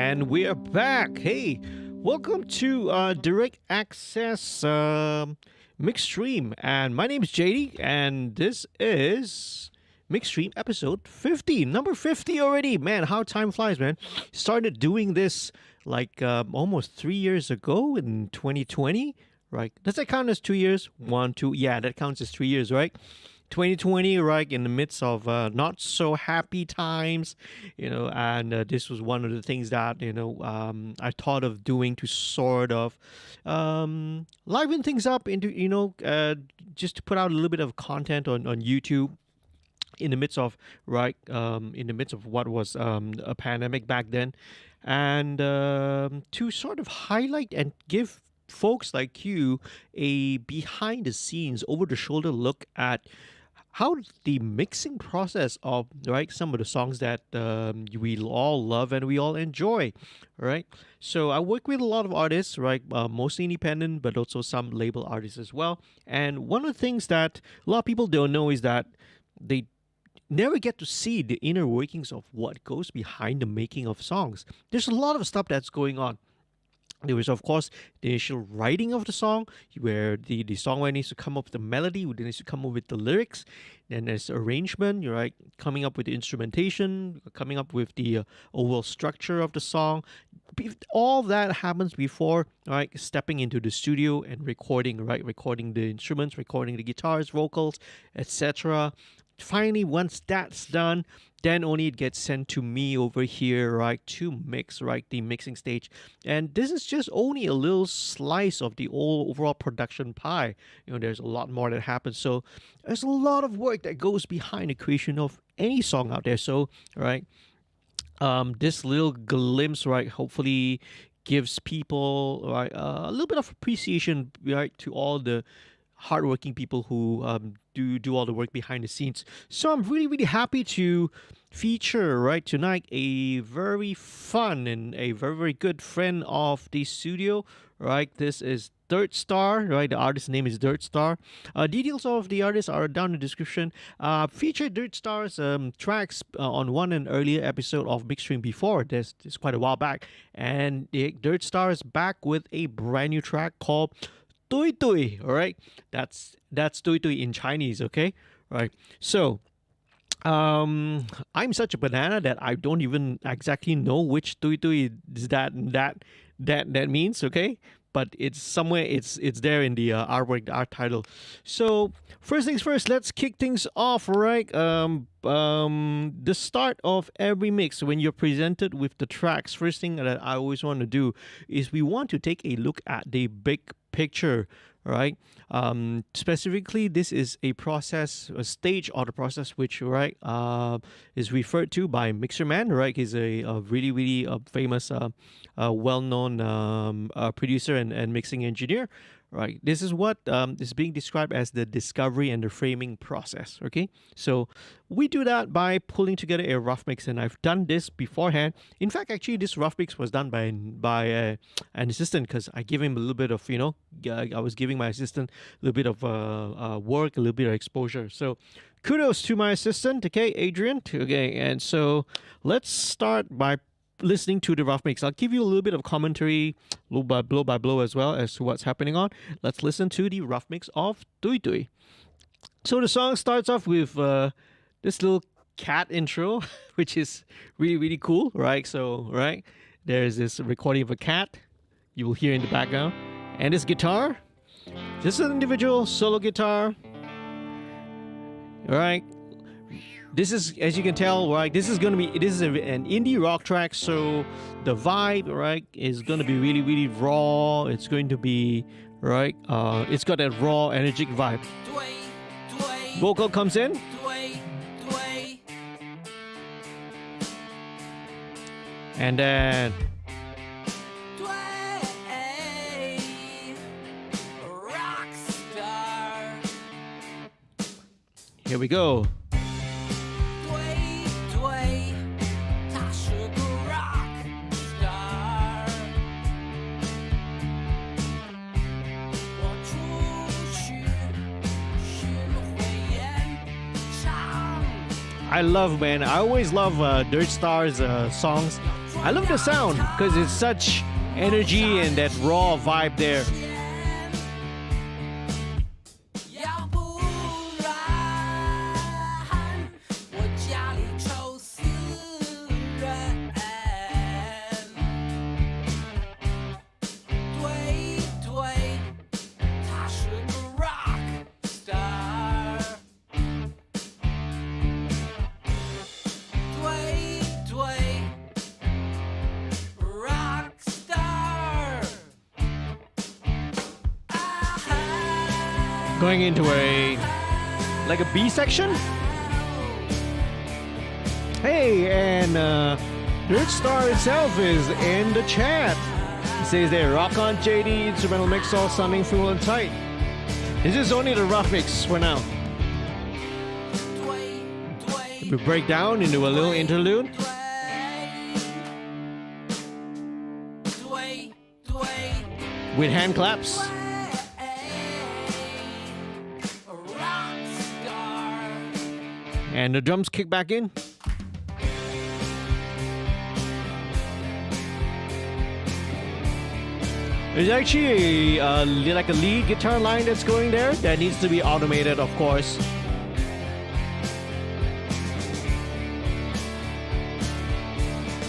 And we are back. Hey, welcome to Direct Access MixStream. And my name is JD, and this is MixStream episode 50. Number 50 already. Man, how time flies, man. Started doing this like almost 3 years ago in 2020, right? Does that count as 2 years? 1, 2. Yeah, that counts as 3 years, right? 2020, right, in the midst of not so happy times, and this was one of the things that, I thought of doing to sort of liven things up into, just to put out a little bit of content on YouTube in the midst of, right, in the midst of what was a pandemic back then, and to sort of highlight and give folks like you a behind the scenes, over the shoulder look at how the mixing process of, right, some of the songs that we all love and we all enjoy, right? So I work with a lot of artists, right, mostly independent, but also some label artists as well. And one of the things that a lot of people don't know is that they never get to see the inner workings of what goes behind the making of songs. There's a lot of stuff that's going on. There was, of course, the initial writing of the song, where the songwriter needs to come up with the melody, who needs to come up with the lyrics. Then there's arrangement, right? Coming up with the instrumentation, coming up with the overall structure of the song. All that happens before, right, stepping into the studio and recording, right? Recording the instruments, recording the guitars, vocals, etc. Finally, once that's done, then only it gets sent to me over here, right, to mix, right, the mixing stage. And this is just only a little slice of the overall production pie. There's a lot more that happens. So there's a lot of work that goes behind the creation of any song out there. So, right, this little glimpse, right, hopefully gives people, right, a little bit of appreciation, right, to all the hardworking people who do all the work behind the scenes. So I'm really, really happy to feature, right, tonight a very fun and a very, very good friend of the studio, right? This is Dirt Star, right? The artist's name is Dirt Star. Details of the artist are down in the description. Featured Dirt Star's tracks on one and earlier episode of MixStream before. This quite a while back. And Dirt Star is back with a brand new track called Tui Tui, all right? That's Tui Tui in Chinese, okay? Right. So, I'm such a banana that I don't even exactly know which Tui Tui is that means, okay? But it's somewhere, it's there in the artwork, the art title. So first things first, let's kick things off, right? The start of every mix, when you're presented with the tracks, first thing that I always want to do is we want to take a look at the big picture, right? Specifically, this is a stage of the process which, right, is referred to by Mixer Man, right? He's a really, really famous, well-known producer and mixing engineer, right? This is what is being described as the discovery and the framing process, okay? So we do that by pulling together a rough mix, and I've done this beforehand. In fact, actually, this rough mix was done by an assistant, because I gave him a little bit of, I was giving my assistant a little bit of work, a little bit of exposure. So kudos to my assistant, okay, Adrian. Okay, and so let's start by listening to the rough mix. I'll give you a little bit of commentary, blow by blow as well, as to what's happening on. Let's listen to the rough mix of Tui Tui. So the song starts off with this little cat intro, which is really, really cool, right? So, right, there's this recording of a cat you will hear in the background, and this guitar, just an individual solo guitar, all right? This is, as you can tell, right, this is an indie rock track, so the vibe, right, is going to be really, really raw. It's going to be, right, it's got that raw, energetic vibe. Vocal comes in. And then here we go. I love, man. I always love Dirt Star's songs. I love the sound because it's such energy and that raw vibe there. Going into like a B section. Hey, and Dirt Star itself is in the chat. He says there, rock on JD, instrumental mix all sounding full and tight. This is only the rough mix for now. We break down into a little interlude. With hand claps. And the drums kick back in. There's actually like a lead guitar line that's going there that needs to be automated, of course.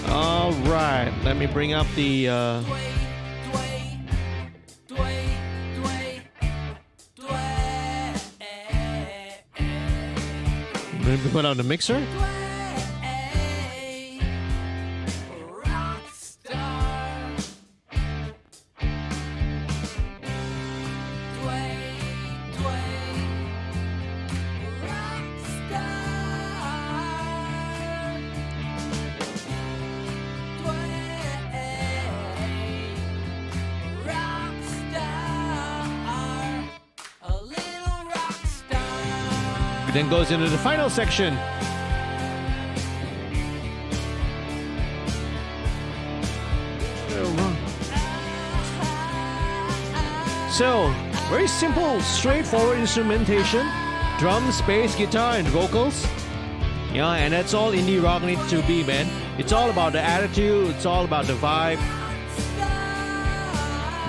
All right, let me bring up the. Put on the mixer. Then goes into the final section. So, very simple, straightforward instrumentation. Drums, bass, guitar, and vocals. Yeah, and that's all indie rock needs to be, man. It's all about the attitude, it's all about the vibe.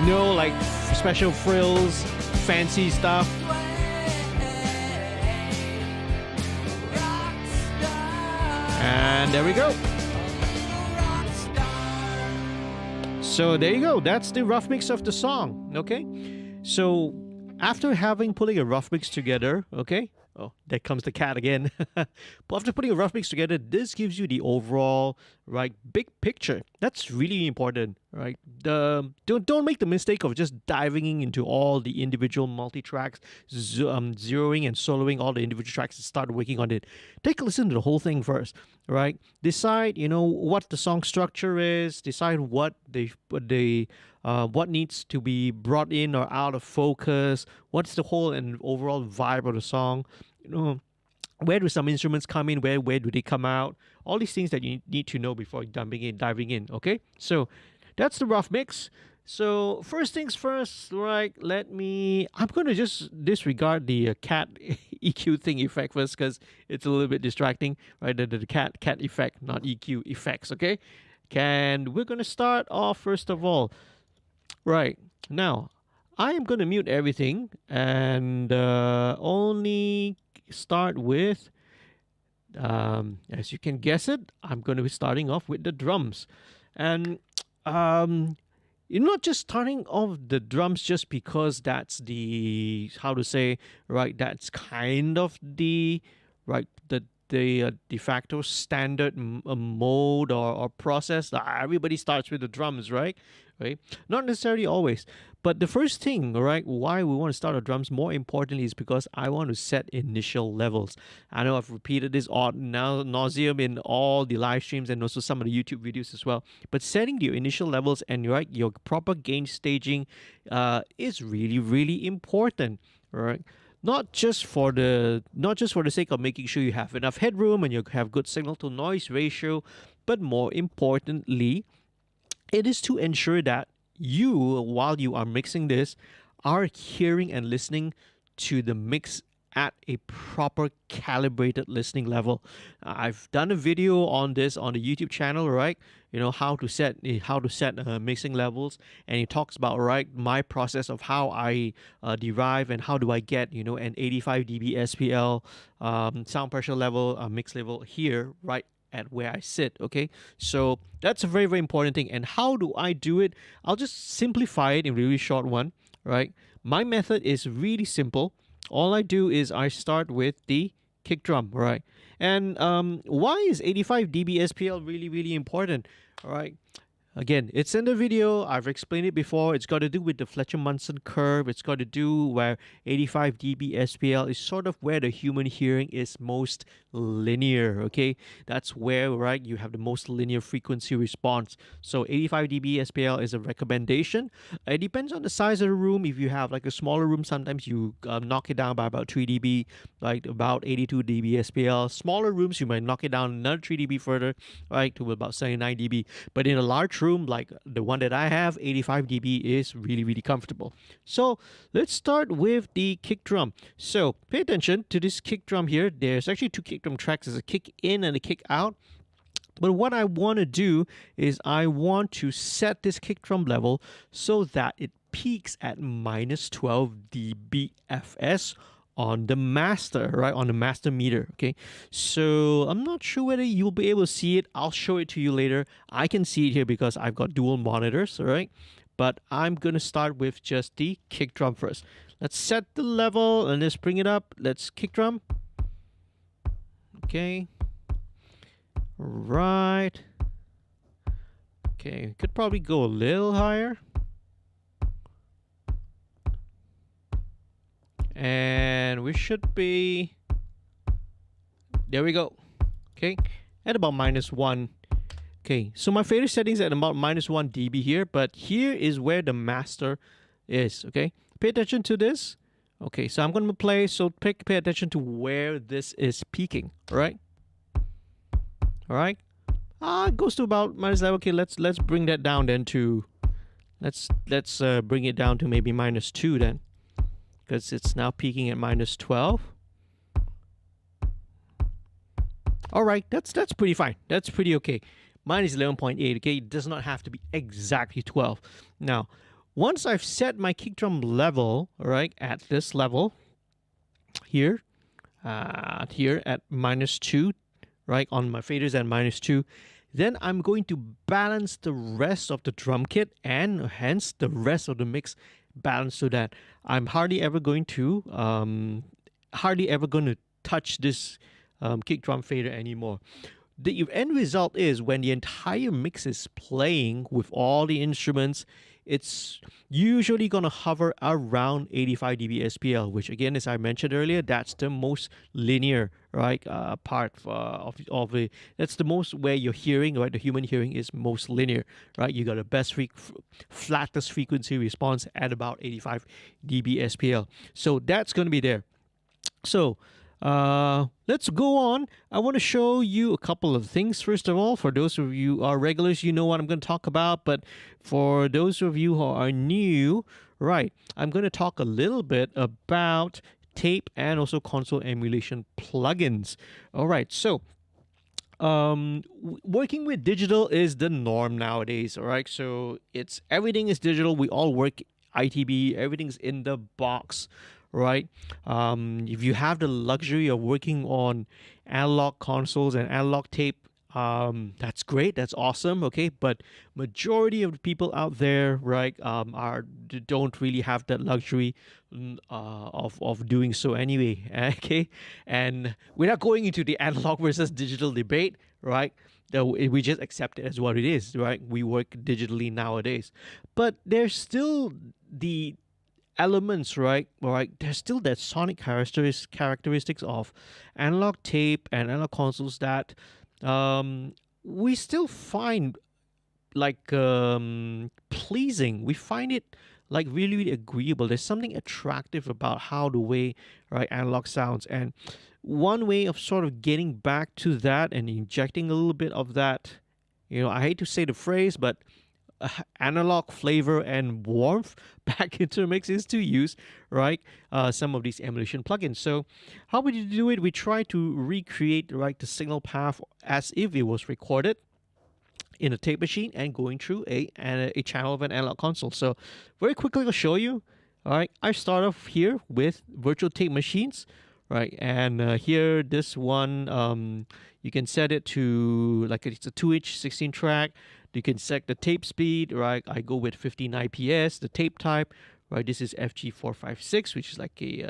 No, like, special frills, fancy stuff. And there we go. So there you go. That's the rough mix of the song. Okay. So after putting a rough mix together, okay. Oh, there comes the cat again. But after putting a rough mix together, this gives you the overall, right, big picture. That's really important, right? Don't make the mistake of just diving into all the individual multi-tracks, zeroing and soloing all the individual tracks and start working on it. Take a listen to the whole thing first, right? Decide, what the song structure is. Decide what what needs to be brought in or out of focus. What's the whole and overall vibe of the song? Where do some instruments come in? Where do they come out? All these things that you need to know before diving in. Okay, so that's the rough mix. So first things first, right? I'm gonna just disregard the cat EQ thing effect first because it's a little bit distracting, right? The cat effect, not EQ effects. Okay, and we're gonna start off first of all, right now. I am gonna mute everything and only start with, as you can guess it, I'm going to be starting off with the drums. And you're not just starting off the drums just because that's the, that's kind of the, the de facto standard mode or process. Everybody starts with the drums, right? Not necessarily always. But the first thing, right, why we want to start our drums, more importantly, is because I want to set initial levels. I know I've repeated this ad nauseum in all the live streams and also some of the YouTube videos as well. But setting your initial levels and your proper gain staging is really, really important, right? Not just for the sake of making sure you have enough headroom and you have good signal to noise ratio, but more importantly, it is to ensure that you, while you are mixing this, are hearing and listening to the mix at a proper calibrated listening level. I've done a video on this on the YouTube channel, right? You know how to set mixing levels, and it talks about, right, my process of how I derive and how do I get, you know, an 85 dB SPL sound pressure level, mix level here, right at where I sit. Okay, so that's a very, very important thing. And how do I do it? I'll just simplify it in a really short one, right? My method is really simple. All I do is I start with the kick drum, right? And why is 85 dB SPL really, really important? All right. Again, it's in the video. I've explained it before. It's got to do with the Fletcher-Munson curve. It's got to do where 85 dB SPL is sort of where the human hearing is most linear, okay? That's where, right, you have the most linear frequency response. So 85 dB SPL is a recommendation. It depends on the size of the room. If you have like a smaller room, sometimes you knock it down by about 3 dB, like about 82 dB SPL. Smaller rooms, you might knock it down another 3 dB further, right, to about 79 dB. But in a large room like the one that I have, 85 dB is really, really comfortable. So let's start with the kick drum. So pay attention to this kick drum here. There's actually two kick drum tracks. There's a kick in and a kick out. But what I want to do is I want to set this kick drum level so that it peaks at minus 12 dBFS on the master, right, on the master meter. Okay, so I'm not sure whether you'll be able to see it. I'll show it to you later. I can see it here because I've got dual monitors, all right? But I'm gonna start with just the kick drum first. Let's set the level and let's bring it up. Let's kick drum. Okay, right. Okay, could probably go a little higher. And we should be, there we go. Okay, at about minus 1. Okay, so my favorite settings at about minus 1 dB here, but here is where the master is. Okay, pay attention to this. Okay, so I'm going to play, so pay attention to where this is peaking. All right, all right. It goes to about minus 11. Okay, let's bring that down then to, let's bring it down to maybe minus 2 then, because it's now peaking at minus 12. All right, that's pretty fine. That's pretty okay. Minus 11.8, okay? It does not have to be exactly 12. Now, once I've set my kick drum level, all right, at this level, here at minus 2, right, on my faders at minus 2, then I'm going to balance the rest of the drum kit and hence the rest of the mix balance so that I'm hardly ever going to touch this kick drum fader anymore. The end result is when the entire mix is playing with all the instruments, it's usually going to hover around 85 dB SPL, which again, as I mentioned earlier, that's the most linear, right, part of it. That's the most where your hearing, right, the human hearing is most linear, right? You got the best flattest frequency response at about 85 dB SPL. So that's going to be there. So let's go on. I want to show you a couple of things. First of all, for those of you who are regulars, you know what I'm going to talk about. But for those of you who are new, right, I'm going to talk a little bit about tape and also console emulation plugins. All right, so working with digital is the norm nowadays. All right, so everything is digital. We all work ITB. Everything's in the box. Right, if you have the luxury of working on analog consoles and analog tape, that's great, that's awesome. Okay, but majority of the people out there, right, don't really have that luxury of doing so anyway. Okay, and we're not going into the analog versus digital debate, right? We just accept it as what it is, right? We work digitally nowadays, but there's still the elements, right? There's still that sonic characteristics of analog tape and analog consoles that we still find like pleasing. We find it like really, really agreeable. There's something attractive about how the way, right, analog sounds. And one way of sort of getting back to that and injecting a little bit of that, you know, I hate to say the phrase, but analog flavor and warmth back into the mix is to use, right, some of these emulation plugins. So how would you do it? We try to recreate, right, the signal path as if it was recorded in a tape machine and going through a channel of an analog console. So very quickly I'll show you. All right, I start off here with virtual tape machines, right, and here this one, you can set it to like it's a 2-inch 16 track. You can set the tape speed, right? I go with 15 IPS. The tape type, right? This is FG456, which is like the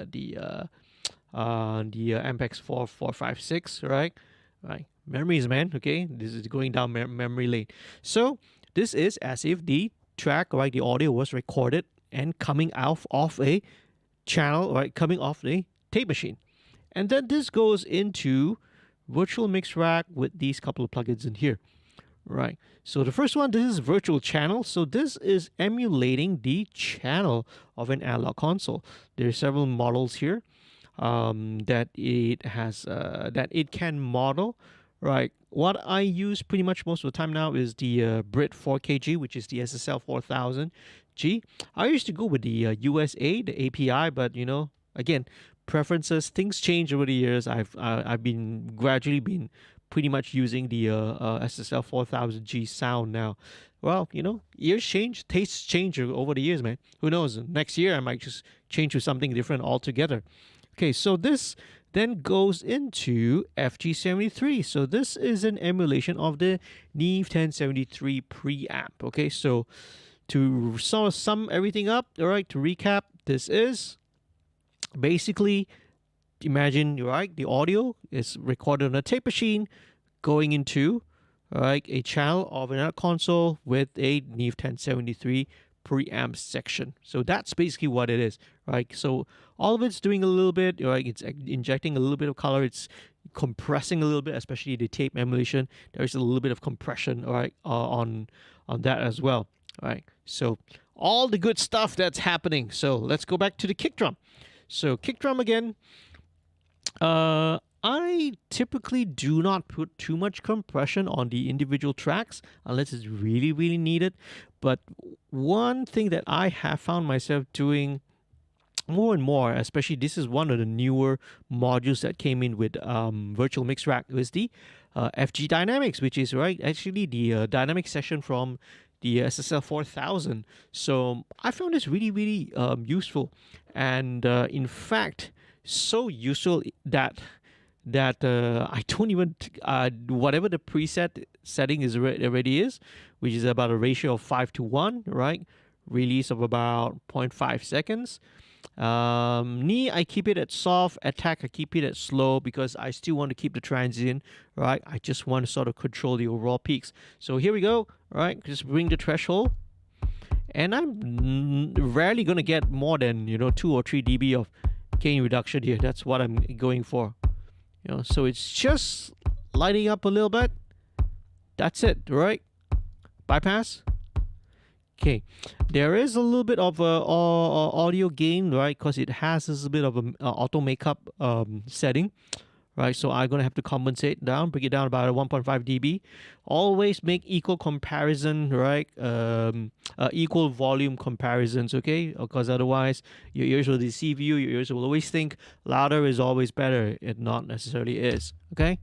Ampex 4456, right? Right. Memories, man. Okay, this is going down memory lane. So this is as if the track, right, the audio was recorded and coming out of a channel, right, coming off a tape machine. And then this goes into virtual mix rack with these couple of plugins in here, right? So the first one, this is virtual channel. So this is emulating the channel of an analog console. There are several models here that it has, that it can model, right? What I use pretty much most of the time now is the Brit 4KG, which is the SSL 4000G. I used to go with the USA, the API, but you know, again, preferences, things change over the years. I've been gradually been pretty much using the SSL 4000G sound now. Well, you know, years change, tastes change over the years, man. Who knows? Next year I might just change to something different altogether. Okay, so this then goes into FG73. So this is an emulation of the Neve 1073 preamp. Okay, so to sort of sum everything up, all right, to recap, this is basically, imagine, right, the audio is recorded on a tape machine going into, right, a channel of an console with a Neve 1073 preamp section. So that's basically what it is, right? So all of it's doing a little bit, right? It's injecting a little bit of color. It's compressing a little bit, especially the tape emulation. There's a little bit of compression, right, on that as well, right? So all the good stuff that's happening. So let's go back to the kick drum. So kick drum again. I typically do not put too much compression on the individual tracks unless it's really, really needed. But one thing that I have found myself doing more and more, especially this is one of the newer modules that came in with Virtual Mix Rack, is the FG Dynamics, which is, right, actually the dynamic session from the SSL 4000. So I found this really, really useful, and in fact, so useful that I don't even whatever the preset setting is already is, which is about a ratio of 5:1, right? Release of about 0.5 seconds. Knee, I keep it at soft. Attack, I keep it at slow because I still want to keep the transient, right? I just want to sort of control the overall peaks. So here we go, right? Just bring the threshold, and I'm rarely gonna get more than 2 or 3 dB of gain reduction here. That's what I'm going for. So it's just lighting up a little bit. That's it, right? Bypass. Okay, there is a little bit of audio gain, right? Because it has this bit of a auto makeup setting, right? So I'm gonna have to compensate down, bring it down about 1.5 dB. Always make equal comparison, right? Equal volume comparisons, okay? Because otherwise your ears will deceive you. Your ears will always think louder is always better. It not necessarily is, okay?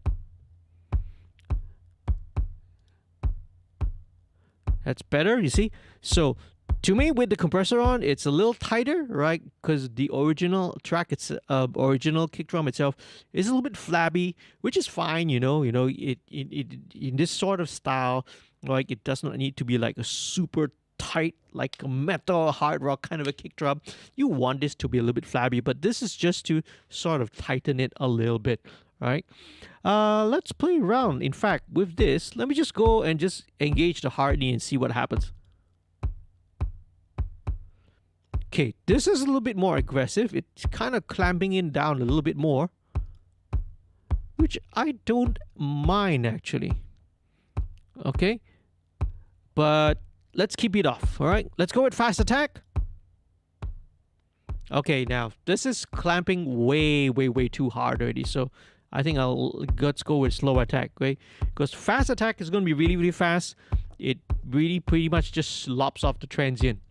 That's better, you see? So to me, with the compressor on, it's a little tighter, right? Because the original track, it's original kick drum itself is a little bit flabby, which is fine, it in this sort of style, like it does not need to be like a super tight, like a metal hard rock kind of a kick drum. You want this to be a little bit flabby, but this is just to sort of tighten it a little bit, right? Let's play around. In fact, with this, let me just go and just engage the hardening and see what happens. Okay, this is a little bit more aggressive. It's kind of clamping in down a little bit more, which I don't mind actually. Okay, but let's keep it off. All right, let's go with fast attack. Okay, now this is clamping way too hard already. So I think let's go with slow attack, okay? Because fast attack is going to be really fast. it really pretty much just lops off the transient.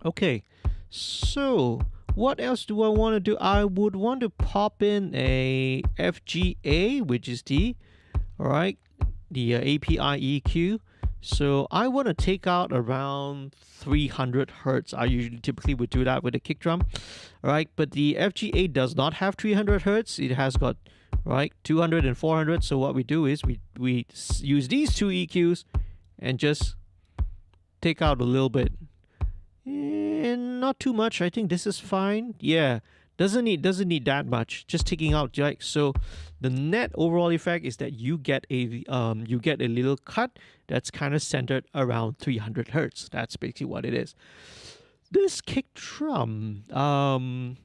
Okay, so what else do I want to do? I would want to pop in a FGA, which is the, all right, the API EQ. So I want to take out around 300 hertz. I usually typically would do that with a kick drum, all right? But the FGA does not have 300 hertz. It has got, right, 200 and 400. So what we do is we use these two EQs and just take out a little bit. And not too much. I think this is fine. Yeah, doesn't need that much. Just taking out, right? So the net overall effect is that you get a little cut that's kind of centered around 300 hertz. That's basically what it is. This kick drum, I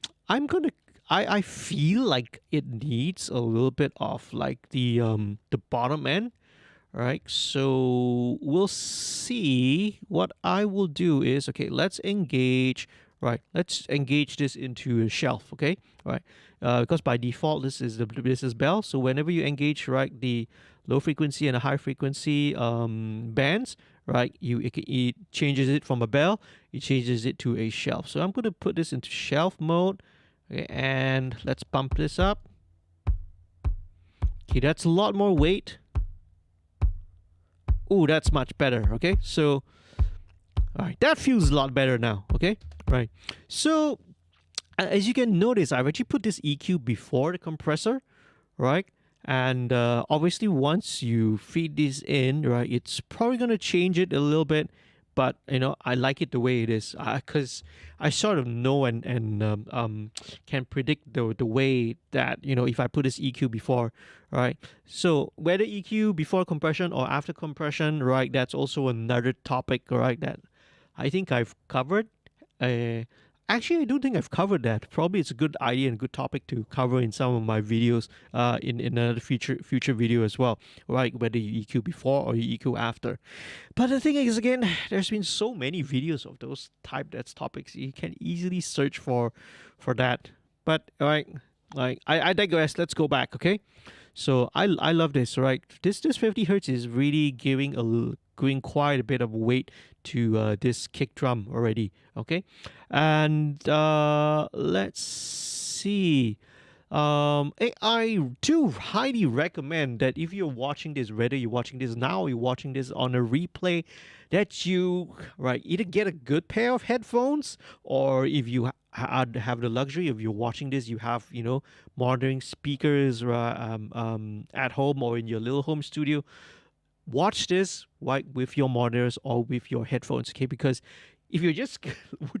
feel like it needs a little bit of like the bottom end. Right, so we'll see. What I will do is, okay, let's engage, right, let's engage this into a shelf, okay, right, because by default this is bell, so whenever you engage, right, the low frequency and a high frequency bands, right, it changes it from a bell, it changes it to a shelf. So I'm going to put this into shelf mode, okay, and let's bump this up. Okay, that's a lot more weight. Oh, that's much better. Okay, so all right, that feels a lot better now. Okay, right. So as you can notice, I've actually put this EQ before the compressor, right? And obviously, once you feed this in, right, it's probably gonna change it a little bit. But you know, I like it the way it is because I sort of know and can predict the way that, you know, if I put this EQ before, right? So whether EQ before compression or after compression, right? That's also another topic, right? That I think I've covered. Actually, I don't think I've covered that. Probably it's a good idea and good topic to cover in some of my videos, in another future video as well, right? Whether you EQ before or you EQ after. But the thing is, again, there's been so many videos of those that's topics. You can easily search for that. But all right, like I digress. Let's go back, okay? So I love this, right? This 50 hertz is really giving quite a bit of weight to this kick drum already, okay? And let's see. I do highly recommend that if you're watching this, whether you're watching this now or you're watching this on a replay, that you, right, either get a good pair of headphones, or if you have the luxury of you're watching this, you have, you know, monitoring speakers at home or in your little home studio. Watch this, right, with your monitors or with your headphones, okay? Because if you're just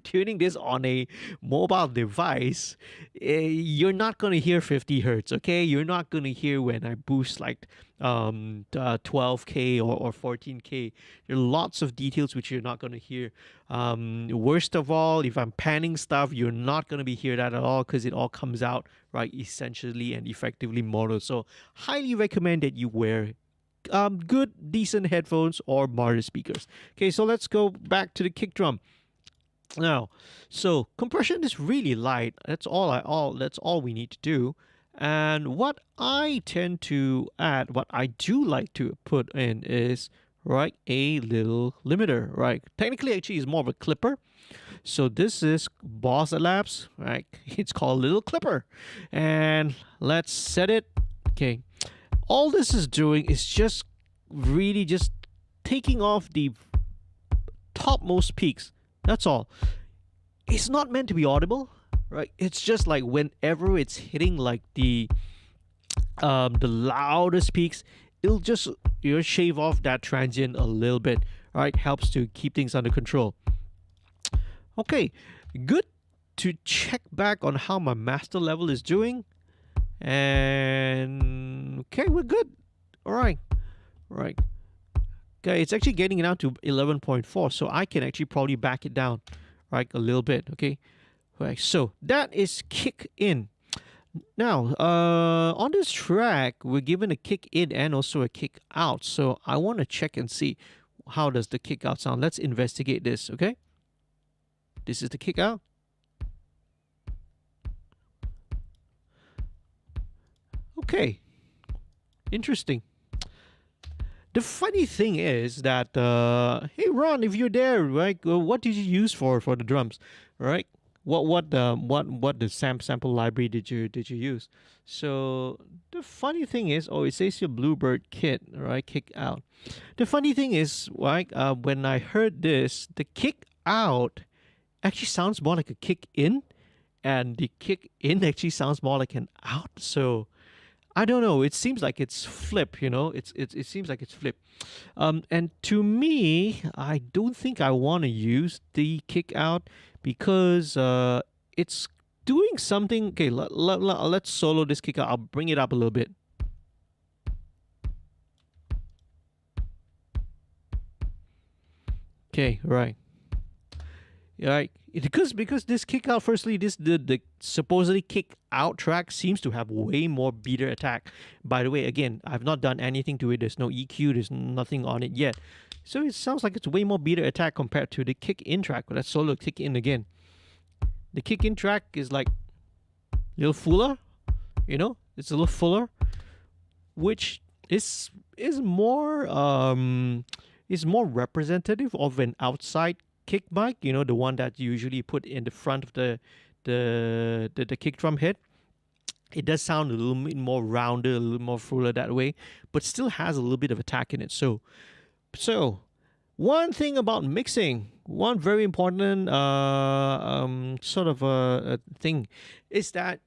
tuning this on a mobile device, you're not going to hear 50 hertz, okay? You're not going to hear when I boost like 12K or 14K. There are lots of details which you're not going to hear. Worst of all, if I'm panning stuff, you're not going to be hear that at all because it all comes out, right, essentially and effectively mono. So highly recommend that you wear good, decent headphones or monitor speakers. Okay, so let's go back to the kick drum. Now, so compression is really light. That's all we need to do. And what I tend to add, what I do like to put in is, right, a little limiter, right? Technically, actually, it's more of a clipper. So this is Boss Labs, right? It's called Little Clipper. And let's set it. Okay. All this is doing is just really just taking off the topmost peaks. That's all. It's not meant to be audible, right? It's just like whenever it's hitting like the loudest peaks, it'll just, you know, shave off that transient a little bit, right? Helps to keep things under control. Okay, good to check back on how my master level is doing. And okay, we're good. All right. Okay, it's actually getting it down to 11.4, so I can actually probably back it down, right, a little bit. Okay, right. So that is kick in. Now, on this track, we're given a kick in and also a kick out. So I want to check and see how does the kick out sound. Let's investigate this. Okay, this is the kick out. Okay, interesting. The funny thing is that hey Ron, if you're there, right? What did you use for the drums, right? What the sample library did you use? So the funny thing is, oh, it says your Bluebird kit, right? Kick out. The funny thing is, right? When I heard this, the kick out actually sounds more like a kick in, and the kick in actually sounds more like an out. So I don't know. It seems like it's flip. It seems like it's flip. And to me, I don't think I want to use the kick out because it's doing something. Okay, let's solo this kick out. I'll bring it up a little bit. Okay, right. Right. Because this kick out, firstly, the supposedly kick out track seems to have way more beater attack. By the way, again, I've not done anything to it. There's no EQ, there's nothing on it yet. So it sounds like it's way more beater attack compared to the kick in track. Let's solo kick in again. The kick in track is like a little fuller, it's a little fuller, which is more is more representative of an outside kick mic, the one that you usually put in the front of the kick drum head. It does sound a little bit more rounded, a little more fuller that way, but still has a little bit of attack in it. So one thing about mixing, one very important sort of a thing, is that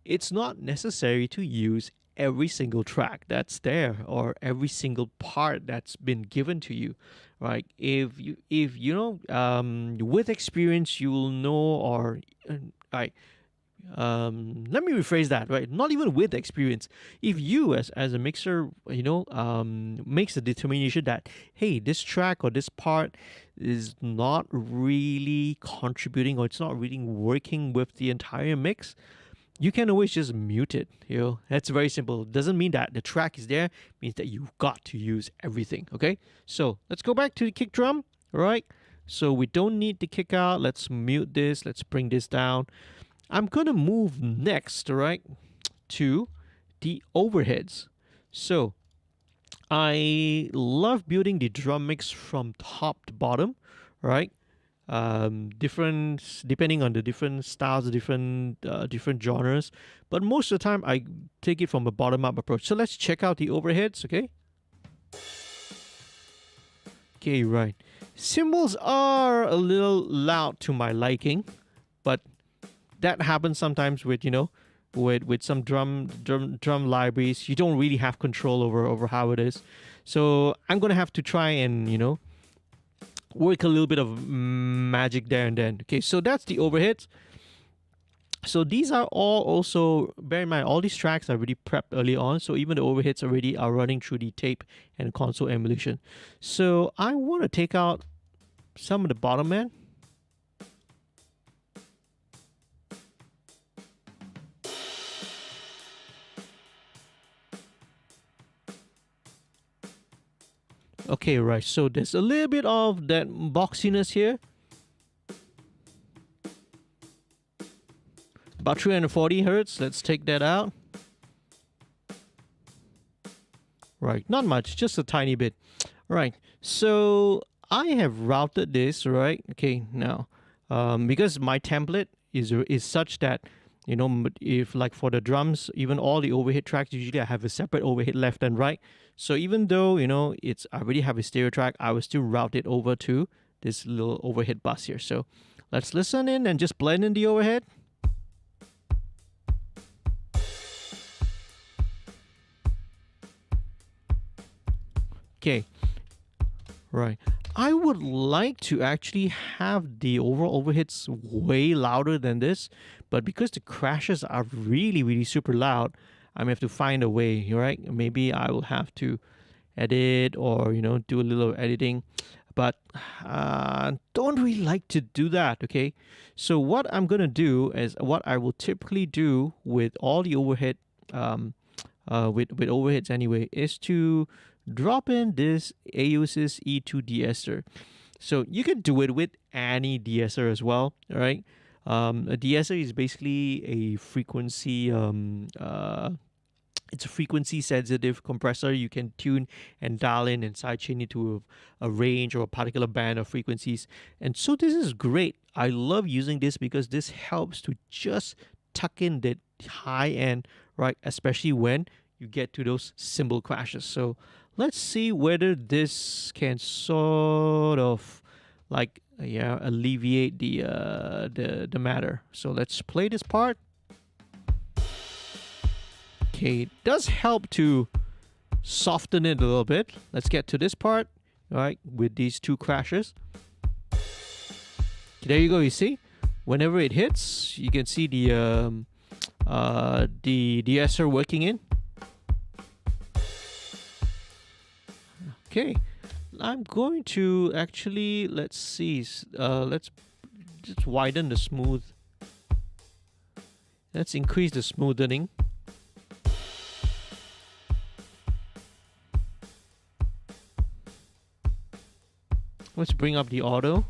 it's not necessary to use every single track that's there or every single part that's been given to you, right? If you know, with experience you'll know, or right. Let me rephrase that, right? Not even with experience. If you, as a mixer, makes a determination that, hey, this track or this part is not really contributing, or it's not really working with the entire mix, you can always just mute it. That's very simple. It doesn't mean that the track is there. It means that you've got to use everything. Okay, so let's go back to the kick drum. All right, so we don't need the kick out. Let's mute this. Let's bring this down. I'm gonna move next, right, to the overheads. So I love building the drum mix from top to bottom, right? Different depending on the different styles, different genres, but most of the time I take it from a bottom up approach. So let's check out the overheads. Okay, right. Cymbals are a little loud to my liking, but that happens sometimes with with some drum libraries. You don't really have control over how it is, so I'm gonna have to try and work a little bit of magic there and then. Okay, so that's the overheads. So these are all also, bear in mind, all these tracks are already prepped early on, so even the overheads already are running through the tape and console emulation. So I want to take out some of the bottom end. Okay, right, so there's a little bit of that boxiness here. About 340 hertz, let's take that out. Right, not much, just a tiny bit. Right, so I have routed this, right? Okay, now, because my template is such that, if like for the drums, even all the overhead tracks, usually I have a separate overhead left and right. So even though, I already have a stereo track, I will still route it over to this little overhead bus here. So let's listen in and just blend in the overhead. Okay, right. I would like to actually have the overall overheads way louder than this, but because the crashes are really, really super loud, I'm gonna have to find a way, right? Maybe I will have to edit or, do a little editing, but don't really like to do that, okay? So what I'm gonna do is what I will typically do with all the overhead, with overheads anyway, is to drop in this AOSIS E2 de-esser. So you can do it with any de-esser as well, right? A de-esser is basically a frequency It's a frequency sensitive compressor. You can tune and dial in and sidechain it to a range or a particular band of frequencies. And so this is great. I love using this because this helps to just tuck in that high end, right? Especially when you get to those cymbal crashes. So let's see whether this can sort of like alleviate the matter. So let's play this part. Okay, it does help to soften it a little bit. Let's get to this part, all right, with these two crashes. Okay, there you go. You see, whenever it hits, you can see the de-esser working in. Okay, I'm going to actually, let's see, let's just widen the smooth. Let's increase the smoothening. Let's bring up the auto.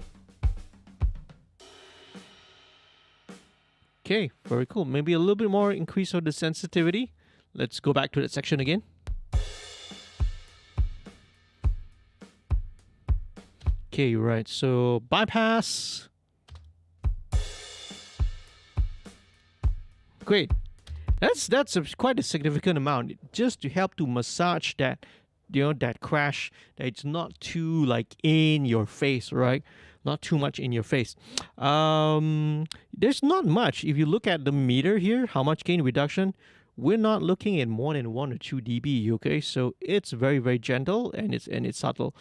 Okay, very cool. Maybe a little bit more increase of the sensitivity. Let's go back to that section again. Okay, right. So bypass. Great. That's quite a significant amount, just to help to massage that, that crash, that it's not too like in your face, right? Not too much in your face. There's not much. If you look at the meter here, how much gain reduction, we're not looking at more than 1 or 2 dB. Okay, so it's very, very gentle and it's subtle.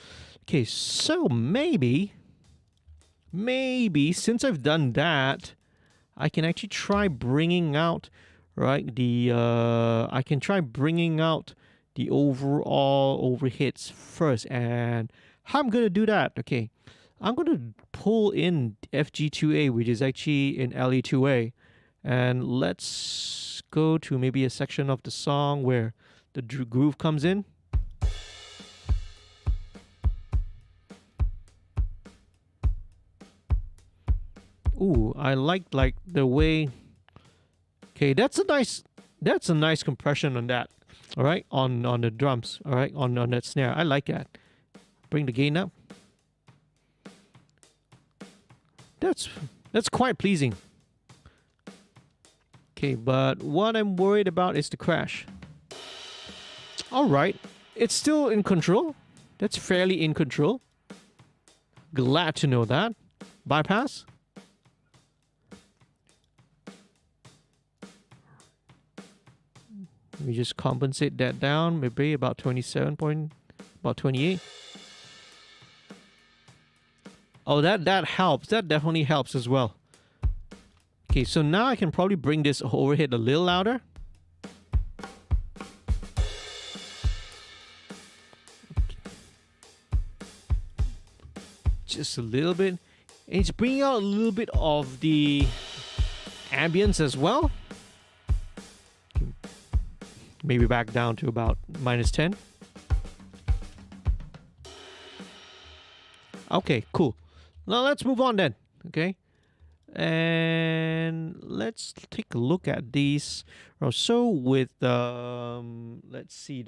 Okay, so maybe since I've done that, I can actually try bringing out, right, I can try bringing out the overall overheads first. And how I'm going to do that? Okay, I'm going to pull in FG2A, which is actually in LE2A. And let's go to maybe a section of the song where the groove comes in. Ooh, I like the way. Okay, that's a nice compression on that. All right, on the drums. All right, on that snare. I like that. Bring the gain up. That's quite pleasing. Okay, but what I'm worried about is the crash. All right, it's still in control. That's fairly in control. Glad to know that. Bypass. We just compensate that down, maybe about 27 point, about 28. Oh, that helps. That definitely helps as well. Okay, so now I can probably bring this overhead a little louder. Just a little bit. And it's bringing out a little bit of the ambience as well. Maybe back down to about -10. Okay, cool. Now let's move on then. Okay. And let's take a look at these. So with let's see.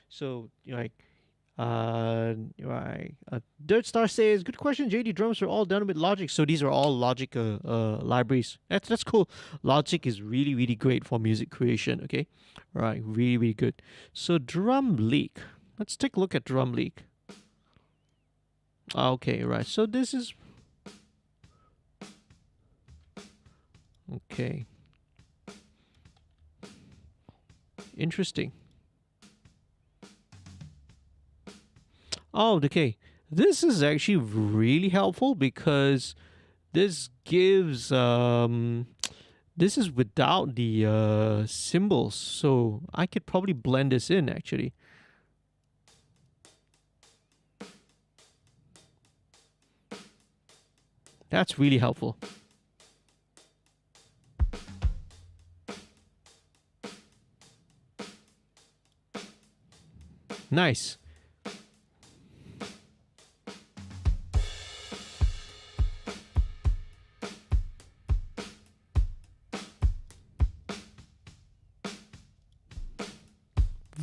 So like right. Dirt Star says, "Good question, JD. Drums are all done with Logic, so these are all Logic libraries. That's cool. Logic is really, really great for music creation. Okay, right, really, really good. So drum leak. Let's take a look at drum leak. Okay, right. So this is okay. Interesting. Oh, okay. This is actually really helpful because this gives this is without the cymbals, so I could probably blend this in actually. That's really helpful. Nice.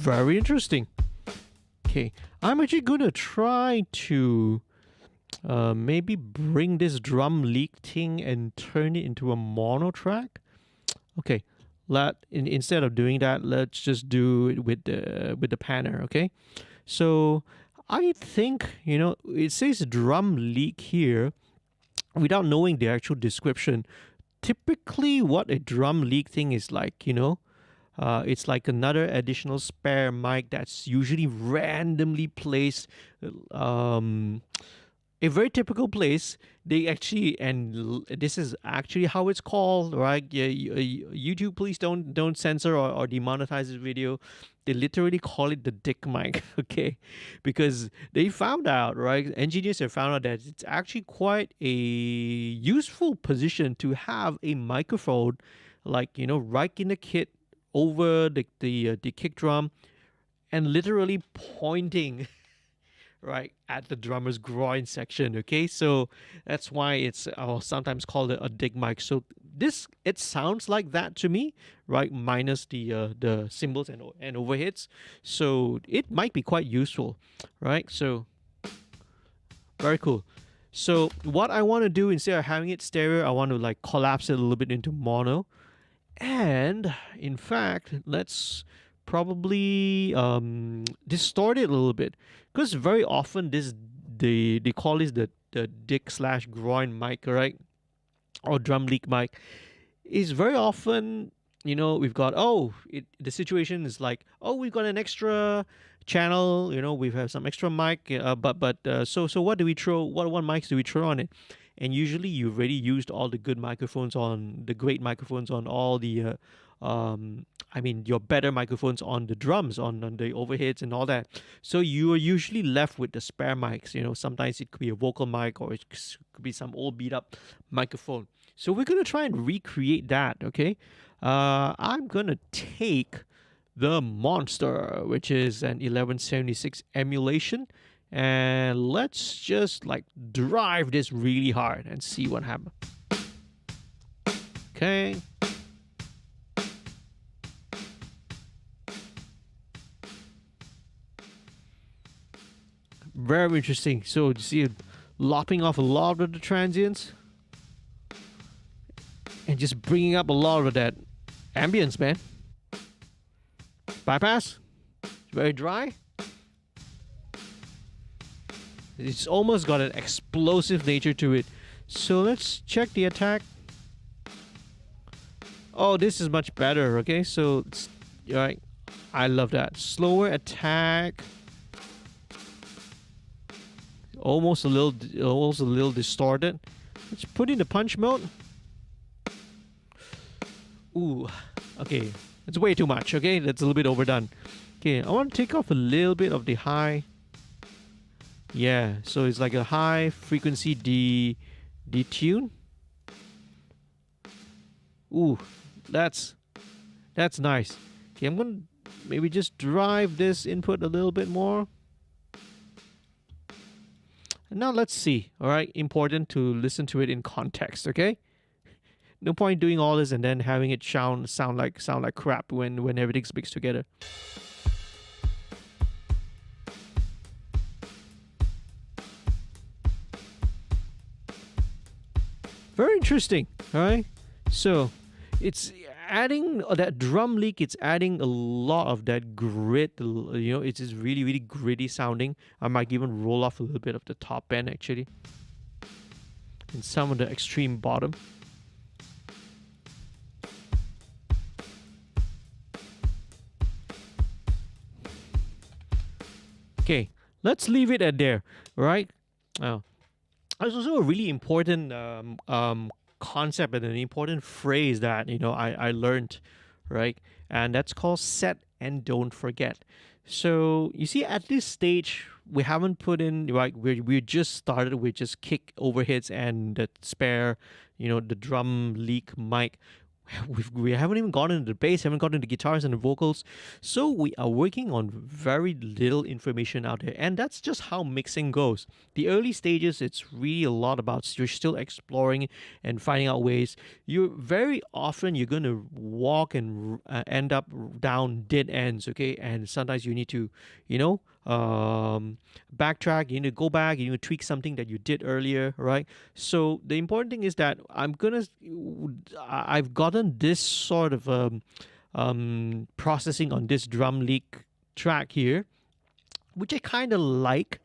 Very interesting. Okay, I'm actually gonna try to maybe bring this drum leak thing and turn it into a mono track. Okay, instead of doing that, let's just do it with the panner. Okay, so I think it says drum leak here without knowing the actual description. Typically, what a drum leak thing is like, it's like another additional spare mic that's usually randomly placed. A very typical place. They actually, and this is actually how it's called, right? Yeah, YouTube, please don't censor or demonetize this video. They literally call it the dick mic, okay? Because they found out, right? Engineers have found out that it's actually quite a useful position to have a microphone, like right in the kit over the kick drum, and literally pointing right at the drummer's groin section. Okay, so that's why it's sometimes called a dig mic. So it sounds like that to me, right? Minus the cymbals and overheads. So it might be quite useful, right? So very cool. So what I want to do, instead of having it stereo, I want to like collapse it a little bit into mono. And in fact, let's probably distort it a little bit, because very often they call this the dick slash groin mic, right? Or drum leak mic. Is very often, we've got, the situation is like, we've got an extra channel, we have some extra mic, so what do we throw, what mics do we throw on it? And usually you've already used all the good microphones on the great microphones on all the your better microphones on the drums, on the overheads and all that. So you are usually left with the spare mics. Sometimes it could be a vocal mic, or it could be some old beat up microphone. So we're gonna try and recreate that. Okay, I'm gonna take the Monster, which is an 1176 emulation, and let's just like drive this really hard and see what happens. Okay. Very interesting. So you see it lopping off a lot of the transients and just bringing up a lot of that ambience, man. Bypass. Very dry. It's almost got an explosive nature to it. So let's check the attack. Oh, this is much better. Okay, so right, I love that. Slower attack. Almost a little distorted. Let's put in the punch mode. Ooh, okay, it's way too much. Okay, that's a little bit overdone. Okay, I want to take off a little bit of the high. Yeah, so it's like a high frequency detune. Ooh, that's nice. Okay, I'm gonna maybe just drive this input a little bit more. And now let's see. All right, important to listen to it in context. Okay, no point doing all this and then having it sound like crap when everything's mixed together. Very interesting. All right, so it's adding that drum leak. It's adding a lot of that grit. It's just really, really gritty sounding. I might even roll off a little bit of the top end actually, and some of the extreme bottom. Okay, let's leave it at there. Right? Oh. There's also a really important concept and an important phrase that I learned, right? And that's called set and don't forget. So you see, at this stage, we haven't put in, like, we just started with just kick overheads and the spare, the drum leak mic. we haven't even gotten into the bass, haven't gotten into the guitars and the vocals. So we are working on very little information out there. And that's just how mixing goes. The early stages, it's really a lot about you're still exploring and finding out ways. You very often you're going to walk and end up down dead ends, okay? And sometimes you need to, you know, backtrack, you need to go back, you need to tweak something that you did earlier, right? So the important thing is that I've gotten this sort of processing on this drum leak track here, which I kind of like,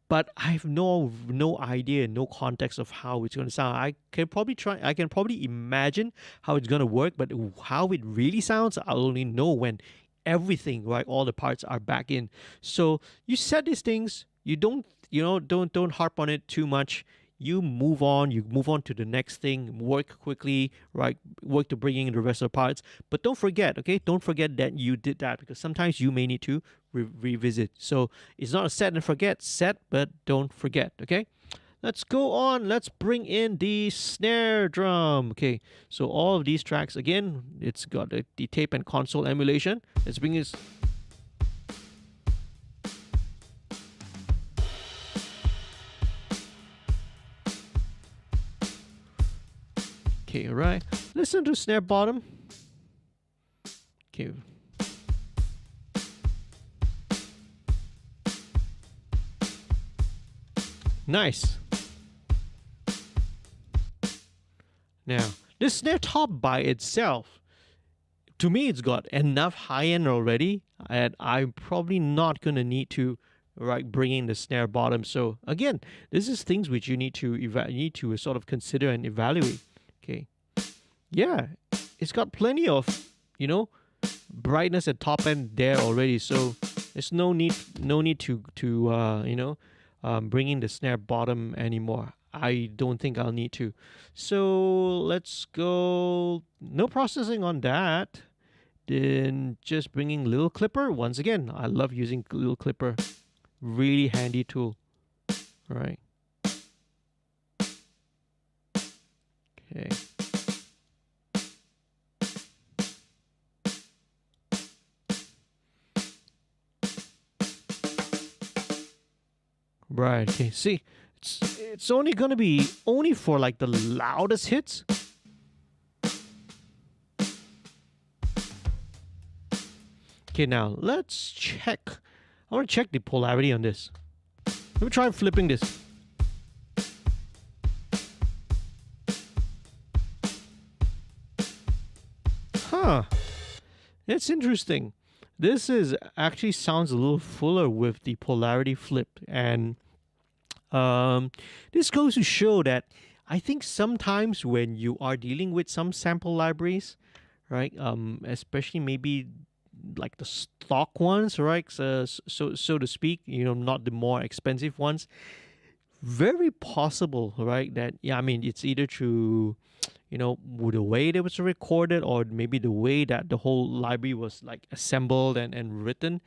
but I have no idea, no context of how it's going to sound. I can probably imagine how it's going to work, but how it really sounds, I'll only know when everything, right, all the parts are back in. So you set these things, you don't, don't harp on it too much. You move on to the next thing, work quickly, right? Work to bring in the rest of the parts. But don't forget, okay? Don't forget that you did that, because sometimes you may need to revisit. So it's not a set and forget set, but don't forget, okay? Let's go on. Let's bring in the snare drum. Okay, so all of these tracks, again, it's got the tape and console emulation. Let's bring this. Okay, all right. Listen to snare bottom. Okay. Nice. Now, this snare top by itself, to me, it's got enough high end already, and I'm probably not gonna need to bring in the snare bottom. So again, this is things which you need to sort of consider and evaluate. Okay, yeah, it's got plenty of brightness at top end there already, so there's no need to bring in the snare bottom anymore. I don't think I'll need to. So let's go. No processing on that. Then just bringing little clipper. Once again, I love using little clipper. Really handy tool. All right. Okay. Right. Okay. See, it's only gonna be for like the loudest hits. Okay, now let's check. I want to check the polarity on this. Let me try flipping this. Huh. It's interesting. This is actually sounds a little fuller with the polarity flipped, and this goes to show that I think sometimes when you are dealing with some sample libraries, right, especially maybe like the stock ones, right, so to speak, not the more expensive ones, very possible, right, that it's either through with the way that was recorded, or maybe the way that the whole library was like assembled and written.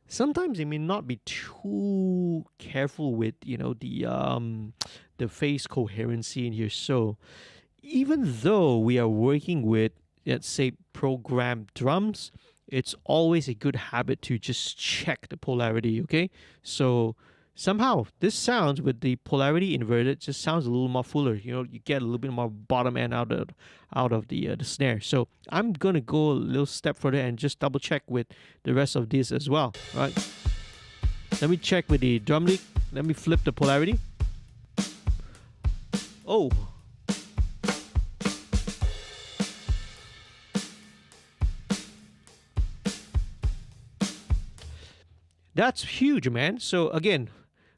Sometimes they may not be too careful with the phase coherency in here. So even though we are working with, let's say, programmed drums, it's always a good habit to just check the polarity. Okay, so somehow this sounds with the polarity inverted just sounds a little more fuller. You get a little bit more bottom end out of the snare. So I'm gonna go a little step further and just double check with the rest of this as well. Right? Let me check with the drum leak. Let me flip the polarity. Oh. That's huge, man. So again,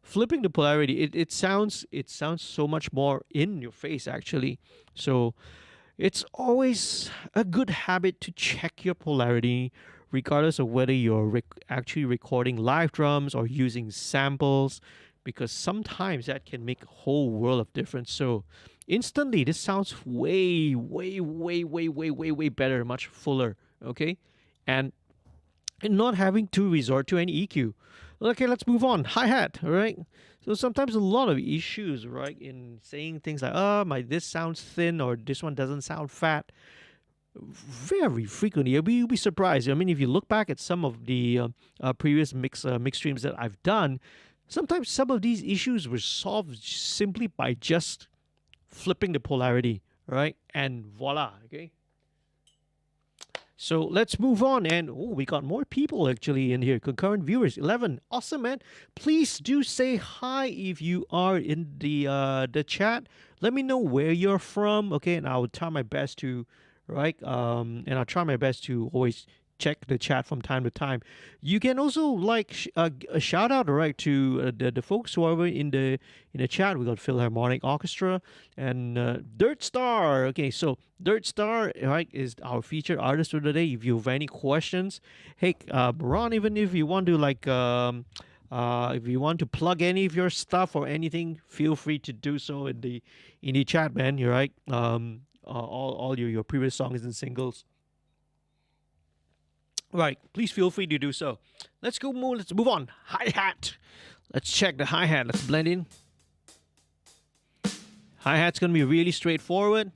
flipping the polarity, it sounds so much more in your face actually. So it's always a good habit to check your polarity, regardless of whether you're actually recording live drums or using samples, because sometimes that can make a whole world of difference. So instantly, this sounds way, way, way, way, way, way, way better, much fuller. Okay, and not having to resort to any EQ. Okay, let's move on. Hi-hat, all right? So sometimes a lot of issues, right, in saying things like, this sounds thin or this one doesn't sound fat. very frequently. You'll be surprised. I mean, if you look back at some of the previous mix streams that I've done, sometimes some of these issues were solved simply by just flipping the polarity, right? And voila, okay? So let's move on. And oh, we got more people actually in here. Concurrent viewers, 11. Awesome, man. Please do say hi if you are in the chat. Let me know where you're from, okay? And I'll try my best to, right? And I'll try my best to always check the chat from time to time. You can also like a shout out, right, to the folks who are in the chat. We got Philharmonic Orchestra and Dirt Star. Okay, so Dirt Star, right, is our featured artist for today. If you have any questions, hey, Ron, even if you want to like if you want to plug any of your stuff or anything, feel free to do so in the chat, man. You're right. All your previous songs and singles. Right, please feel free to do so. Let's move on. Hi-hat. Let's check the hi-hat. Let's blend in. Hi-hat's going to be really straightforward.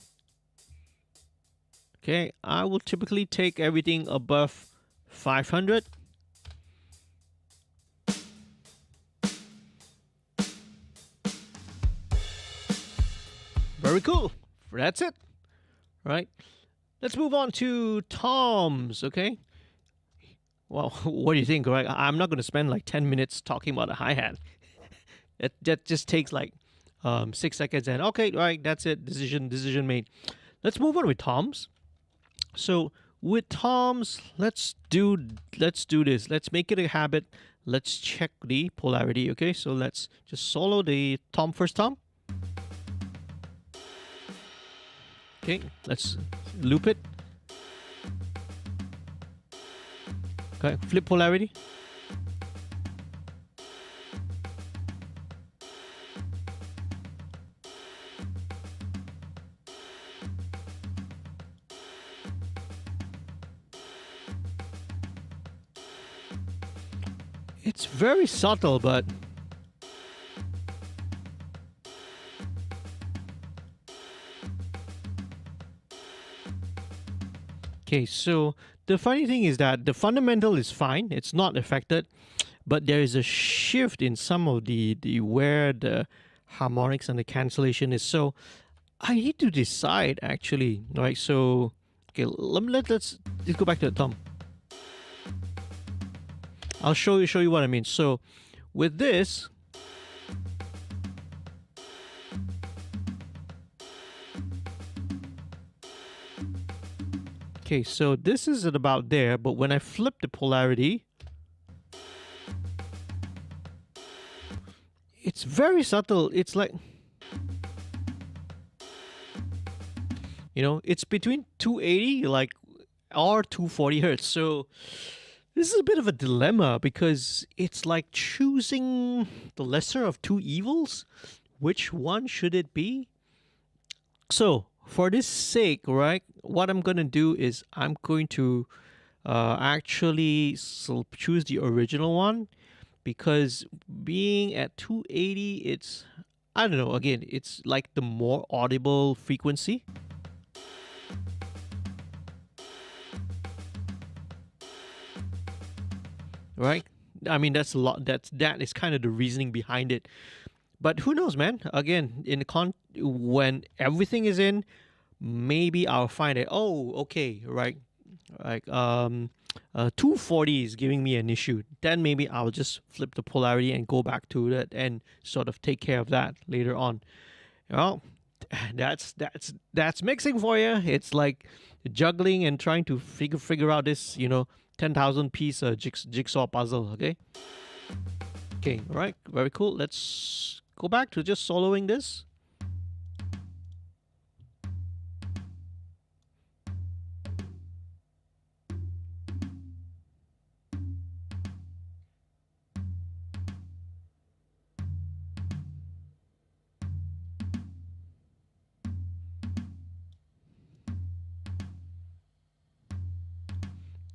Okay, I will typically take everything above 500. Very cool. That's it. Right. Let's move on to toms, okay? Well, what do you think, right? I'm not going to spend like 10 minutes talking about a hi-hat. that just takes like 6 seconds and okay, right, that's it. Decision made. Let's move on with toms. So with toms, let's do this. Let's make it a habit. Let's check the polarity, okay? So let's just solo the first tom. Okay, let's loop it. Okay, flip polarity. It's very subtle, but okay, so the funny thing is that the fundamental is fine. It's not affected, but there is a shift in some of the where the harmonics and the cancellation is. So I need to decide actually, right? So okay, let's go back to the tom. I'll show you what I mean. So with this, okay, so this is at about there, but when I flip the polarity, it's very subtle. It's like, you know, it's between 280 like or 240 hertz. So this is a bit of a dilemma because it's like choosing the lesser of two evils. Which one should it be? So for this sake, right, what I'm going to do is I'm going to actually choose the original one because being at 280, it's, I don't know, again, it's like the more audible frequency. Right? I mean, that's a lot. That is kind of the reasoning behind it. But who knows, man? Again, when everything is in, maybe I'll find it. Oh, okay, right. Like 240 is giving me an issue. Then maybe I'll just flip the polarity and go back to that and sort of take care of that later on. Well, that's mixing for you. It's like juggling and trying to figure out this, 10,000 piece jigsaw puzzle. Okay. Okay. All right. Very cool. Let's go back to just soloing this.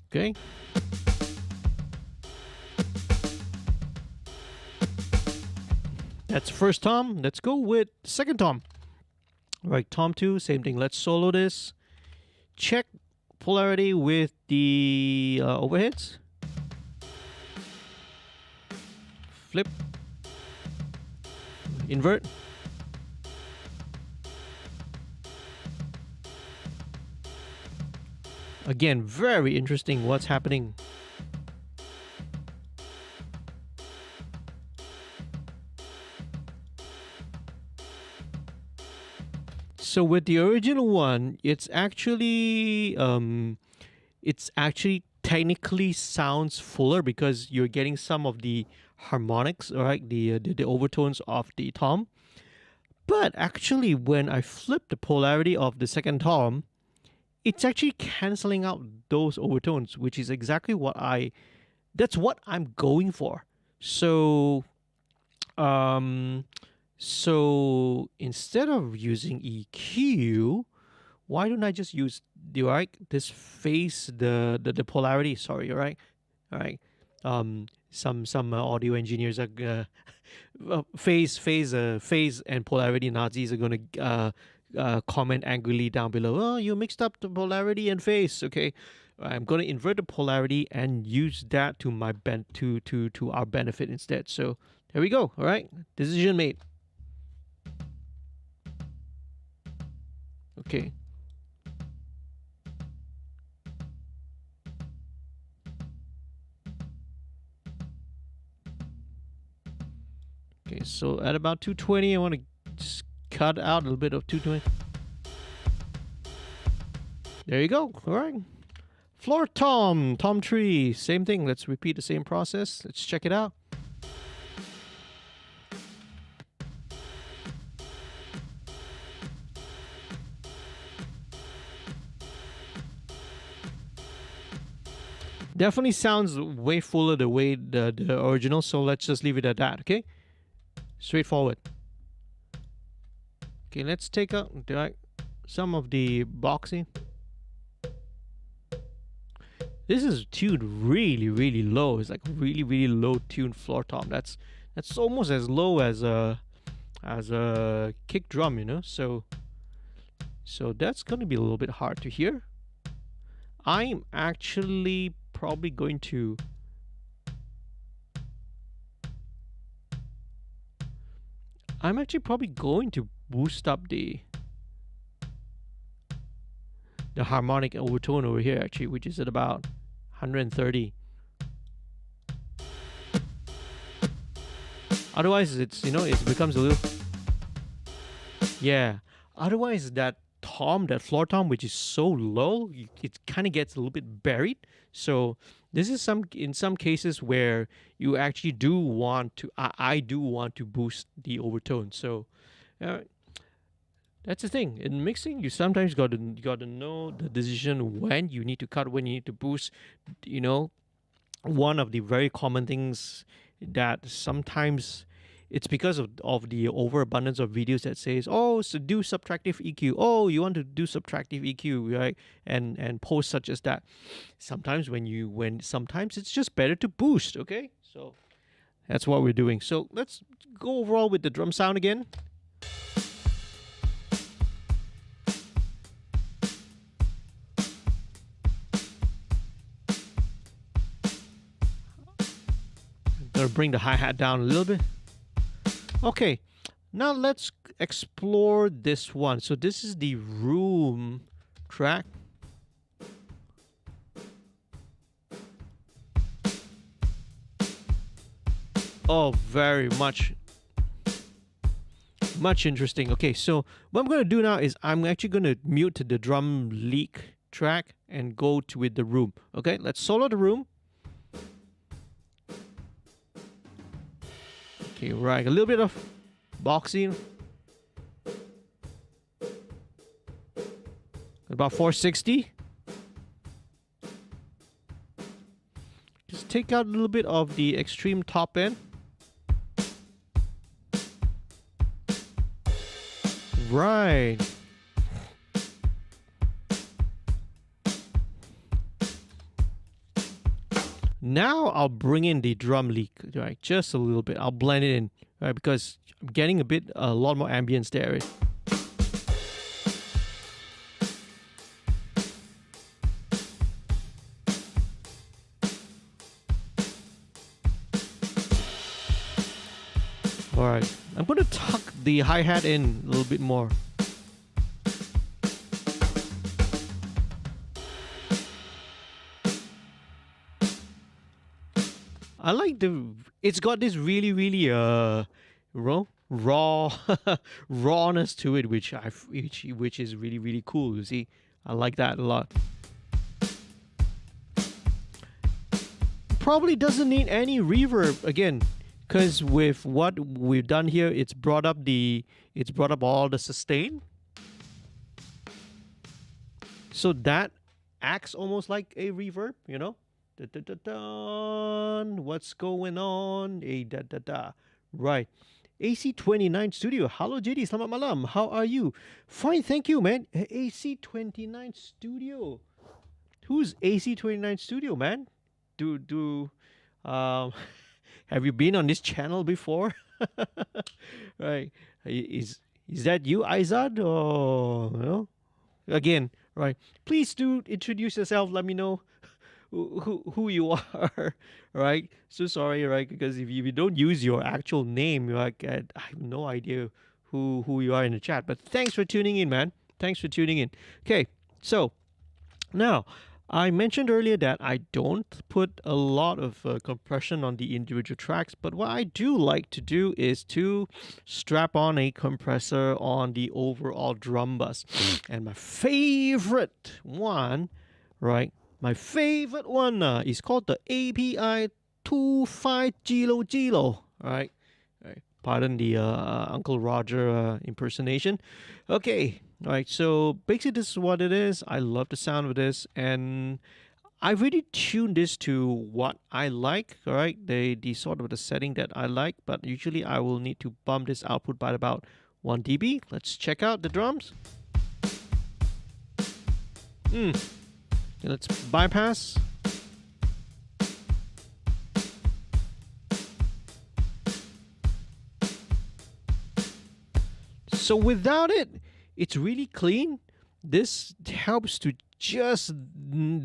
Okay. That's first tom. Let's go with second tom. All right, tom 2, same thing. Let's solo this. Check polarity with the overheads. Flip. Invert. Again, very interesting what's happening. So with the original one, it's actually technically sounds fuller because you're getting some of the harmonics, right? The overtones of the tom. But actually, when I flip the polarity of the second tom, it's actually canceling out those overtones, which is exactly that's what I'm going for. So, so instead of using EQ, why don't I just use this phase, the polarity? Sorry, all right. Some audio engineers are phase and polarity Nazis are gonna comment angrily down below. Oh, you mixed up the polarity and phase. Okay, I'm gonna invert the polarity and use that to my to our benefit instead. So there we go. All right, decision made. Okay. Okay, so at about 220, I want to just cut out a little bit of 220. There you go. All right. Floor tom tree, same thing. Let's repeat the same process. Let's check it out. Definitely sounds way fuller the way the original, so let's just leave it at that, okay? Straightforward. Okay, let's take out some of the boxing. This is tuned really, really low. It's like really, really low tuned floor tom. That's almost as low as a kick drum, you know. So that's gonna be a little bit hard to hear. I'm actually probably going to boost up the harmonic overtone over here, actually, which is at about 130. Otherwise, it becomes a little, yeah. Otherwise, that floor tom, which is so low, it kind of gets a little bit buried. So this is in some cases where you actually do want to, I do want to boost the overtone. So that's the thing. In mixing, you sometimes got to know the decision when you need to cut, when you need to boost. You know, one of the very common things that sometimes it's because of the overabundance of videos that says, oh, so do subtractive EQ. Oh, you want to do subtractive EQ, right? And posts such as that. Sometimes sometimes it's just better to boost, okay? So that's what we're doing. So let's go overall with the drum sound again. Gonna bring the hi-hat down a little bit. Okay, now let's explore this one. So this is the room track. Oh, very much interesting. Okay, so what I'm going to do now is I'm actually going to mute the drum leak track and go with the room. Okay, let's solo the room. Okay, right, a little bit of boxing. About 460. Just take out a little bit of the extreme top end. Right. Now I'll bring in the drum leak, right? Just a little bit. I'll blend it in, right? Because I'm getting a lot more ambience there. Right? All right, I'm gonna tuck the hi-hat in a little bit more. I like it's got this really raw rawness to it, which is really cool. You see, I like that a lot. Probably doesn't need any reverb again, because with what we've done here, it's brought up all the sustain, so that acts almost like a reverb, you know. Da, da, da, da, what's going on? Right. AC29 Studio. Hello, JD. Selamat malam. How are you? Fine, thank you, man. AC29 Studio. Who's AC29 Studio, man? Have you been on this channel before? Right. Is that you, Izad? Or again, right? Please do introduce yourself. Let me know who you are, right? So sorry, right? Because if you don't use your actual name, I have no idea who you are in the chat. But thanks for tuning in, man. Thanks for tuning in. Okay, so now I mentioned earlier that I don't put a lot of compression on the individual tracks, but what I do like to do is to strap on a compressor on the overall drum bus. And my favorite one, right? My favorite one is called the API 25 All right. Pardon the Uncle Roger impersonation. Okay. All right. So basically, this is what it is. I love the sound of this, and I really tuned this to what I like. All right. The sort of the setting that I like, but usually I will need to bump this output by about 1 dB. Let's check out the drums. Let's bypass. So without it, it's really clean. This helps to just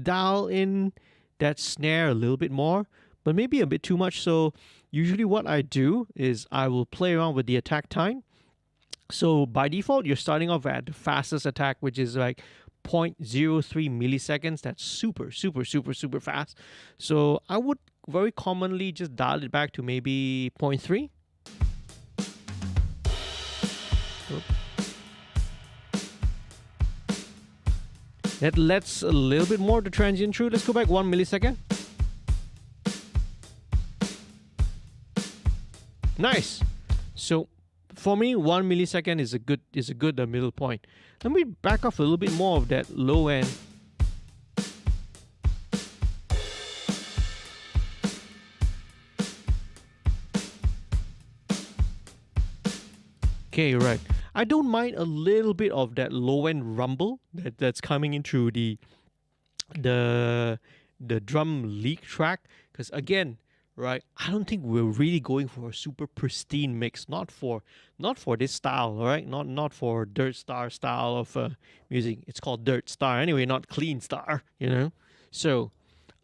dial in that snare a little bit more, but maybe a bit too much. So usually what I do is I will play around with the attack time. So by default, you're starting off at the fastest attack, which is like 0.03 milliseconds. That's super fast. So I would very commonly just dial it back to maybe 0.3. That lets a little bit more of the transient through. Let's go back 1 millisecond. Nice. So for me, 1 millisecond is a good middle point. Let me back off a little bit more of that low end. Okay, right. I don't mind a little bit of that low end rumble that's coming in through the drum leak track, because again, right, I don't think we're really going for a super pristine mix, not for this style, all right, not for Dirt Star style of music. It's called Dirt Star anyway, not Clean Star, you know. So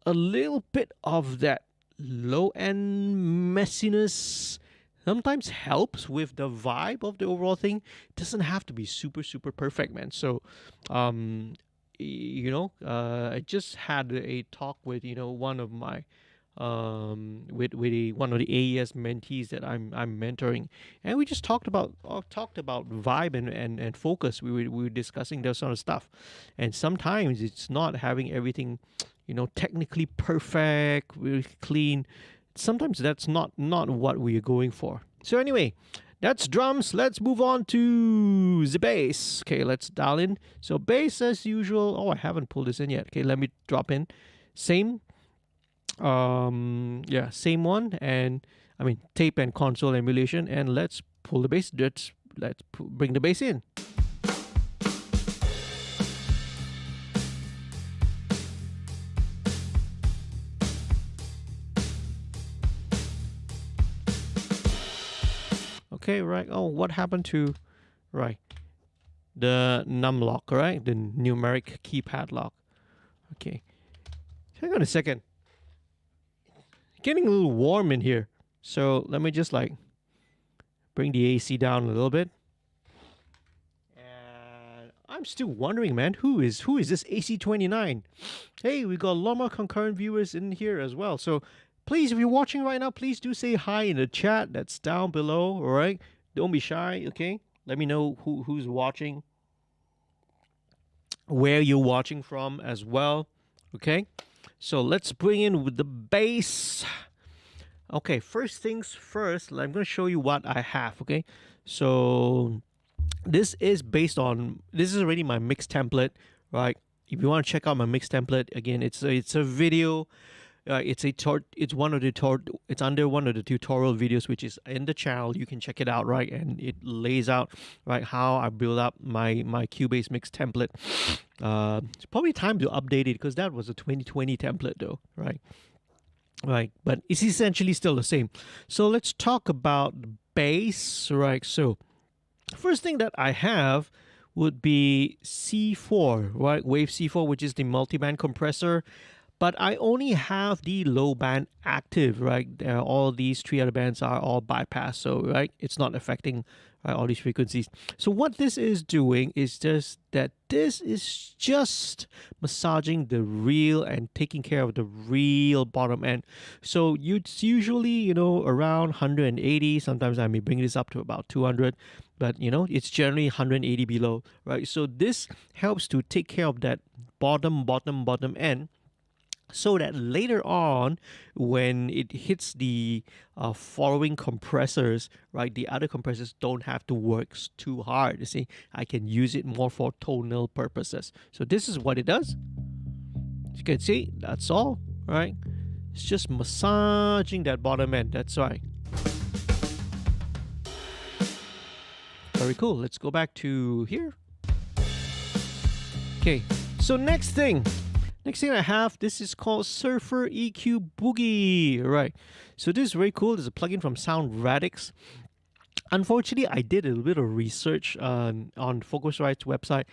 a little bit of that low end messiness sometimes helps with the vibe of the overall thing. It doesn't have to be super perfect, man. So I just had a talk with one of my one of the AES mentees that I'm mentoring, and we just talked about vibe and focus. We were discussing that sort of stuff, and sometimes it's not having everything technically perfect, really clean. Sometimes that's not what we are going for. So anyway, that's drums. Let's move on to the bass. Okay, let's dial in. So bass as usual. Oh, I haven't pulled this in yet. Okay, let me drop in. Same same one, and I mean tape and console emulation, and let's pull the bass. Let's bring the bass in. Okay, right. Oh, what happened to the num lock, right? The numeric keypad lock. Okay. Hang on a second. Getting a little warm in here. So let me just bring the AC down a little bit. And I'm still wondering, man, who is this AC29? Hey, we got a lot more concurrent viewers in here as well. So please, if you're watching right now, please do say hi in the chat that's down below, all right? Don't be shy, okay? Let me know who's watching, where you're watching from as well, okay? So let's bring in with the bass. Okay, first things first, I'm going to show you what I have, okay? So this is already my mix template, right? If you want to check out my mix template, again, it's a video. It's under one of the tutorial videos, which is in the channel. You can check it out, right? And it lays out, right, how I build up my Cubase mix template. It's probably time to update it because that was a 2020 template, though, right? Right, but it's essentially still the same. So let's talk about bass, right? So first thing that I have would be C4, right? Wave C4, which is the multi-band compressor. But I only have the low band active, right? All these three other bands are all bypassed, so right, it's not affecting all these frequencies. So what this is doing is just that this is just massaging the real and taking care of the real bottom end. So it's usually, around 180. Sometimes I may bring this up to about 200, but it's generally 180 below, right? So this helps to take care of that bottom end, so that later on, when it hits the following compressors, right, the other compressors don't have to work too hard. You see, I can use it more for tonal purposes. So this is what it does. As you can see, that's all, right? It's just massaging that bottom end. That's right. Very cool. Let's go back to here. Okay, so next thing I have, this is called Surfer EQ Boogie, right? So this is very cool. This is a plugin from Soundcloud. Unfortunately, I did a little bit of research on Focusrite's website.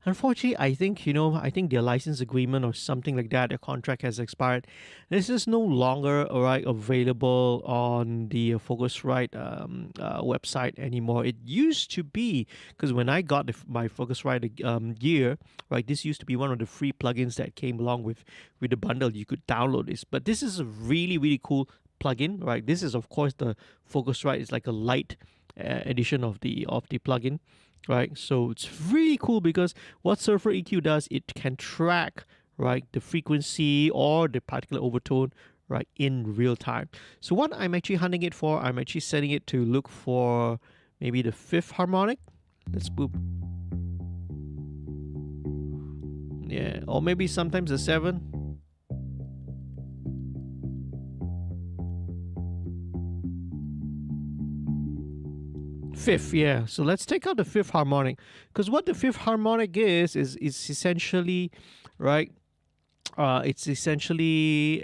Unfortunately, I think their license agreement or something like that, their contract has expired. This is no longer available on the Focusrite website anymore. It used to be, because when I got my Focusrite gear, right, this used to be one of the free plugins that came along with the bundle. You could download this, but this is a really, really cool plugin, right? This is, of course, the Focusrite. It's like a light edition of the plugin. Right, so it's really cool because what Surfer EQ does, it can track, right, the frequency or the particular overtone, right, in real time. So what I'm actually hunting it for, I'm actually setting it to look for maybe the fifth harmonic. Let's boop. Yeah, or maybe sometimes the 7. Fifth, yeah. So let's take out the fifth harmonic, because what the fifth harmonic is essentially, right? It's essentially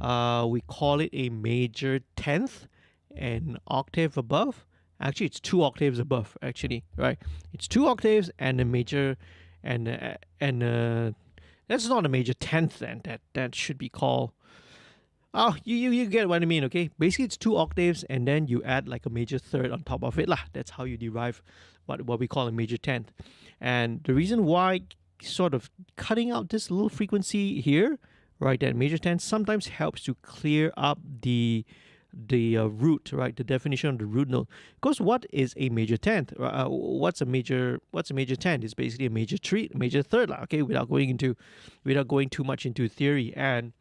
we call it a major 10th, an octave above. Actually, it's 2 octaves above. Actually, right? It's 2 octaves and a major, and that's not a major 10th. Then that should be called. Oh, you get what I mean, okay? Basically, it's 2 octaves, and then you add like a major third on top of it, lah. That's how you derive what we call a major 10th. And the reason why sort of cutting out this little frequency here, right, that major 10th, sometimes helps to clear up the root, right, the definition of the root note. Because what is a major 10th? What's a major 10th? It's basically a major third, lah. Okay, without going too much into theory. And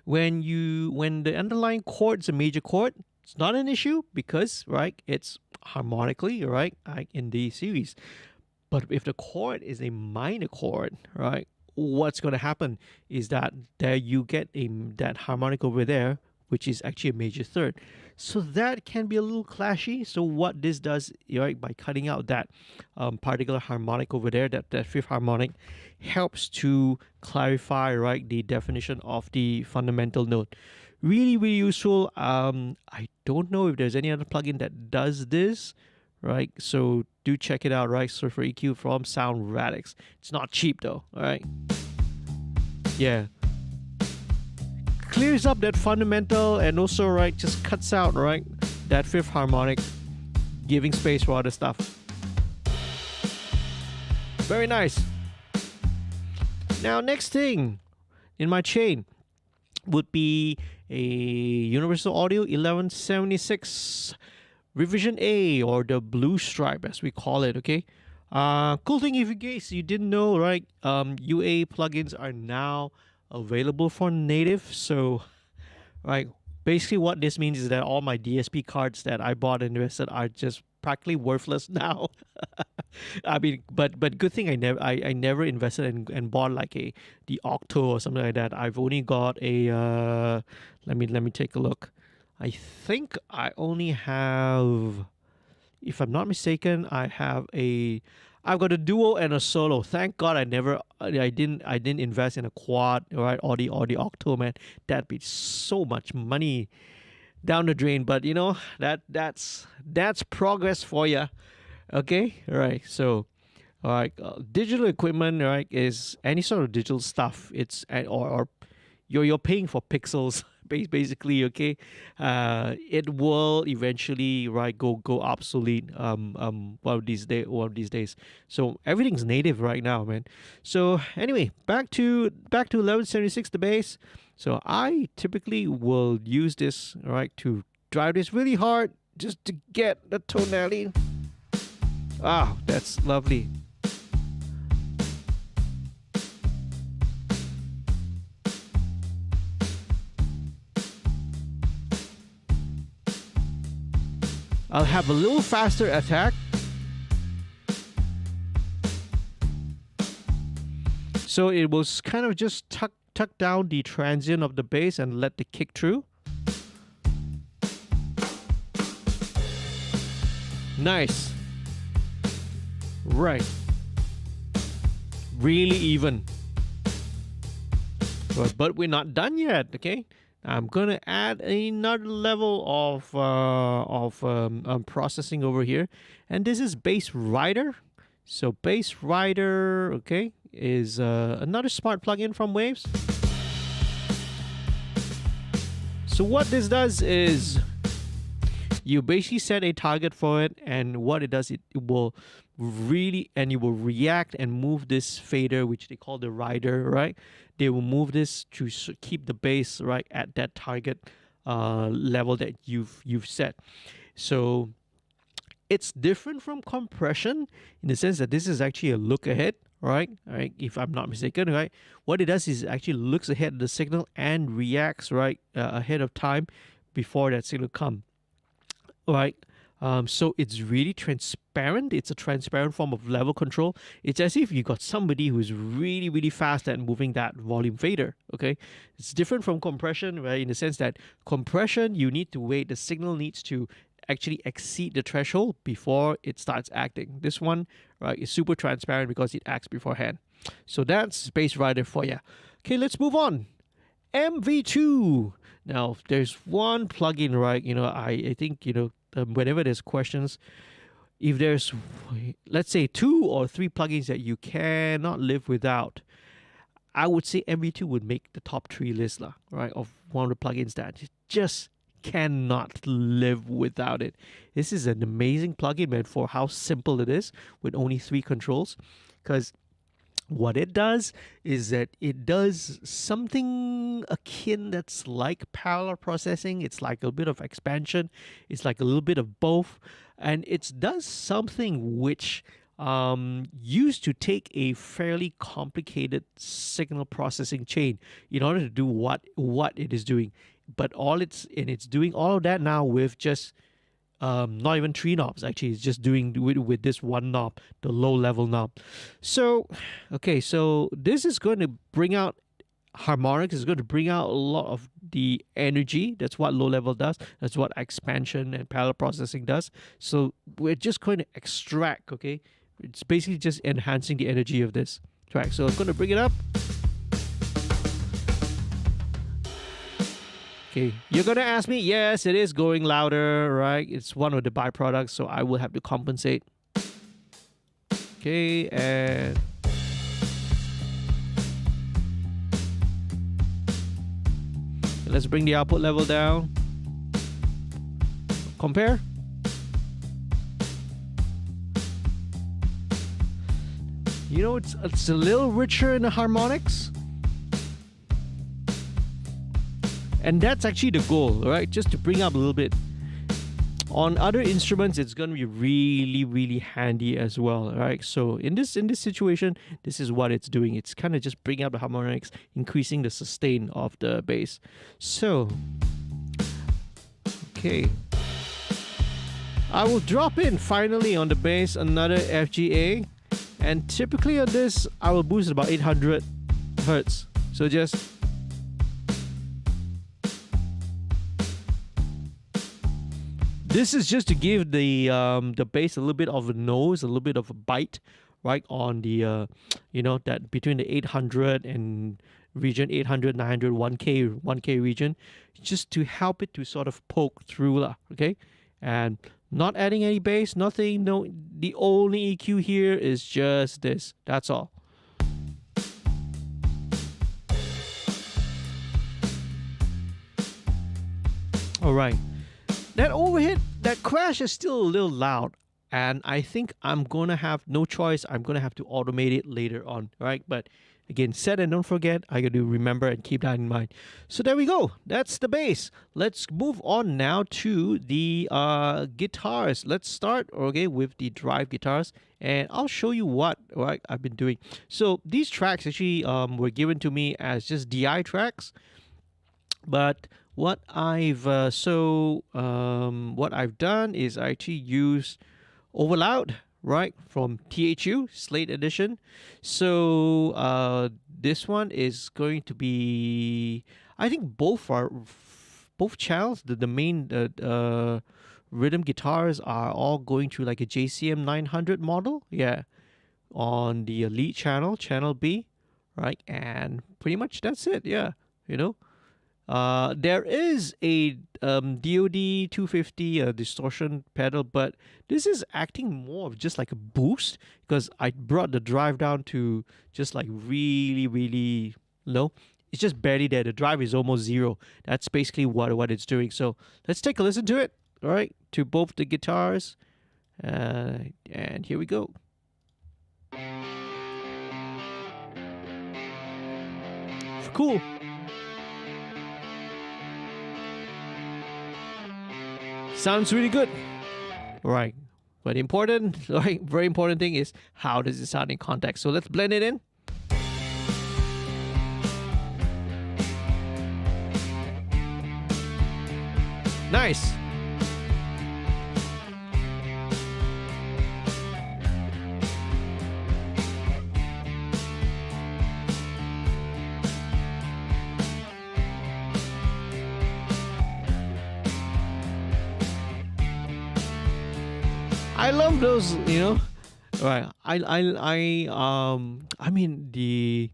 when the underlying chord is a major chord, it's not an issue because, right, it's harmonically, right, like in the series. But if the chord is a minor chord, right, what's going to happen is that there you get that harmonic over there, which is actually a major third. So that can be a little clashy. So what this does, right, by cutting out that particular harmonic over there, that fifth harmonic, helps to clarify, right, the definition of the fundamental note. Really, really useful. I don't know if there's any other plugin that does this, right? So do check it out, right? Surfer EQ from Soundcloud. It's not cheap though, all right? Yeah. Clears up that fundamental and also, right, just cuts out, right, that fifth harmonic, giving space for other stuff. Very nice. Now, next thing in my chain would be a Universal Audio 1176 Revision A, or the Blue Stripe as we call it, okay? Cool thing, if in case you didn't know, right? UA plugins are now available for native. So, right, basically what this means is that all my DSP cards that I bought and invested are just practically worthless now. I mean, but good thing I never invested and bought like the Octo or something like that. I've only got a let me take a look. I think I only have, if I'm not mistaken, I've got a duo and a solo. Thank God I didn't invest in a quad, right, or the Octo, man. That'd be so much money down the drain. But you know, that's progress for you. Okay, all right. So, all right, digital equipment, right, is any sort of digital stuff. It's or you're paying for pixels. Basically, okay, it will eventually, right, go obsolete one of these days. So everything's native right now, man. So anyway, back to 1176, the bass. So I typically will use this, right, to drive this really hard just to get the tonality. Ah, that's lovely. I'll have a little faster attack. So it will kind of just tuck down the transient of the bass and let the kick through. Nice. Right. Really even. But we're not done yet, okay? I'm gonna add another level of processing over here, and this is Bass Rider. So Bass Rider, okay, is another smart plugin from Waves. So what this does is you basically set a target for it, and what it does, it will really, and you will react and move this fader, which they call the rider, right? They will move this to keep the bass, right, at that target level that you've set. So it's different from compression in the sense that this is actually a look ahead, right? If I'm not mistaken, right? What it does is it actually looks ahead of the signal and reacts, right, ahead of time before that signal comes, right? So it's really transparent. It's a transparent form of level control. It's as if you got somebody who's really, really fast at moving that volume fader, okay? It's different from compression, right, in the sense that compression, you need to wait. The signal needs to actually exceed the threshold before it starts acting. This one, right, is super transparent because it acts beforehand. So that's Bass Rider for you. Okay, let's move on. MV2. Now, there's one plugin, right? You know, I think, you know, whenever there's questions, if there's, let's say, 2 or 3 plugins that you cannot live without, I would say MV2 would make the top 3 list, right, of one of the plugins that just cannot live without it. This is an amazing plugin, man, for how simple it is with only 3 controls. Because what it does is that it does something akin that's like parallel processing. It's like a bit of expansion. It's like a little bit of both. And it does something which used to take a fairly complicated signal processing chain in order to do what it is doing. But it's doing all of that now with just not even 3 knobs. Actually, it's just doing with this one knob, the low level knob. So okay, so this is going to bring out harmonics. It's going to bring out a lot of the energy. That's what low level does. That's what expansion and parallel processing does. So we're just going to extract, okay? It's basically just enhancing the energy of this track. So I'm going to bring it up. Okay, you're gonna ask me, yes, it is going louder, right? It's one of the byproducts, so I will have to compensate. Okay, and let's bring the output level down. Compare. You know, it's a little richer in the harmonics. And that's actually the goal, right? Just to bring up a little bit. On other instruments, it's going to be really, really handy as well, right? So in this situation, this is what it's doing. It's kind of just bringing up the harmonics, increasing the sustain of the bass. So, okay. I will drop in finally on the bass another FGA. And typically on this, I will boost it about 800 hertz. So just... This is just to give the bass a little bit of a nose, a little bit of a bite, right, on the, you know, that between the 800 and region, 800, 900, 1K region, just to help it to sort of poke through, okay? And not adding any bass, nothing, no, the only EQ here is just this, that's all. All right. That overhead, that crash is still a little loud, and I think I'm gonna have no choice. I'm gonna have to automate it later on, right? But again, set and don't forget. I got to remember and keep that in mind. So there we go. That's the bass. Let's move on now to the guitars. Let's start, okay, with the drive guitars, and I'll show you what I've been doing. So these tracks actually were given to me as just DI tracks, but what I've what I've done is I actually use Overloud, right, from THU Slate Edition. So this one is going to be, I think both channels, the main rhythm guitars are all going through like a JCM 900 model, yeah, on the lead channel, channel B, right, and pretty much that's it, yeah, you know. There is a DoD 250 distortion pedal, but this is acting more of just like a boost because I brought the drive down to just like really, really low. It's just barely there. The drive is almost zero. That's basically what it's doing. So let's take a listen to it, all right, to both the guitars. And here we go. Cool. Sounds really good. All right. But important, right, very important thing is how does it sound in context. So let's blend it in. Nice. I love those, you know. Right. I mean the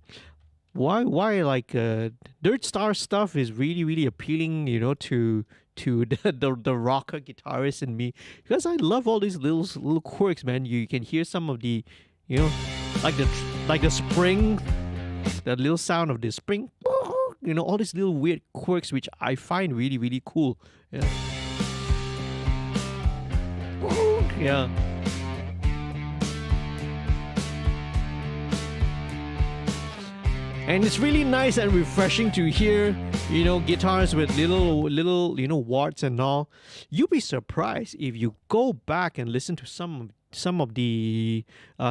why like Dirt Star stuff is really, really appealing, you know, to the rocker guitarist in me, because I love all these little quirks, man. You can hear some of the, you know, like the spring, the little sound of the spring, you know, all these little weird quirks which I find really, really cool. Yeah. Yeah. And it's really nice and refreshing to hear, you know, guitars with little, you know, warts and all. You'll be surprised if you go back and listen to some of the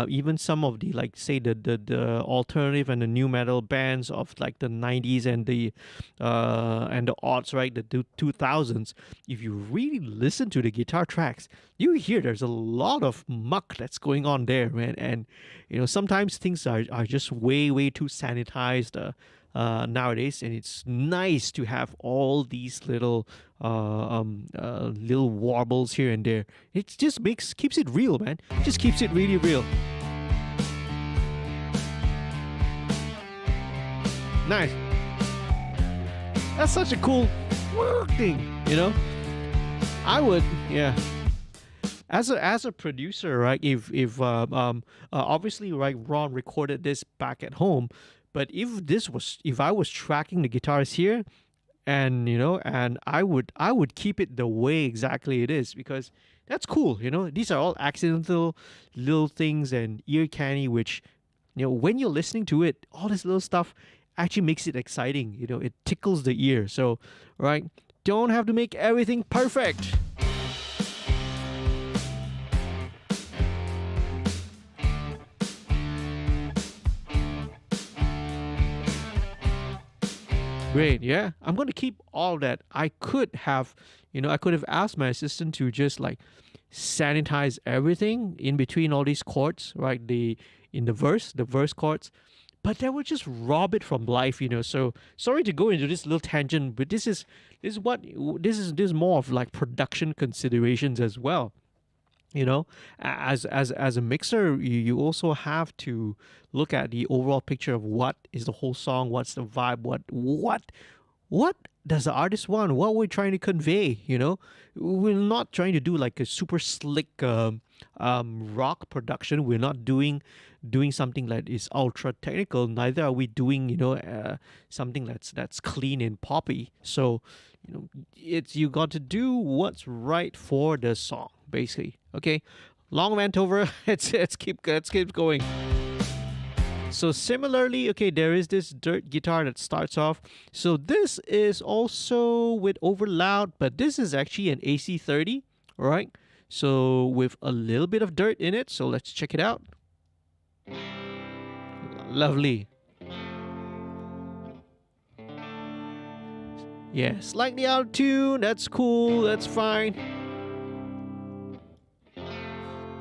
even some of the, like, say the alternative and the new metal bands of like the 90s and the aughts, right, the 2000s. If you really listen to the guitar tracks, you hear there's a lot of muck that's going on there, man. And you know, sometimes things are just way too sanitized nowadays, and it's nice to have all these little little warbles here and there. It just keeps it real, man. It just keeps it really real. Nice. That's such a cool thing, you know. I would, yeah. As a producer, right? If obviously, right, Ron recorded this back at home. But if I was tracking the guitars here, and and I would keep it the way exactly it is, because that's cool. These are all accidental little things and ear candy, which when you're listening to it, all this little stuff actually makes it exciting. It tickles the ear. So right, don't have to make everything perfect. Great, yeah. I'm gonna keep all that. I could have, I could have asked my assistant to just like sanitize everything in between all these chords, right? The verse chords, but that would just rob it from life. So sorry to go into this little tangent, but this is more of like production considerations as well. As a mixer, you also have to look at the overall picture of what is the whole song, what's the vibe, what does the artist want, what we're trying to convey. We're not trying to do like a super slick rock production. We're not doing something that is ultra technical. Neither are we doing something that's clean and poppy. So it's, you got to do what's right for the song, basically. Okay, long rant over. let's keep going. So similarly, okay, there is this dirt guitar that starts off. So this is also with over loud, but this is actually an AC30, all right? So with a little bit of dirt in it. So let's check it out. Lovely. Yeah, slightly out of tune. That's cool. That's fine.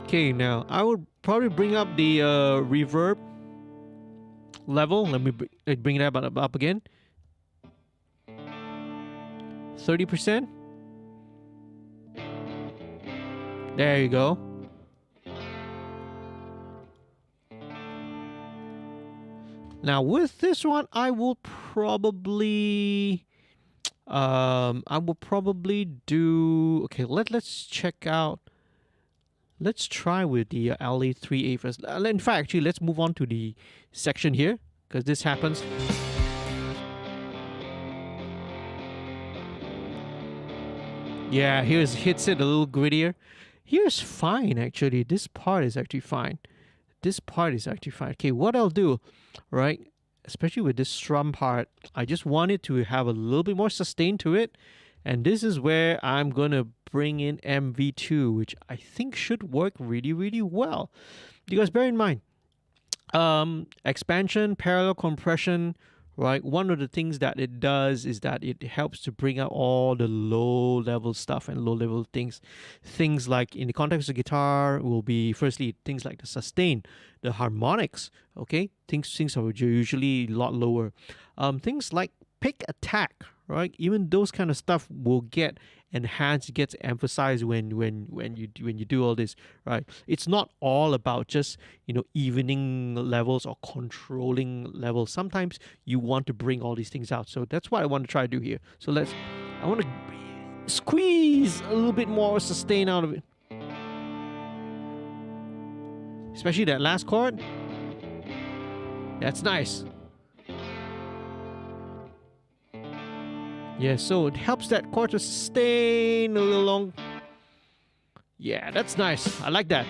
Okay, now I would probably bring up the reverb level. Let me bring it up again. 30%. There you go. Now with this one, I will probably do. Okay, let's check out. Let's try with the LA3A first. In fact, actually, let's move on to the section here, because this happens. Yeah, hits it a little grittier. Here's fine, actually. This part is actually fine. Okay, what I'll do, right, especially with this strum part, I just want it to have a little bit more sustain to it. And this is where I'm going to bring in MV2, which I think should work really, really well. Because bear in mind, expansion, parallel compression, right? One of the things that it does is that it helps to bring out all the low-level stuff and low-level things. Things like, in the context of guitar, will be, firstly, things like the sustain, the harmonics, okay? Things are usually a lot lower. Things like pick attack, right? Even those kind of stuff will get enhanced, gets emphasized when you do all this, right? It's not all about just evening levels or controlling levels. Sometimes you want to bring all these things out. So that's what I want to try to do here. So I want to squeeze a little bit more sustain out of it, especially that last chord. That's nice. Yeah, so it helps that chord to sustain a little long. Yeah, that's nice. I like that.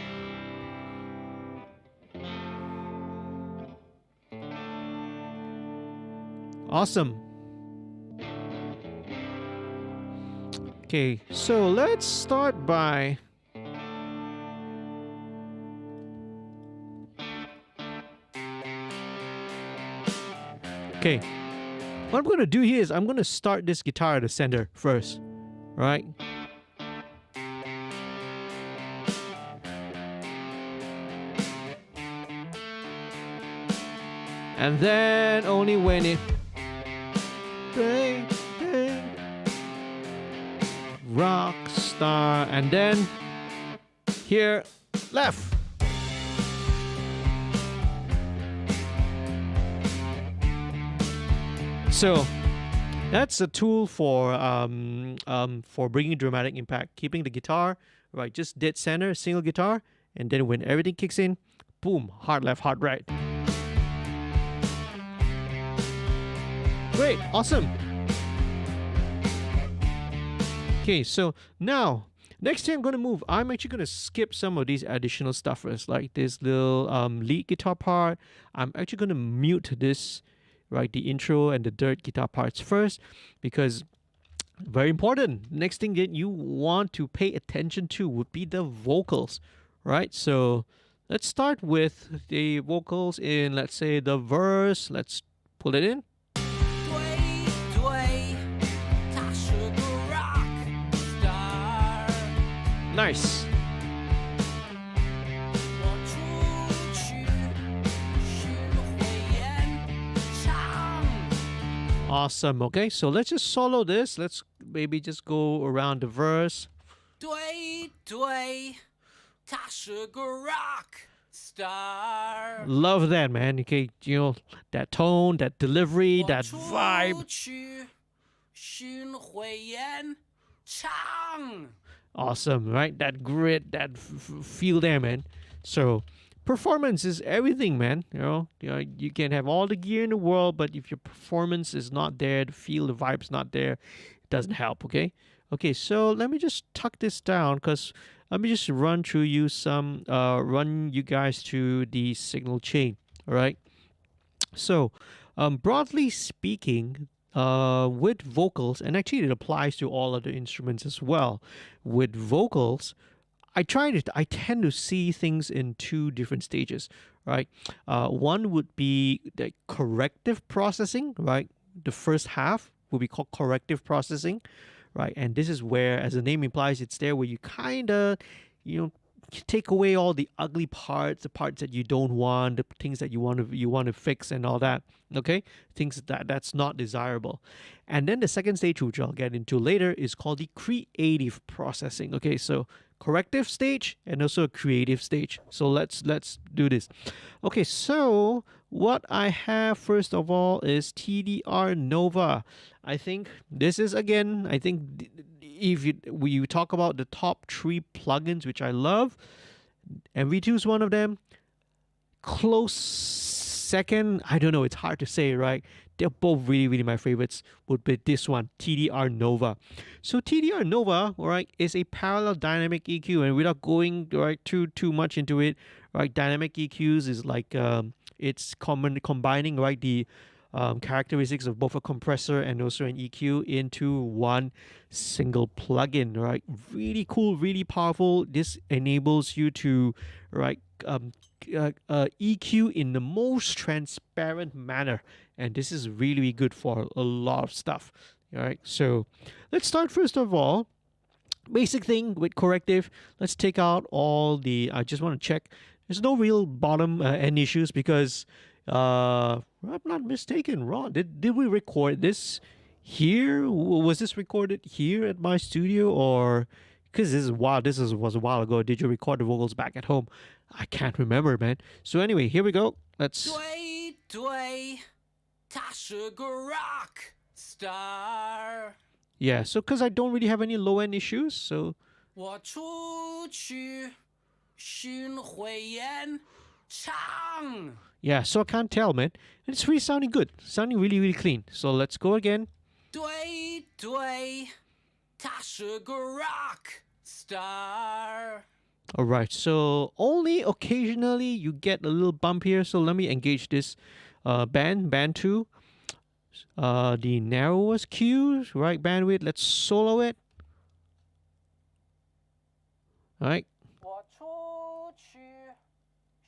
Awesome. Okay, so let's start by... Okay. What I'm going to do here is I'm going to start this guitar at the center first, right? And then only when it... rock star, and then here, left. So that's a tool for bringing dramatic impact, keeping the guitar right just dead center, single guitar, and then when everything kicks in, boom, hard left, hard right. Great, awesome. Okay, so now next thing I'm gonna move, I'm actually gonna skip some of these additional stuffers, like this little lead guitar part. I'm actually gonna mute this, right, the intro and the dirt guitar parts first, because very important. Next thing that you want to pay attention to would be the vocals, right? So let's start with the vocals in, let's say, the verse. Let's pull it in. Nice. Awesome. Okay, so let's just solo this. Let's maybe just go around the verse. Love that, man. Okay, you know, that tone, that delivery, that vibe. Awesome, right? That grit, that feel there, man. So performance is everything, man. You can have all the gear in the world, but if your performance is not there, the feel, the vibe's not there, it doesn't help. Okay, so let me just tuck this down, because let me just run through you some run you guys through the signal chain. All right, so broadly speaking, with vocals, and actually it applies to all other instruments as well, with vocals, I tend to see things in two different stages, right? One would be the corrective processing, right? The first half will be called corrective processing, right? And this is where, as the name implies, it's there where you kind of, take away all the ugly parts, the parts that you don't want, the things that you want to fix, and all that. Okay, things that's not desirable. And then the second stage, which I'll get into later, is called the creative processing. Okay, so corrective stage and also a creative stage. So let's do this. Okay, so what I have first of all is TDR Nova. I think this is, again, if you talk about the top 3 plugins which I love, MV2 is one of them. Close second, I don't know, it's hard to say, right? They're both really, really my favorites, would be this one, TDR Nova. So TDR Nova, right, is a parallel dynamic EQ, and without going right too much into it, right, dynamic EQs is like it's combining, right, the characteristics of both a compressor and also an EQ into one single plugin, right? Really cool, really powerful. This enables you to, right, EQ in the most transparent manner, and this is really, really good for a lot of stuff. All right, so let's start first of all. Basic thing with corrective, let's take out all the, I just want to check there's no real bottom end issues, because I'm not mistaken, Ron, did we record this here? Was this recorded here at my studio, or because this was a while ago, did you record the vocals back at home? I can't remember, man. So anyway, here we go. Let's star. Yeah, so because I don't really have any low end issues, so 我出去巡回演唱。 yeah, so I can't tell, man. And it's really sounding good, sounding really, really clean. So let's go again. 对对，他是个 rock star。 All right, so only occasionally you get a little bump here. So let me engage this band 2. The narrowest cues, right, bandwidth. Let's solo it. All right. 我出去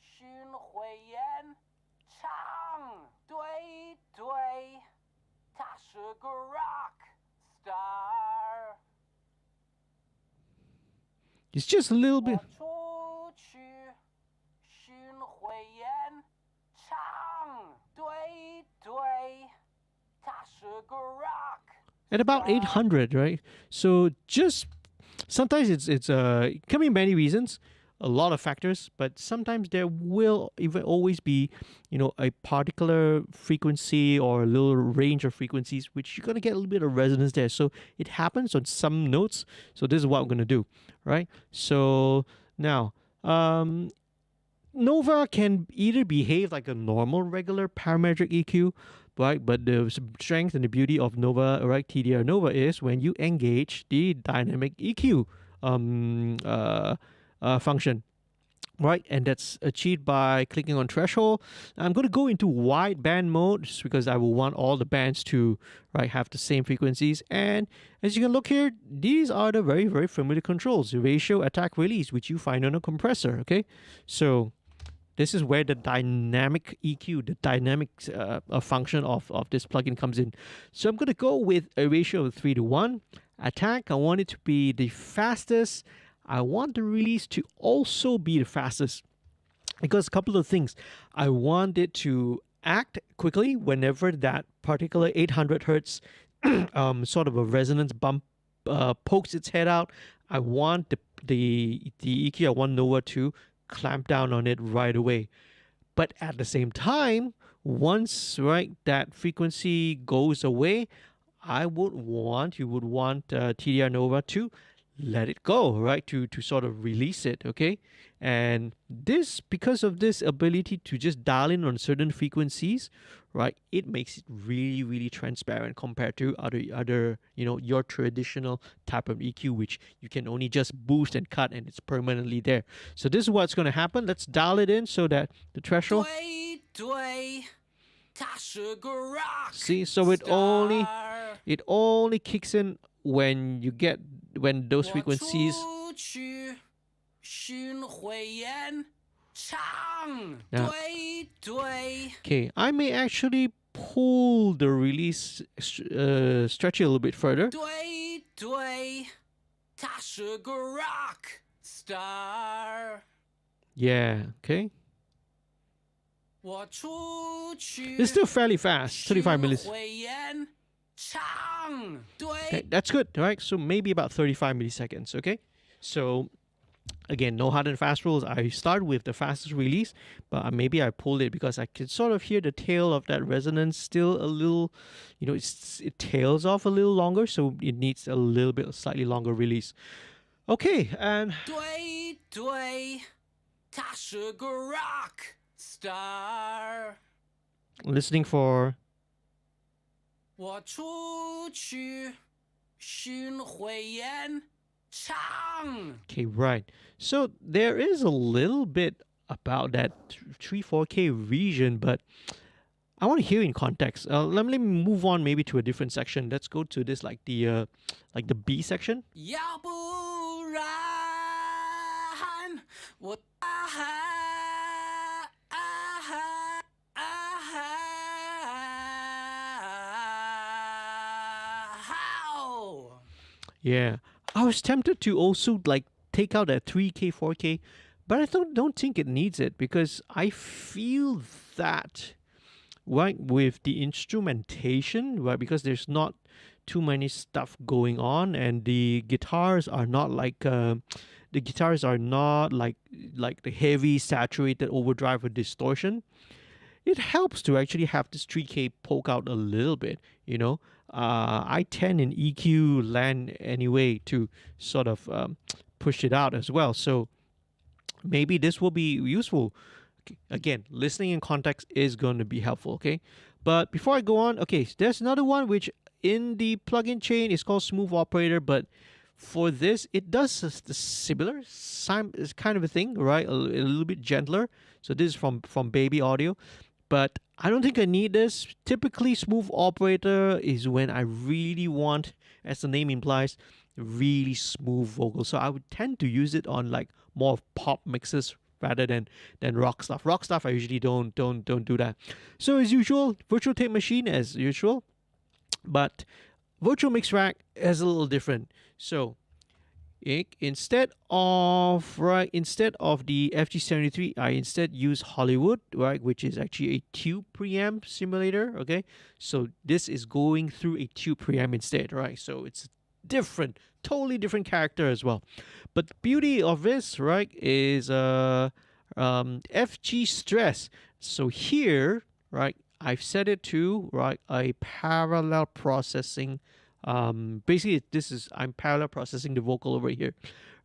巡回演唱。对对，他是个 rock star。 It's just a little bit. 我出去巡回演唱。对对，他是个 rock。 At about 800, right? So just sometimes it's can be many reasons, a lot of factors, but sometimes there will even always be, a particular frequency or a little range of frequencies which you're gonna get a little bit of resonance there. So it happens on some notes. So this is what I'm gonna do, right? So now Nova can either behave like a normal regular parametric EQ, right? But the strength and the beauty of Nova, right, TDR Nova is when you engage the dynamic EQ function, right? And that's achieved by clicking on threshold. I'm going to go into wide band mode just because I will want all the bands to, right, have the same frequencies. And as you can look here, these are the very, very familiar controls: the ratio, attack, release, which you find on a compressor. Okay, so this is where the dynamic EQ, the dynamic function of this plugin comes in. So I'm going to go with a ratio of 3:1. Attack, I want it to be the fastest. I want the release to also be the fastest, because a couple of things. I want it to act quickly whenever that particular 800 hertz sort of a resonance bump pokes its head out. I want the EQ, I want Nova to clamp down on it right away. But at the same time, once, right, that frequency goes away, you would want TDR Nova to let it go, right, to sort of release it. Okay, and this, because of this ability to just dial in on certain frequencies, right, it makes it really, really transparent compared to other your traditional type of EQ, which you can only just boost and cut and it's permanently there. So this is what's going to happen. Let's dial it in so that the threshold, see, so it only kicks in when those frequencies. Now, okay, I may actually pull the release, stretch it a little bit further. Yeah, okay. It's still fairly fast, 35 milliseconds. Okay, that's good, right? So maybe about 35 milliseconds, okay? So again, no hard and fast rules. I start with the fastest release, but maybe I pulled it because I could sort of hear the tail of that resonance still a little, it tails off a little longer, so it needs a little bit slightly longer release. Okay, and listening for. Okay, right. So there is a little bit about that 3-4K region, but I want to hear in context. Let me move on maybe to a different section. Let's go to this like the B section. Yeah, I was tempted to also like take out that 3K, 4K, but I don't think it needs it, because I feel that, right, with the instrumentation, right, because there's not too many stuff going on, and the guitars are not like the heavy saturated overdrive or distortion. It helps to actually have this 3K poke out a little bit, I10 in EQ land anyway to sort of push it out as well. So maybe this will be useful. Again, listening in context is going to be helpful, okay? But before I go on, okay, there's another one which in the plugin chain is called Smooth Operator, but for this, it does the similar kind of a thing, right? A little bit gentler. So this is from Baby Audio. But I don't think I need this. Typically, Smooth Operator is when I really want, as the name implies, really smooth vocals. So I would tend to use it on like more of pop mixes rather than rock stuff. Rock stuff I usually don't do that. So as usual, Virtual Tape Machine as usual, but Virtual Mix Rack is a little different. So instead of the FG73, I instead use Hollywood, right, which is actually a tube preamp simulator. Okay, so this is going through a tube preamp instead, right? So it's different, totally different character as well. But the beauty of this, right, is FG Stress. So here, right, I've set it to, right, a parallel processing. Basically, I'm parallel processing the vocal over here,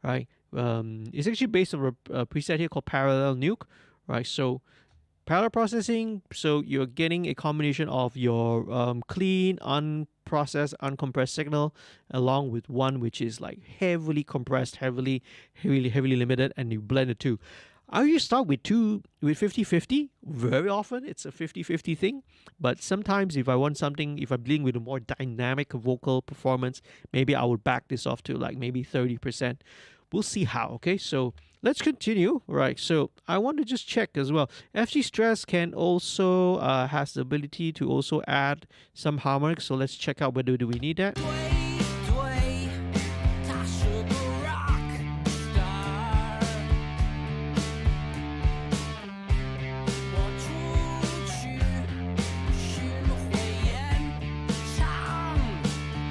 right? It's actually based on a preset here called Parallel Nuke, right? So parallel processing, so you're getting a combination of your clean, unprocessed, uncompressed signal, along with one which is like heavily compressed, heavily limited, and you blend the two. I usually start with 50-50. Very often it's a 50-50 thing. But sometimes if I want something, if I'm dealing with a more dynamic vocal performance, maybe I would back this off to like maybe 30%. We'll see how, okay? So let's continue. Right, so I want to just check as well. FG Stress can also, has the ability to also add some harmonics. So let's check out whether do we need that.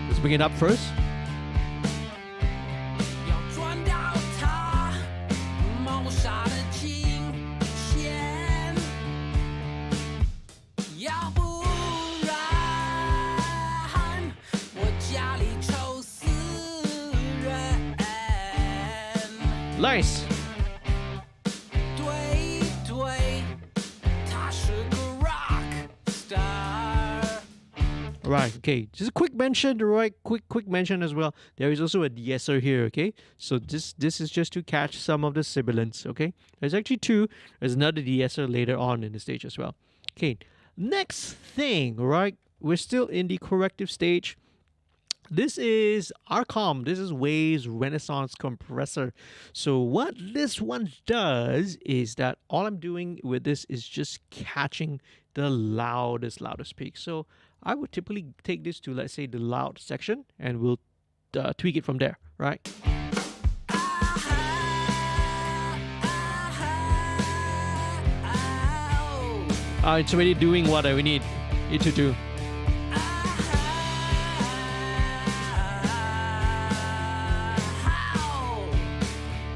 Let's bring it up first. Nice. Right, okay. Just a quick mention, right? Quick mention as well. There is also a de-esser here, okay? So this is just to catch some of the sibilants, okay? There's actually two. There's another de-esser later on in the stage as well. Okay, next thing, right? We're still in the corrective stage. This is RCOM. This is Waves Renaissance Compressor. So what this one does is that all I'm doing with this is just catching the loudest peak. So I would typically take this to, let's say, the loud section, and we'll tweak it from there, right? It's already doing what we need it to do.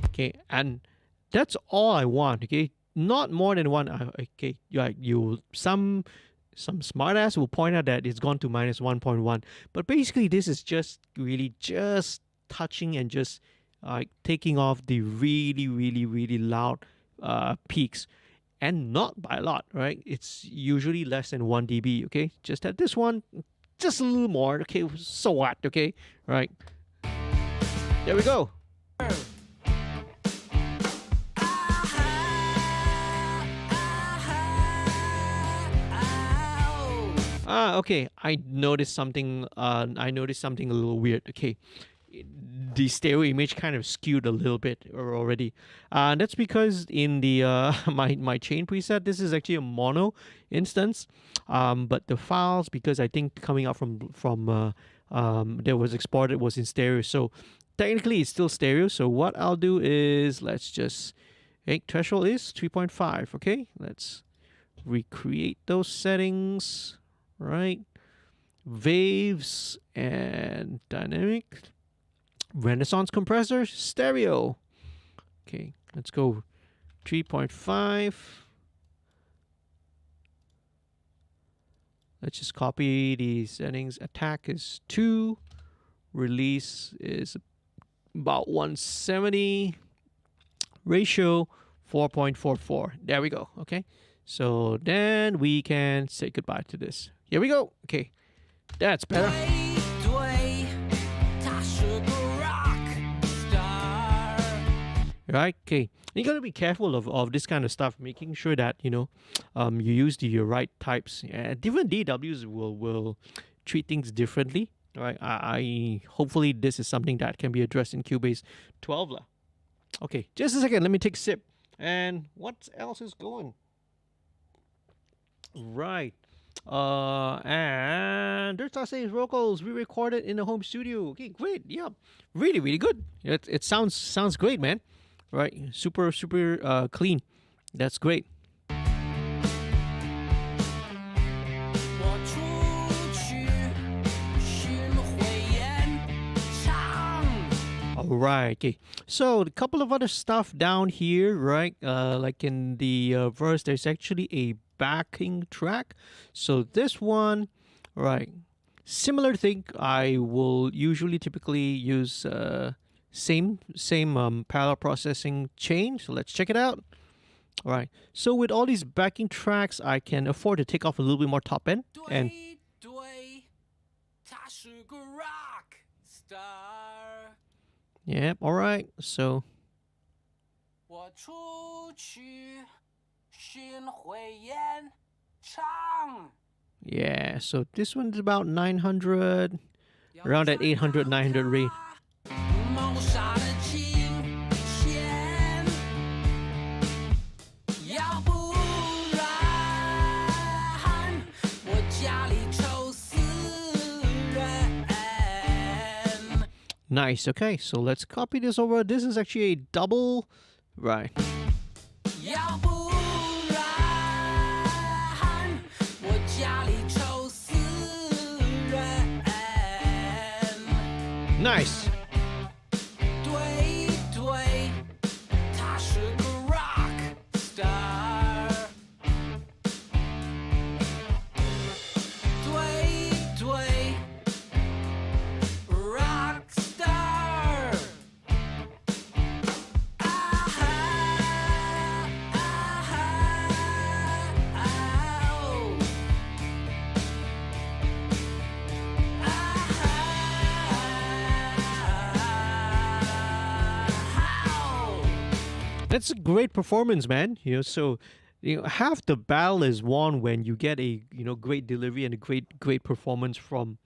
Okay, and that's all I want. Okay, not more than one. Okay, some smartass will point out that it's gone to minus 1.1, but basically this is just really just touching and just taking off the really loud peaks, and not by a lot, right? It's usually less than 1 dB. Okay, just at this one, just a little more. Okay, so what? Okay, right? There we go. Okay. I noticed something a little weird. Okay. The stereo image kind of skewed a little bit already. That's because in the my chain preset, this is actually a mono instance. But the files, because I think coming out from that was exported, was in stereo. So technically it's still stereo. So what I'll do is let's just threshold is 3.5. Okay. Let's recreate those settings. Right, waves and dynamic Renaissance compressor stereo. Okay, let's go 3.5. Let's just copy the settings. Attack is 2, release is about 170, ratio 4.44. There we go. Okay, so then we can say goodbye to this. Here we go. Okay, that's better. Right. Okay. You gotta be careful of this kind of stuff, making sure that you use your right types. Different DWs will treat things differently. Right. I hopefully this is something that can be addressed in Cubase 12 lah. Okay, just a second. Let me take a sip. And what else is going? Right. And there's Tase's vocals re-recorded in the home studio. Okay, great. Yeah, really good. It sounds great, man. Right, super clean. That's great. All right. Okay. So a couple of other stuff down here, right? Like in the verse, there's actually a backing track. So this one, right, similar thing. I will usually typically use same parallel processing chain. So let's check it out. All right. So with all these backing tracks, I can afford to take off a little bit more top end. And 对，他是个 rock star。 yeah, all right. So 我出去巡回演唱。 yeah, so this one's about 900, around that 800, 900 range. 谋杀的金钱，要不然我家里愁死人。 Nice. Okay, so let's copy this over. This is actually a double, right? 要不然我家里愁死人。 Nice. 对对，他是个 rock star。 对对 ，rock star。 啊哈啊哈哦。 That's a great performance, man. So half the battle is won when you get a great delivery and a great performance from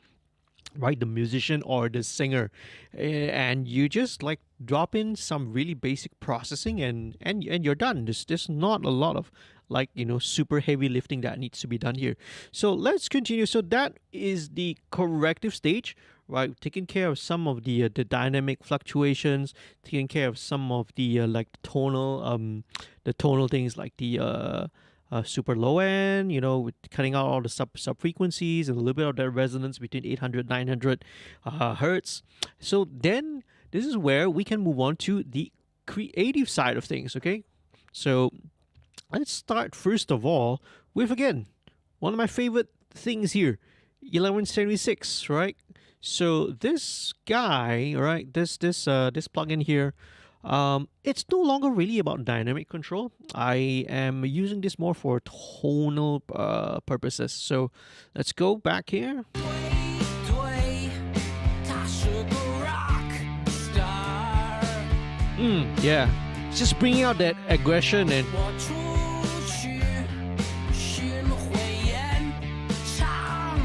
right the musician or the singer, and you just like drop in some really basic processing and you're done. There's not a lot of like super heavy lifting that needs to be done here. So let's continue. So that is the corrective stage, right? Taking care of some of the dynamic fluctuations, taking care of some of the like the tonal things like the super low end, with cutting out all the sub frequencies and a little bit of that resonance between 800 900 hertz. So then this is where we can move on to the creative side of things. Okay, so let's start first of all with, again, one of my favorite things here, 1176, right? So this guy, right, this plugin here, it's no longer really about dynamic control. I am using this more for tonal purposes. So let's go back here. 对对，他是个 rock star。 Yeah, just bringing out that aggression and 我出去巡回演唱，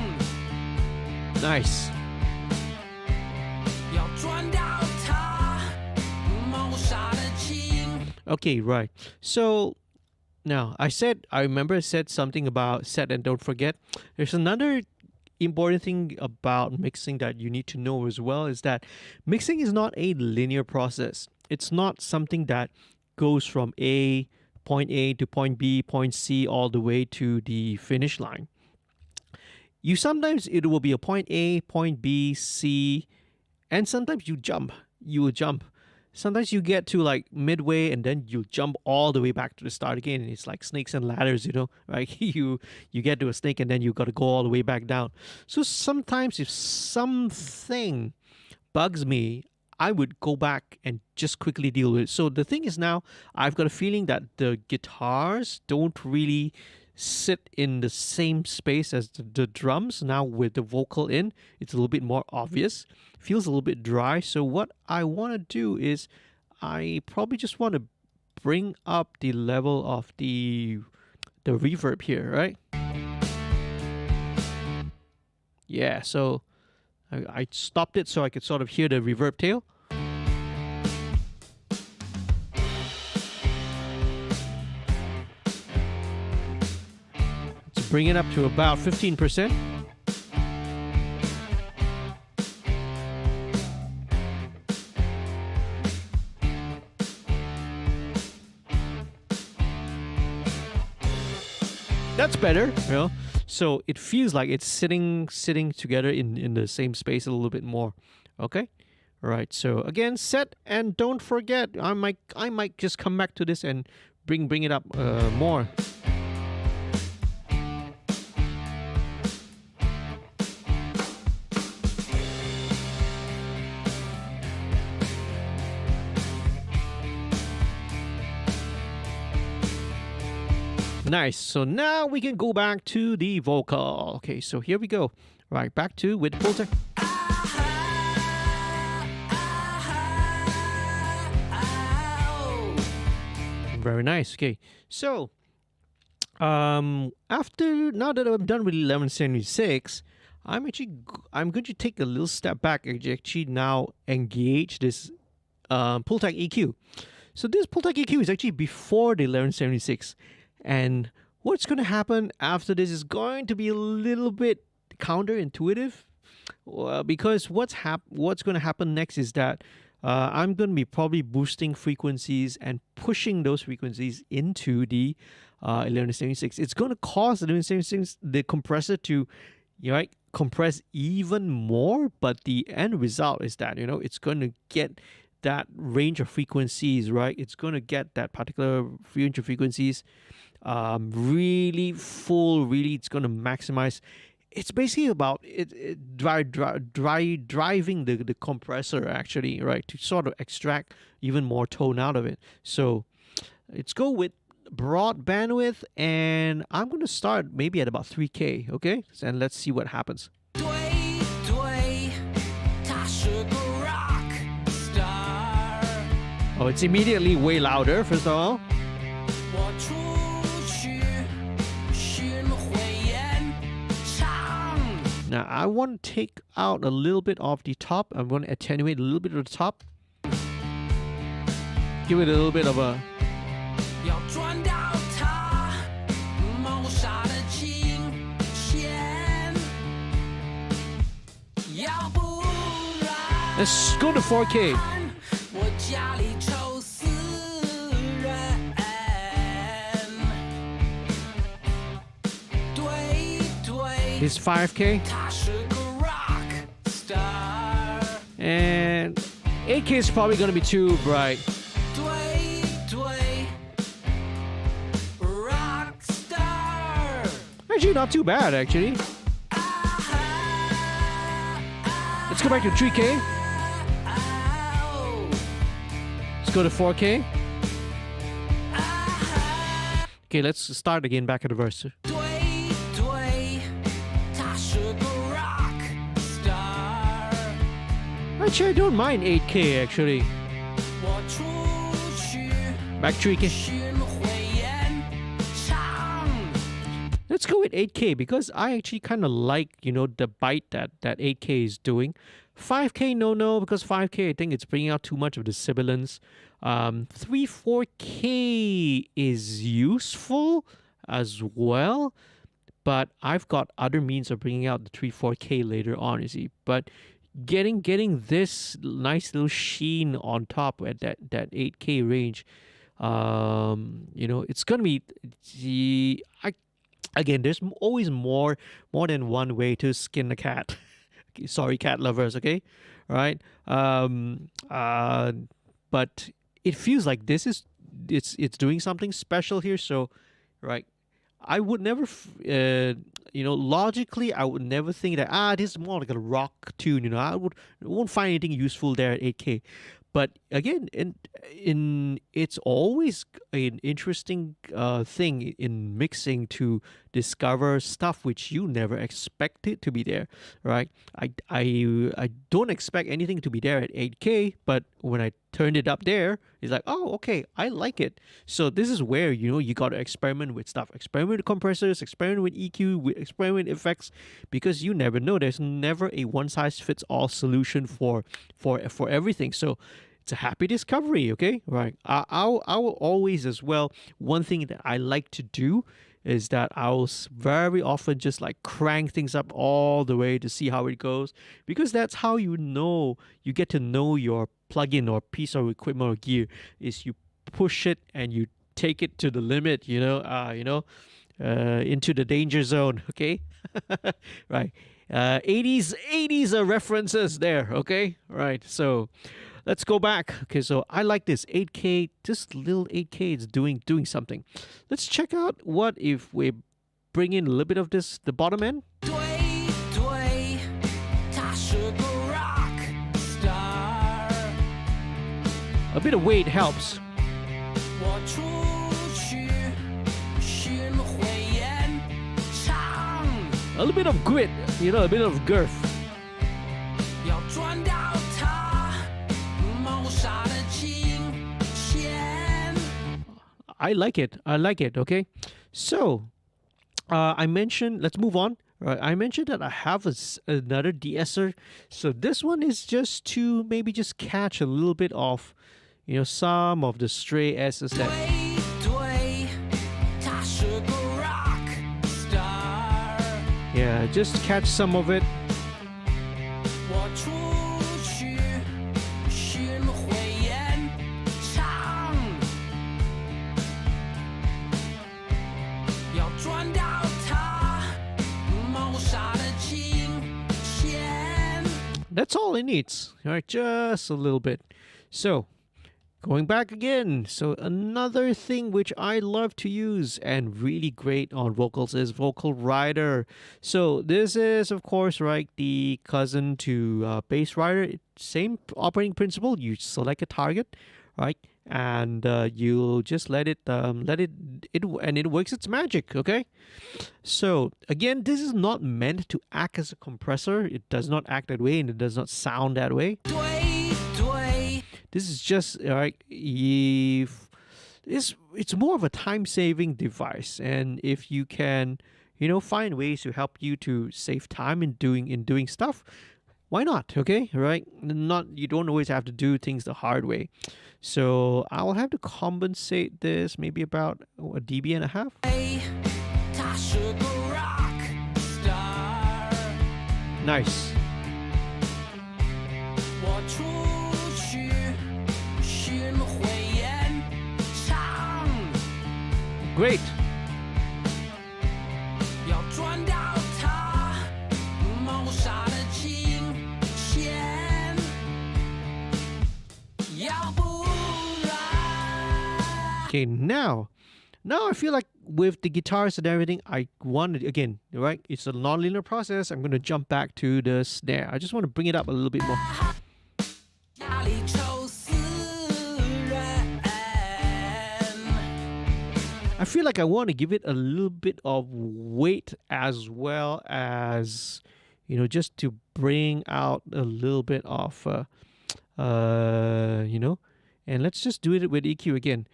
nice. 要赚到他谋杀的金。 Okay, right. So now I remember I said something about set and don't forget. There's another important thing about mixing that you need to know as well, is that mixing is not a linear process. It's not something that goes from point A to point B, point C, all the way to the finish line. Sometimes it will be a point A, point B, C, and sometimes you will jump. Sometimes you get to like midway and then you jump all the way back to the start again. It's like snakes and ladders, right? You get to a snake and then you got to go all the way back down. So sometimes if something bugs me, I would go back and just quickly deal with it. So the thing is, now I've got a feeling that the guitars don't really sit in the same space as the drums. Now with the vocal in, it's a little bit more obvious. Feels a little bit dry. So what I want to do is I probably just want to bring up the level of the reverb here, right? Yeah, so I stopped it so I could sort of hear the reverb tail. Let's bring it up to about 15%. That's better, So it feels like it's sitting together in the same space a little bit more. Okay? All right. So again, set and don't forget. I might just come back to this and bring it up more. Nice. So now we can go back to the vocal. Okay, so here we go. Right, back to with Pultec. Very nice. Okay, so after now that I'm done with 1176, I'm going to take a little step back and actually now engage this Pultec EQ. So this Pultec EQ is actually before the 1176, and what's going to happen after this is going to be a little bit counterintuitive, because what's going to happen next is that I'm going to be probably boosting frequencies and pushing those frequencies into the 1176. It's going to cause the 1176, the compressor to, compress even more, but the end result is that, it's going to get that range of frequencies, right? It's going to get that particular range of frequencies really full, really, it's going to maximize. It's basically about driving the compressor, actually, right, to sort of extract even more tone out of it. So let's go with broad bandwidth, and I'm going to start maybe at about 3K, okay? And let's see what happens. Oh, it's immediately way louder, first of all. Now, I want to take out a little bit of the top. I'm going to attenuate a little bit of the top. Give it a little bit of a... Let's go to 4K. It's 5K. And 8K is probably going to be too bright. Actually, not too bad, actually. Let's go back to 3K. Let's go to 4K. Okay, let's start again back at the verse. Actually, I don't mind 8K, actually. Back 3K. Let's go with 8K because I actually kind of like, the bite that 8K is doing. 5K, no, because 5K, I think it's bringing out too much of the sibilance. 4K is useful as well, but I've got other means of bringing out the 4K later on, you see. But getting this nice little sheen on top at that 8K range, it's gonna be again, there's always more than one way to skin a cat. Okay, sorry, cat lovers, okay? Right? But it feels like it's doing something special here. So, right, I would never, logically, I would never think that this is more like a rock tune. I won't find anything useful there at 8K. But again, it's always an interesting thing in mixing to discover stuff which you never expected to be there, right? I don't expect anything to be there at 8K, but when I turned it up there, it's like, oh, okay, I like it. So this is where you got to experiment with stuff, experiment with compressors, experiment with EQ, experiment with effects, because you never know. There's never a one size fits all solution for everything. So it's a happy discovery, okay? Right. I will always as well, one thing that I like to do is that I'll very often just like crank things up all the way to see how it goes, because that's how you get to know your plugin or piece of equipment or gear, is you push it and you take it to the limit, into the danger zone, okay? Right. 80s references there, okay? Right. So let's go back. Okay, so I like this 8K, this little 8K is doing something. Let's check out what if we bring in a little bit of this, the bottom end. A bit of weight helps. little bit of grit, you know, a bit of girth. 要赚到它谋杀的金钱。 I like it. I like it. Okay, so I mentioned. Let's move on. Right, I mentioned that I have another de-esser. So this one is just to maybe just catch a little bit of, you know, some of the stray S's that. 对，他是个 rock star。 Yeah, just catch some of it. 我出去巡回演唱，要赚到他谋杀的金钱。 That's all it needs. All right, just a little bit. So, going back again. So, another thing which I love to use and really great on vocals is Vocal Rider. So, this is, of course, right, the cousin to Bass Rider. Same operating principle. You select a target, right? And you'll just let it and it works its magic. Okay, so again, this is not meant to act as a compressor. It does not act that way, and it does not sound that way. 对对， This is just right. If it's more of a time-saving device, and if you can, you know, find ways to help you to save time in doing stuff, why not? Okay, right? Not you don't always have to do things the hard way. So I'll have to compensate this maybe about a dB and a half. 他是个 rock star。 Nice. 我出去巡回演唱， Great. 要赚到他谋杀的金钱，要不然。 Okay, now I feel like with the guitars and everything, I want to, again, right? It's a non-linear process. I'm going to jump back to the snare. I just want to bring it up a little bit more. 压力抽死人。 I feel like I want to give it a little bit of weight as well as, you know, just to bring out a little bit of, you know, and let's just do it with EQ again.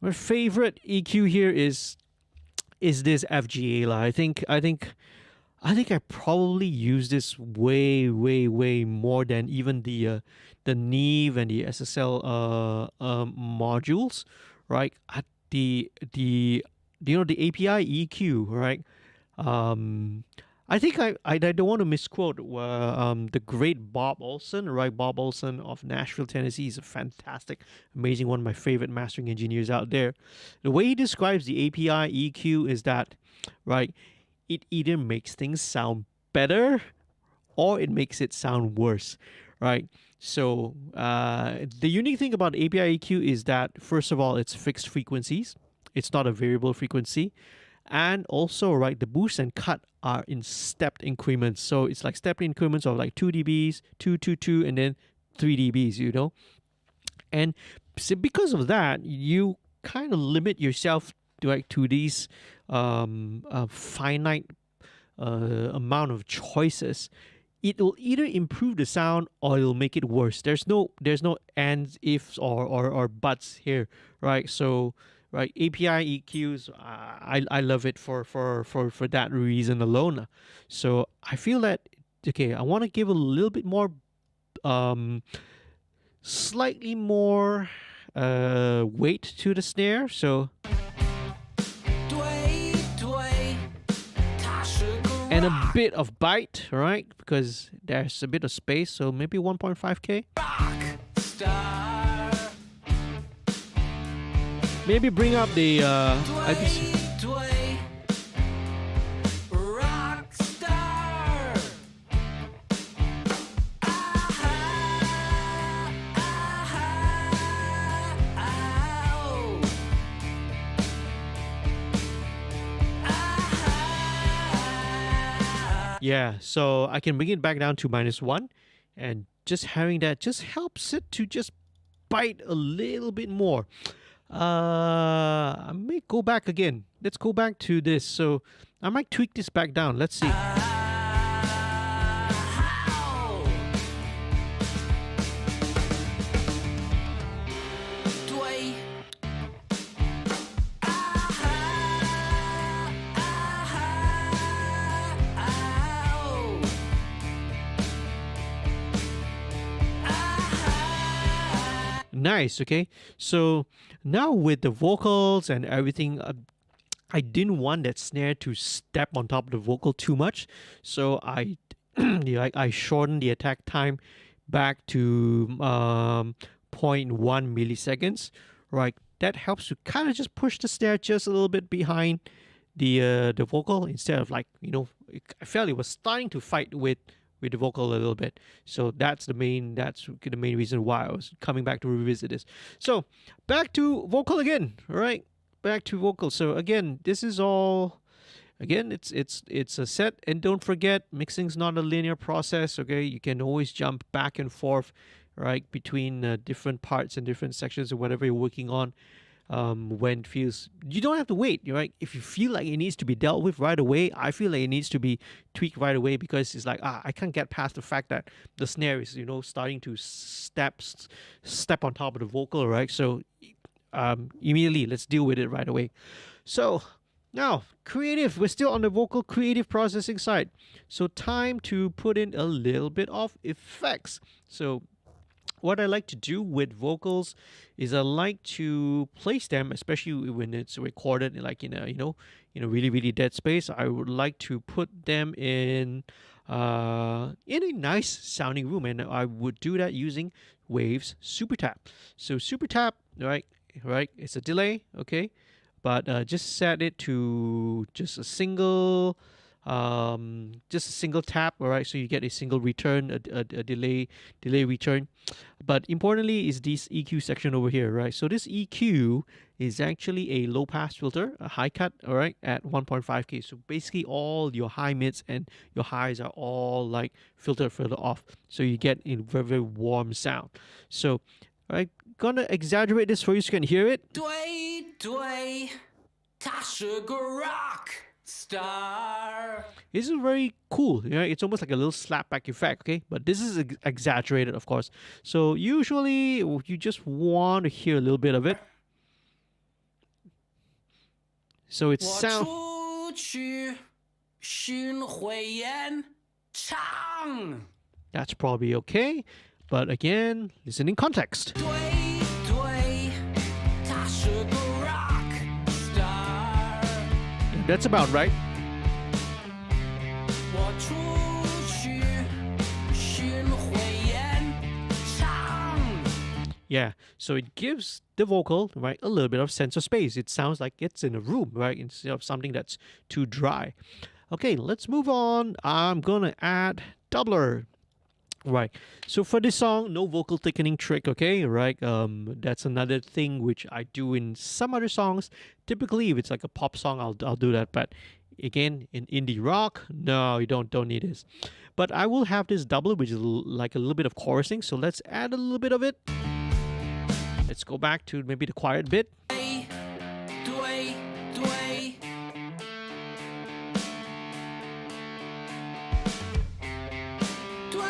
My favorite EQ here is this FGA. I think I probably use this way more than even the Neve and the SSL modules, right? At the you know, the API EQ, right? I think I don't want to misquote the great Bob Olson, right? Bob Olson of Nashville, Tennessee is a fantastic, amazing, one of my favorite mastering engineers out there. The way he describes the API EQ is that, right, it either makes things sound better or it makes it sound worse, right? So the unique thing about API EQ is that, first of all, it's fixed frequencies. It's not a variable frequency. And also, right, the boost and cut are in stepped increments. So it's like stepped increments of like 2 dBs, 2, 2, 2, and then 3 dBs, you know? And so because of that, you kind of limit yourself to these finite amount of choices. It will either improve the sound or it'll make it worse. There's no ands, ifs, or buts here, right? So, right, API EQs, I love it for that reason alone. So I feel that, okay, I want to give a little bit more, slightly more weight to the snare. So, 对对，他是个 and a bit of bite, right? Because there's a bit of space. So maybe 1.5K. rock star。 Maybe bring up the IPC. 对对，rock star。 啊哈啊哈啊哦。 Yeah, so I can bring it back down to -1, and just having that just helps it to just bite a little bit more. I may go back again. Let's go back to this. So I might tweak this back down. Let's see. Nice. Okay, so now with the vocals and everything, I didn't want that snare to step on top of the vocal too much, so I I shortened the attack time back to zero point 0.1 milliseconds. Right, that helps to kind of just push the snare just a little bit behind the vocal, instead of, like, I felt it was starting to fight with the vocal a little bit. So that's the main reason why I was coming back to revisit this. So back to vocal again. All right, back to vocal. So again, this is all, again, it's a set, and don't forget, mixing's not a linear process. Okay, you can always jump back and forth, right, between different parts and different sections of whatever you're working on. When it feels, you don't have to wait, right? If you feel like it needs to be dealt with right away, I feel like it needs to be tweaked right away, because it's like, I can't get past the fact that the snare is, starting to step on top of the vocal, right? So immediately, let's deal with it right away. So now, creative, we're still on the vocal creative processing side. So time to put in a little bit of effects. So what I like to do with vocals is I like to place them, especially when it's recorded like in a really, really dead space. I would like to put them in a nice sounding room, and I would do that using Wave's Super Tap. So Super Tap, right, it's a delay, okay, but just set it to just a single tap, all right, so you get a single return, a delay return. But importantly is this EQ section over here, right? So this EQ is actually a low pass filter, a high cut, all right, at 1.5K. So basically all your high mids and your highs are all like filtered further off, so you get a very, very warm sound. So I'm gonna exaggerate this for you so you can hear it. 对对，他是个 rock star. This is very cool, right? It's almost like a little slapback effect, okay? But this is exaggerated, of course. So usually you just want to hear a little bit of it. So it 我 sounds... 出去巡回演唱。 That's probably okay. But again, listen in context. 对对，他是个 rock star. That's about right. 我出去巡回演唱。 Yeah, so it gives the vocal, right, a little bit of sense of space. It sounds like it's in a room, right, instead of something that's too dry. Okay, let's move on. I'm gonna add doubler. Right, so for this song, no vocal thickening trick, okay, right? That's another thing which I do in some other songs. Typically, if it's like a pop song, I'll do that. But again, in indie rock, no, you don't need this. But I will have this doubler, which is like a little bit of chorusing. So let's add a little bit of it. Let's go back to maybe the quiet bit. 对对对。 对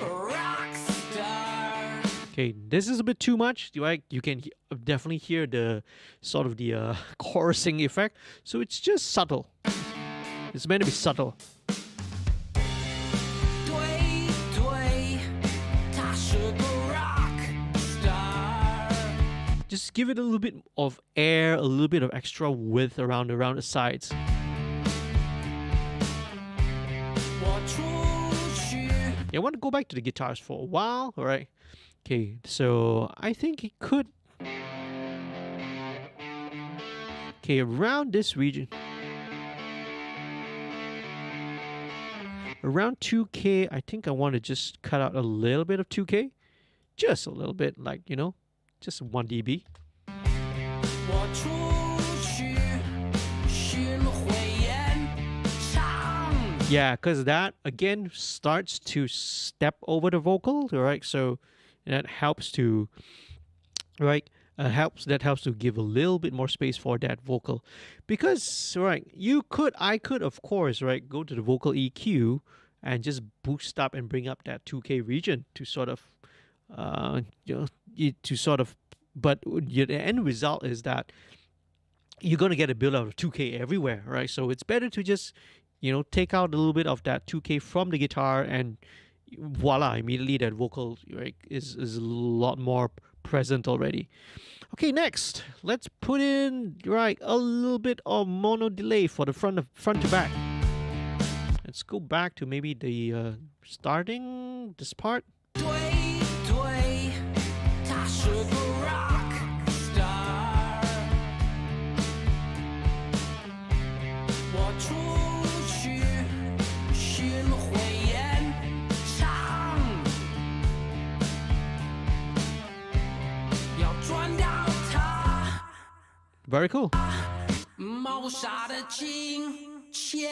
，rock star. Okay, this is a bit too much. You can definitely hear the sort of the chorusing effect. So it's just subtle. It's meant to be subtle. 对对，他是个 rock star. Just give it a little bit of air, a little bit of extra width around the sides. 我出去 Yeah, I want to go back to the guitars for a while, all right? Okay, so I think it could... Okay, around this region... Around 2K, I think I want to just cut out a little bit of 2K. Just a little bit, like, just 1 dB. 我出去巡回演唱。 Yeah, because that, again, starts to step over the vocal, right? So that helps to, right, helps to give a little bit more space for that vocal, because right, I could of course, right, go to the vocal EQ and just boost up and bring up that 2K region to sort of to sort of, but the end result is that you're going to get a build out of 2K everywhere, right? So it's better to just take out a little bit of that 2K from the guitar, and voila, immediately that vocal, right, is a lot more present already. Okay, next, let's put in, right, a little bit of mono delay for the front to back. Let's go back to maybe the starting this part. 对对，他是个 rock star。我出去巡回演唱，要赚到他 Very cool. 谋杀的金钱。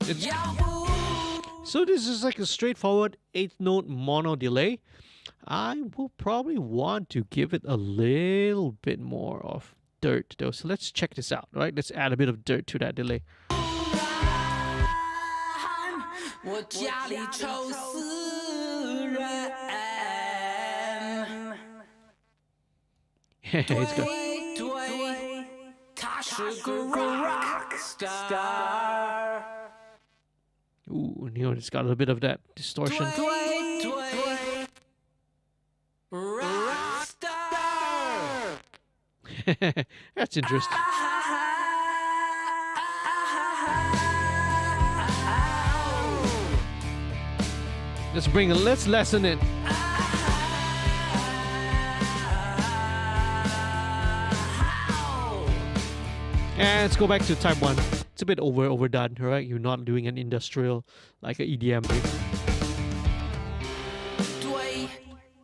It's, 要不 so this is like a straightforward 8th note mono delay. I will probably want to give it a little bit more of dirt though. So let's check this out, right? Let's add a bit of dirt to that delay. 我家里愁死人。 It's good. 对，他是个 rock star。 Ooh, it's got a little bit of that distortion. 对对，rock star。 That's interesting. Let's lessen it. And let's go back to type 1. It's a bit overdone, right? You're not doing an industrial like an EDM thing. 对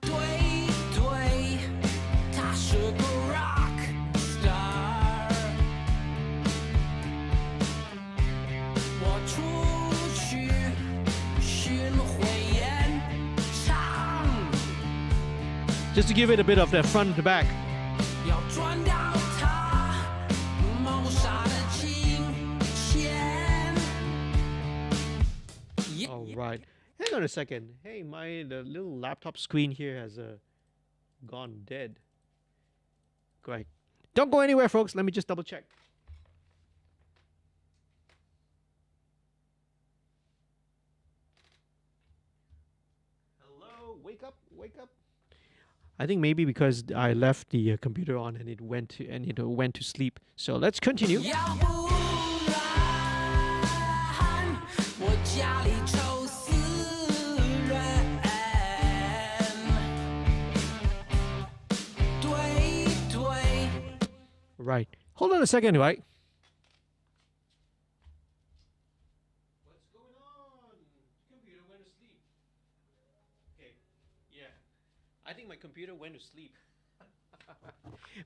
对对，他是个 rock star。我出去巡回演唱， Just to give it a bit of that front to back. 要赚到他谋杀的金钱。 All right. Hang on a second. Hey, the little laptop screen here has gone dead. Great. Don't go anywhere, folks. Let me just double check. Hello, wake up, wake up. I think maybe because I left the computer on and it went to sleep. So let's continue. 要不然我家里愁死人。对对。 Right. Hold on a second, right? What's going on? Computer went to sleep. Okay. Yeah. I think my computer went to sleep.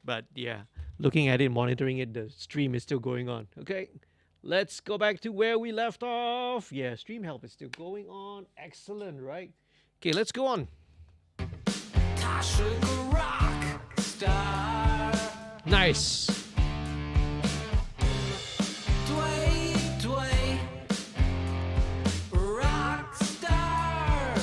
But yeah, looking at it, monitoring it, the stream is still going on. Okay. Let's go back to where we left off. Yeah, stream help is still going on. Excellent, right? Okay, let's go on. 他是个 rock star。 Nice. 对对 rock star。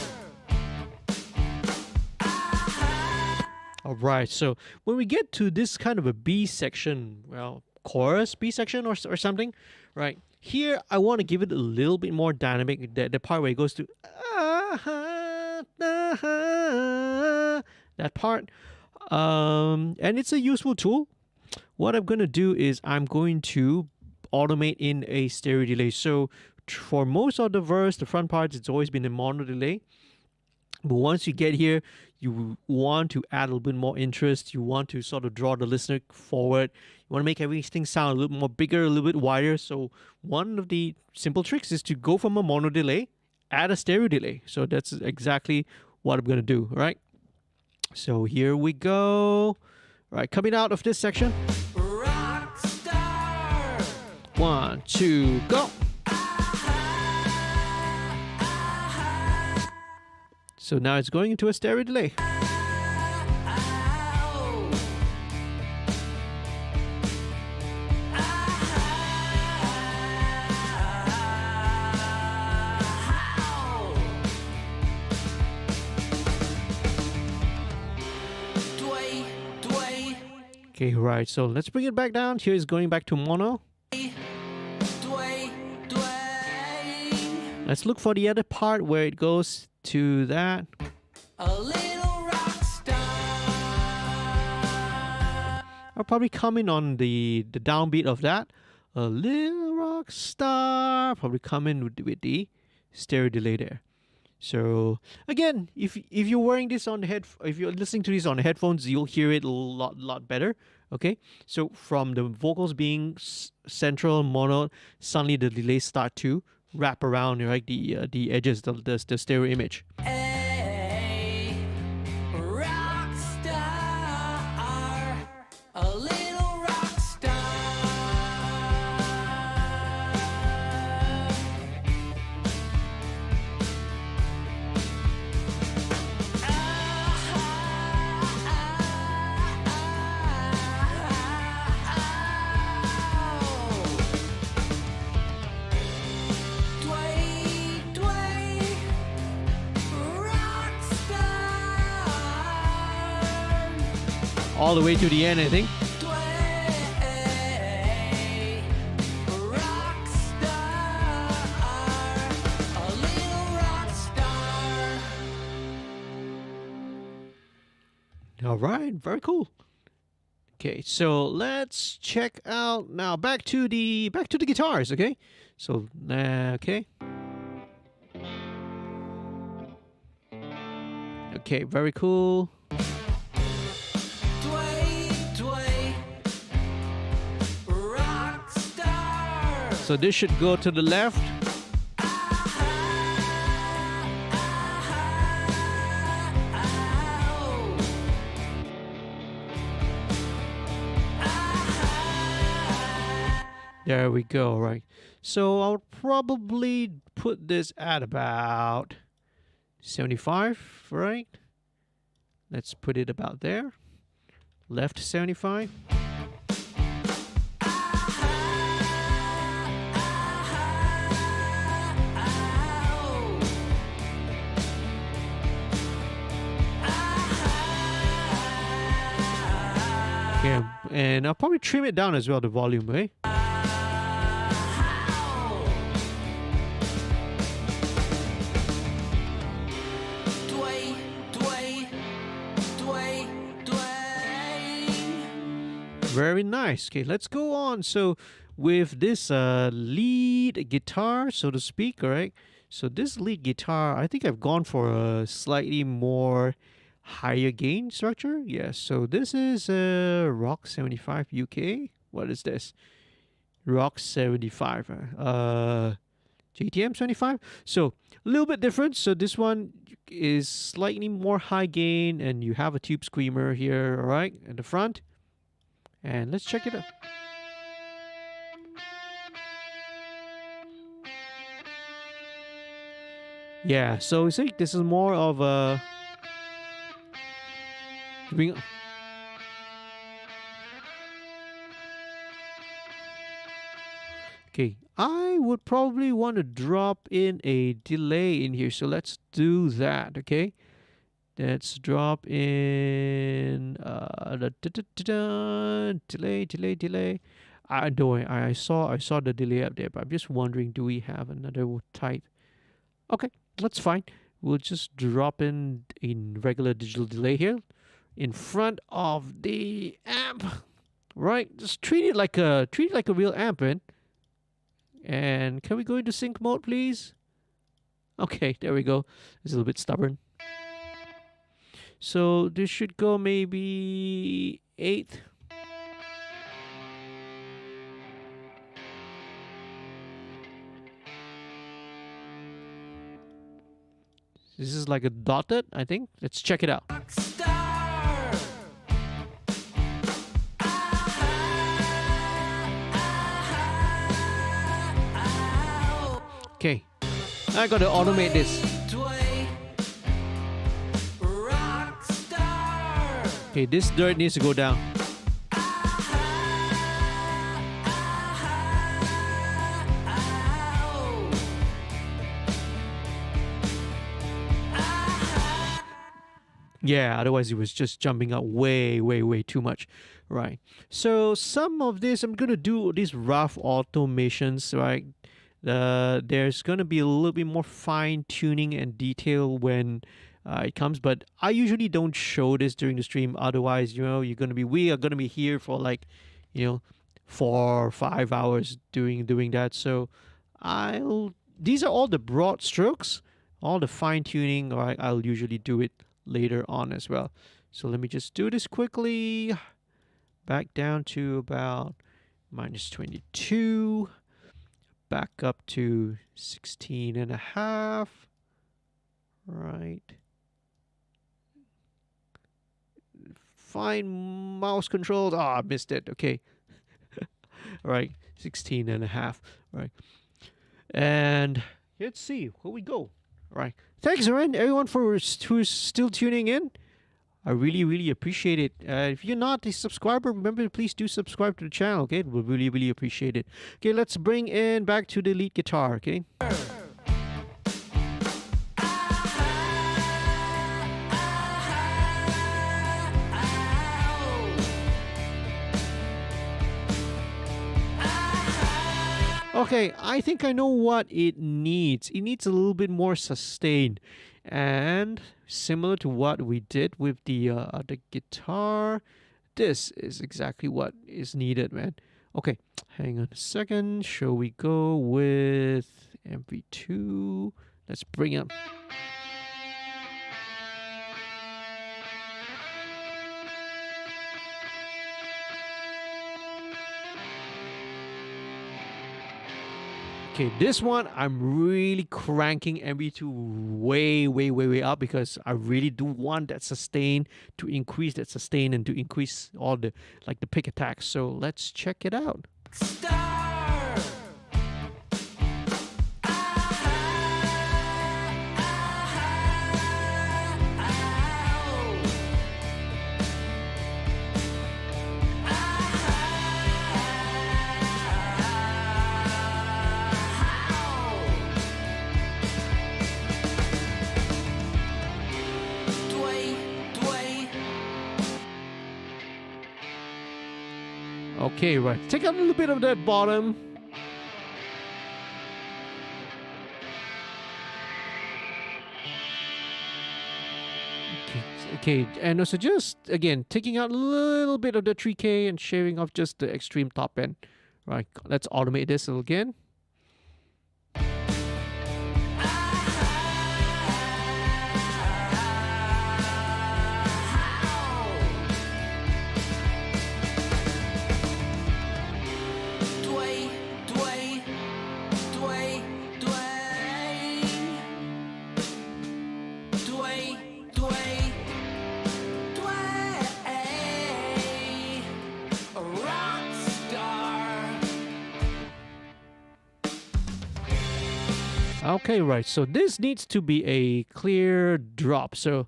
All right, so when we get to this kind of a B section, well, chorus B section or something, right? Here, I want to give it a little bit more dynamic. The part where it goes to that part, and it's a useful tool. What I'm going to do is I'm going to automate in a stereo delay. So for most of the verse, the front parts, it's always been a mono delay. But once you get here, you want to add a little bit more interest. You want to sort of draw the listener forward. You want to make everything sound a little more bigger, a little bit wider. So one of the simple tricks is to go from a mono delay, add a stereo delay. So that's exactly what I'm going to do, right? So here we go. Right, coming out of this section. Rock star. 1, 2, go. So now it's going into a stereo delay. Okay, right. So let's bring it back down. Here is going back to mono. Let's look for the other part where it goes to that. A little rock star. I'll probably come in on the downbeat of that. A little rock star. Probably come in with the stereo delay there. So again, if you're wearing this on the if you're listening to this on the headphones, you'll hear it a lot better. Okay, so from the vocals being central mono, suddenly the delays start to wrap around, right, the edges, the stereo image. A rock star. A little rock star. All the way to the end, I think. All right, very cool. Okay, so let's check out now. Back to the guitars. Okay, so okay. Okay, very cool. So this should go to the left. There we go, right? So I'll probably put this at about 75, right? Let's put it about there. Left 75. Okay, and I'll probably trim it down as well, the volume, eh? Very nice. Okay, let's go on. So with this lead guitar, so to speak, all right? So this lead guitar, I think I've gone for a slightly more higher gain structure. Yes, so this is Rock 75 UK. What is this? Rock 75. JTM 75. So a little bit different. So this one is slightly more high gain, and you have a tube screamer here, all right, at the front. And let's check it out. Yeah, so you see, this is more of a okay, I would probably want to drop in a delay in here. So let's do that, okay? Let's drop in delay. I don't. I saw the delay up there, but I'm just wondering, do we have another type? Okay, that's fine. We'll just drop in regular digital delay here in front of the amp, right? Just treat it like a real amp, man. And can we go into sync mode, please? Okay, there we go. It's a little bit stubborn. So this should go maybe 8th. This is like a dotted, I think. Let's check it out. Okay, I gotta automate this. Okay, this dirt needs to go down. Yeah, otherwise it was just jumping up way too much. Right. So some of this, I'm gonna do these rough automations, right? There's gonna be a little bit more fine tuning and detail when it comes, but I usually don't show this during the stream. Otherwise, we are gonna be here for like, you know, 4 or 5 hours doing that. So these are all the broad strokes, all the fine tuning. All right, I'll usually do it later on as well. So let me just do this quickly. Back down to about -22. Back up to 16.5. Right. Fine mouse controls. I missed it. Okay. All right. 16.5. Right. And let's see where we go. All right. Thanks, everyone, who's still tuning in. I really, really appreciate it. If you're not a subscriber, remember, please do subscribe to the channel, okay? We'll really, really appreciate it. Okay, let's bring in back to the lead guitar, okay? Okay, I think I know what it needs. It needs a little bit more sustain. And similar to what we did with the guitar, this is exactly what is needed, man. Okay, hang on a second. Shall we go with MV2? Let's bring up. Okay, this one I'm really cranking MV2 way up because I really do want that sustain, to increase that sustain and to increase all the pick attacks. So let's check it out. Star. Okay, right. Take out a little bit of that bottom. Okay, and also just, again, taking out a little bit of the 3K and shaving off just the extreme top end. Right, let's automate this again. Okay, right. So this needs to be a clear drop. So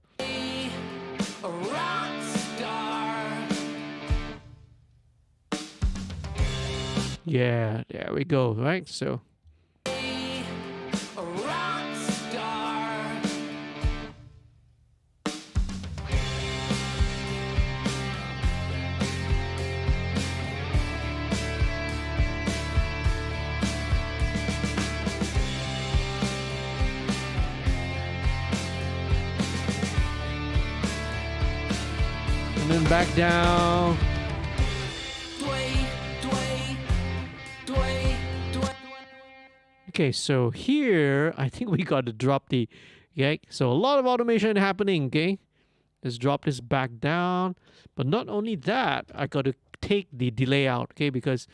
yeah, there we go. Right. So and then back down. Okay, so here I think we got to drop the. Okay, so a lot of automation happening. Okay, let's drop this back down. But not only that, I got to take the delay out. Okay, because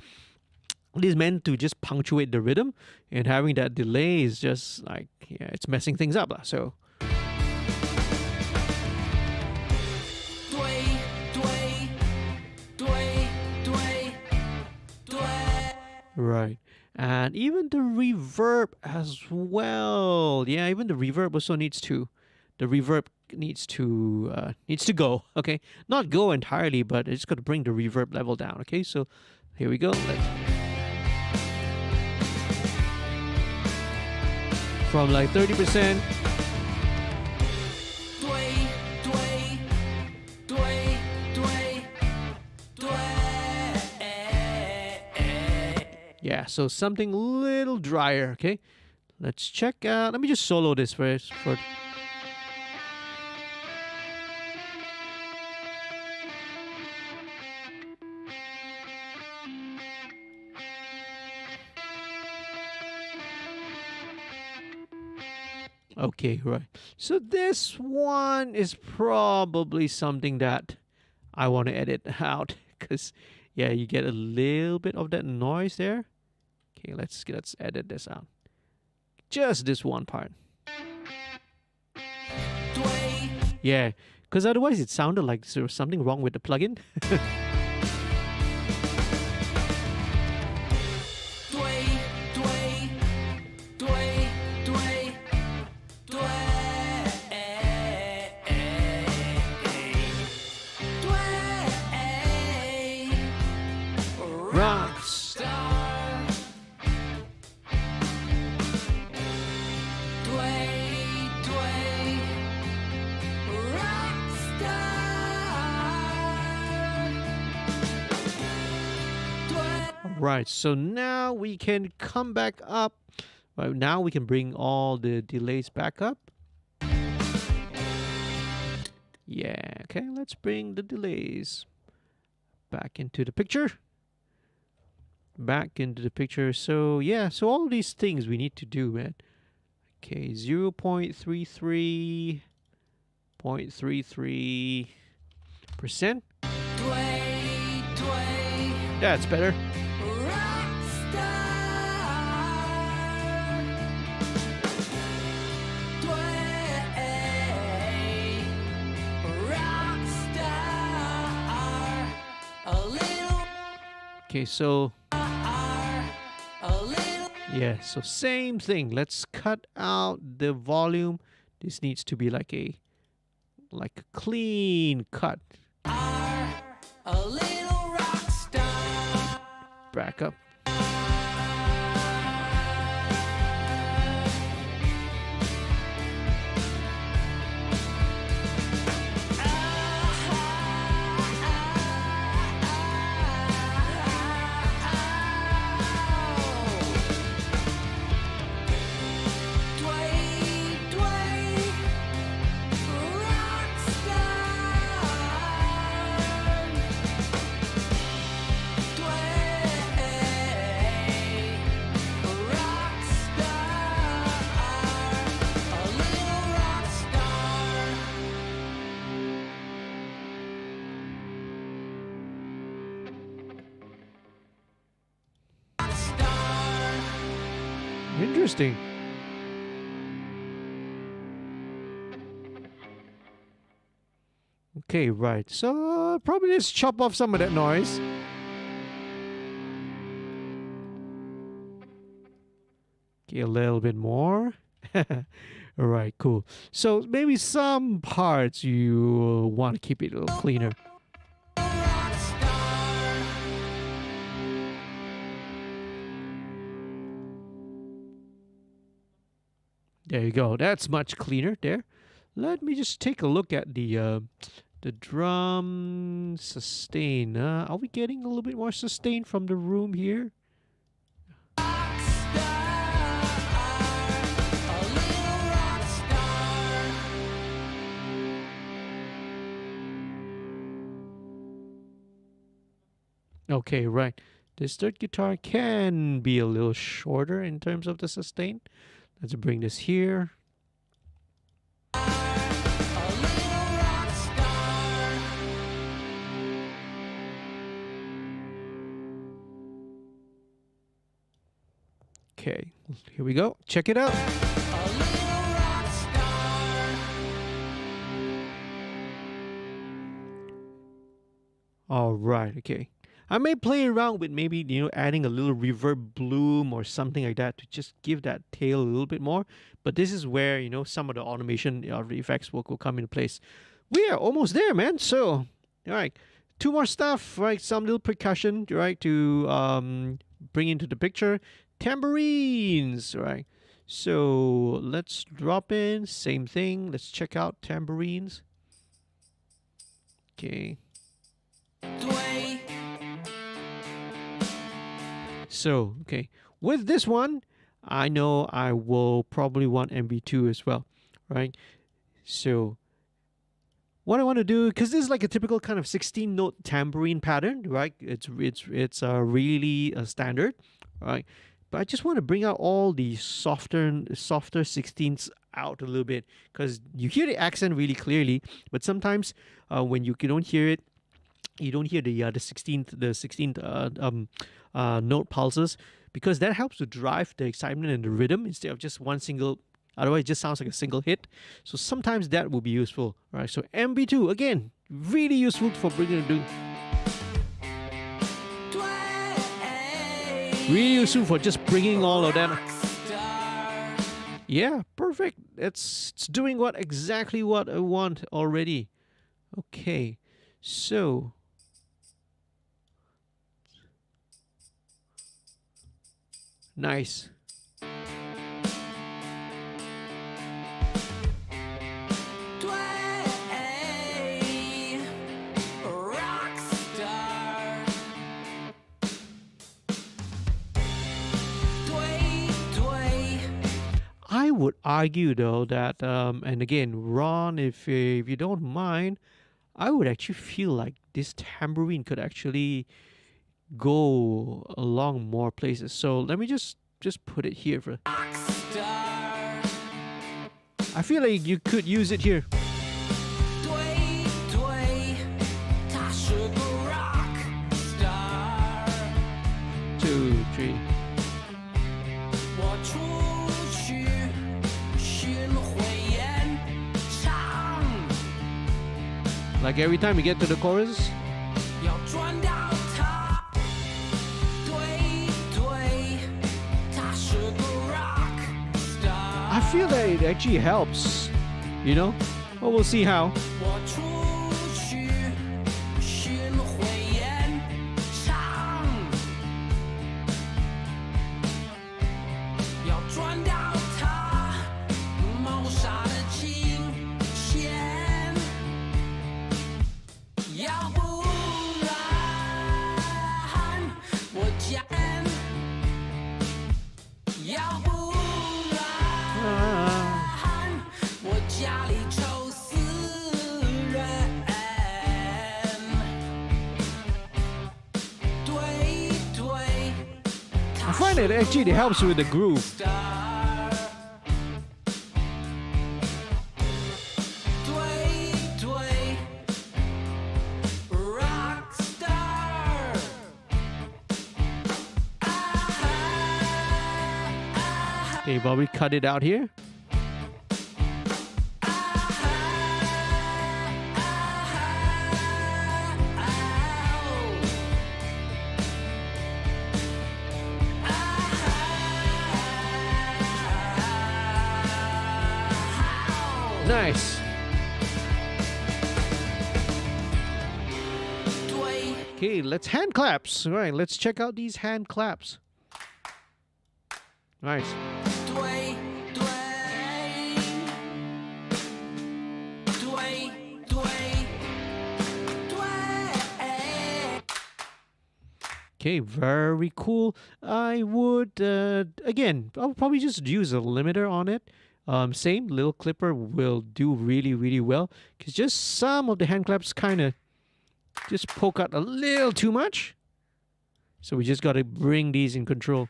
it is meant to just punctuate the rhythm, and having that delay is just like, yeah, it's messing things up. So. Right. And even the reverb as well. Yeah, even the reverb also needs to. The reverb needs to go. Okay, not go entirely, but it's got to bring the reverb level down. Okay, so here we go. From like 30%. Yeah, so something a little drier. Okay, let's check. Let me just solo this first. Okay, right. So this one is probably something that I want to edit out because, yeah, you get a little bit of that noise there. Okay, let's edit this out. Just this one part. Yeah, because otherwise it sounded like there was something wrong with the plugin. Right, so now we can come back up. Right, now we can bring all the delays back up. Yeah, okay, let's bring the delays back into the picture. Back into the picture. So, yeah, so all these things we need to do, man. Okay, 0.33, 0.33%. That's better. Okay, so yeah, so same thing. Let's cut out the volume. This needs to be like a clean cut. Back up. Interesting. Okay, right. So probably just chop off some of that noise. Okay, a little bit more. All right, cool. So maybe some parts you want to keep it a little cleaner. There you go. That's much cleaner there. Let me just take a look at the drum sustain. Are we getting a little bit more sustain from the room here? Okay, right. This third guitar can be a little shorter in terms of the sustain. Let's bring this here. Okay, here we go. Check it out. All right, okay. I may play around with maybe, adding a little reverb bloom or something like that to just give that tail a little bit more. But this is where, some of the automation of the effects will come into place. We are almost there, man. So, all right. Two more stuff, right? Some little percussion, right? To bring into the picture. Tambourines, right? So let's drop in. Same thing. Let's check out tambourines. Okay. So, okay. With this one, I know I will probably want MB2 as well, right? So, what I want to do, because this is like a typical kind of 16-note tambourine pattern, right? It's really standard, right? But I just want to bring out all the softer 16ths out a little bit, because you hear the accent really clearly, but sometimes when you don't hear it, you don't hear the 16th note pulses, because that helps to drive the excitement and the rhythm instead of just one single. Otherwise, it just sounds like a single hit. So sometimes that will be useful, right? So MB2 again, really useful for doing. Really useful for just bringing all of them. Yeah, perfect. It's doing exactly what I want already. Okay, so. Nice. I would argue though that, and again, Ron, if you don't mind, I would actually feel like this tambourine could actually go along more places. So let me just put it here for. I feel like you could use it here. 2, 3. Like every time you get to the chorus. I feel that it actually helps, you know? But we'll see how. I find that actually it helps with the groove. Okay, Bobby, cut it out here. Nice. Okay, let's hand claps. All right, let's check out these hand claps. Nice. Okay, very cool. I would, again, I'll probably just use a limiter on it. Same, little clipper will do really, really well. Because just some of the hand claps kind of just poke out a little too much. So we just got to bring these in control.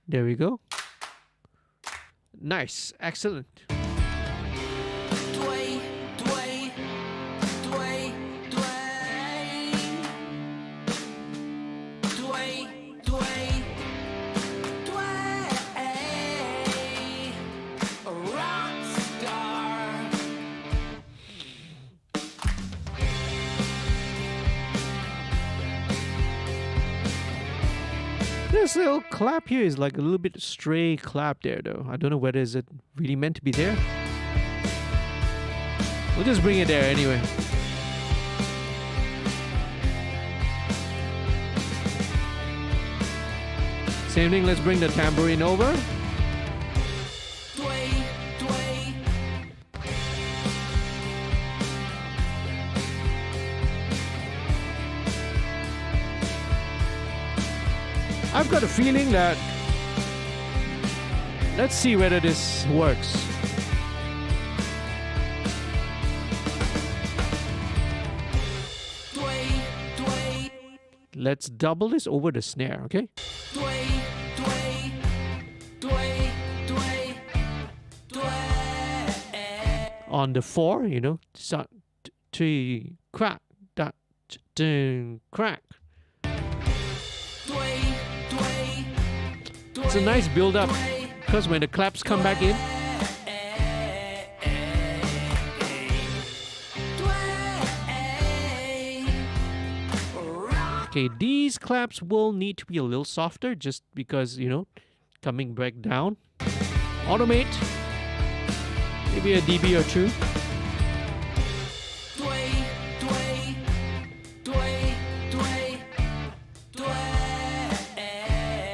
There we go. Nice, excellent. This little clap here is like a little bit stray clap there though. I don't know whether is it really meant to be there. We'll just bring it there anyway. Same thing, let's bring the tambourine over. I've got a feeling that. Let's see whether this works. Let's double this over the snare, okay? On the 4, you know, so, 3, crack, that, crack. It's a nice build up because when the claps come back in, okay, these claps will need to be a little softer just because, you know, coming back down. Automate. Maybe a dB or 2.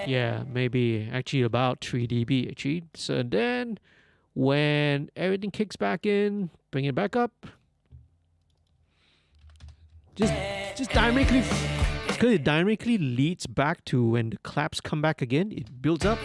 Yeah, maybe actually about 3 dB actually. So then when everything kicks back in, bring it back up. Just dynamically, because it dynamically leads back to when the claps come back again, it builds up.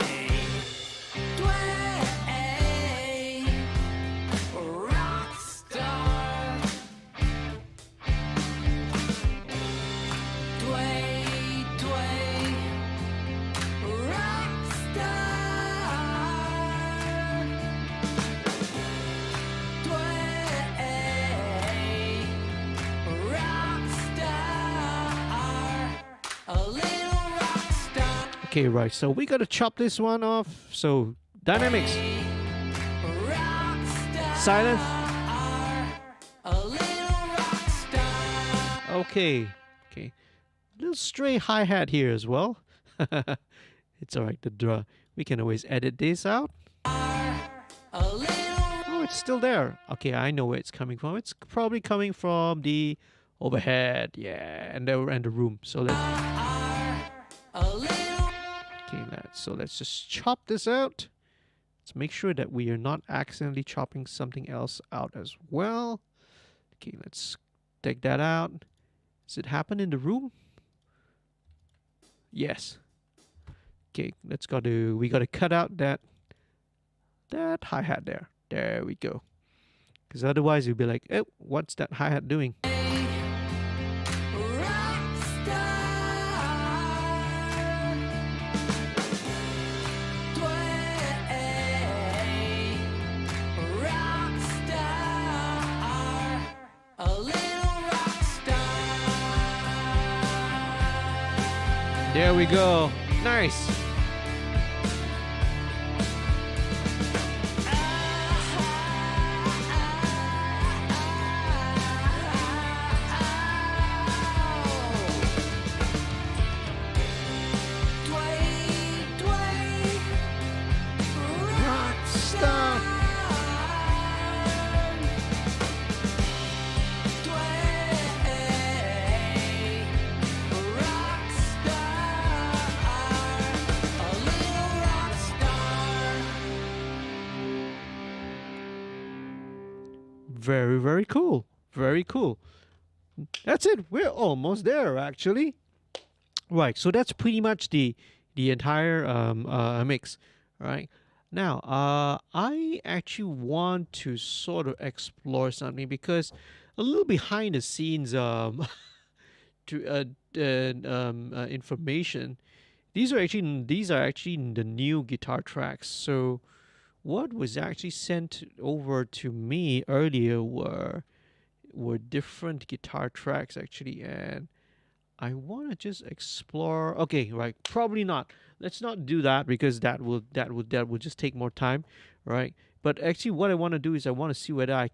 Okay, right, so we gotta chop this one off. So, dynamics. Silence. Okay, okay. Little stray hi-hat here as well. It's alright, the drum. We can always edit this out. Oh, it's still there. Okay, I know where it's coming from. It's probably coming from the overhead, yeah, and the room. So let's just chop this out. Let's make sure that we are not accidentally chopping something else out as well. Okay, let's take that out. Does it happen in the room? Yes. Okay, we gotta cut out that hi-hat there. There we go. Because otherwise you'll be like, oh, what's that hi-hat doing? There we go. Nice. Very, very cool. Very cool. That's it. We're almost there, actually. Right. So that's pretty much the entire mix. Right. Now, I actually want to sort of explore something because a little behind the scenes information. These are actually the new guitar tracks. So what was actually sent over to me earlier were different guitar tracks actually, and I want to just explore. Okay, right, probably not. Let's not do that because that will just take more time, right? But actually, what I want to do is I want to see whether I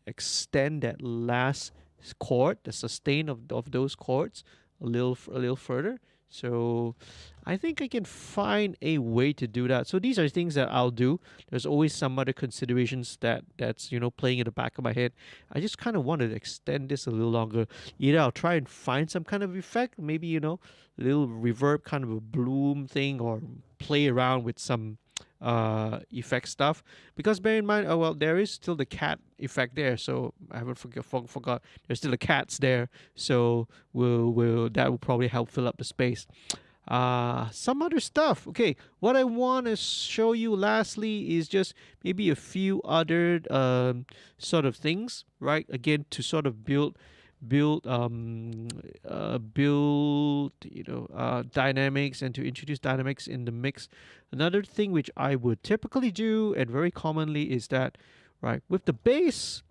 extend that last chord, the sustain of those chords, a little further. So I think I can find a way to do that. So these are things that I'll do. There's always some other considerations that's playing in the back of my head. I just kind of want to extend this a little longer. Either I'll try and find some kind of effect, maybe little reverb kind of a bloom thing, or play around with some effect stuff, because bear in mind, there is still the cat effect there, so I haven't forgot there's still the cats there, so that will probably help fill up the space. Some other stuff. Okay, what I want to show you lastly is just maybe a few other sort of things, right? Again, to sort of build dynamics and to introduce dynamics in the mix. Another thing which I would typically do and very commonly is that, right, with the bass.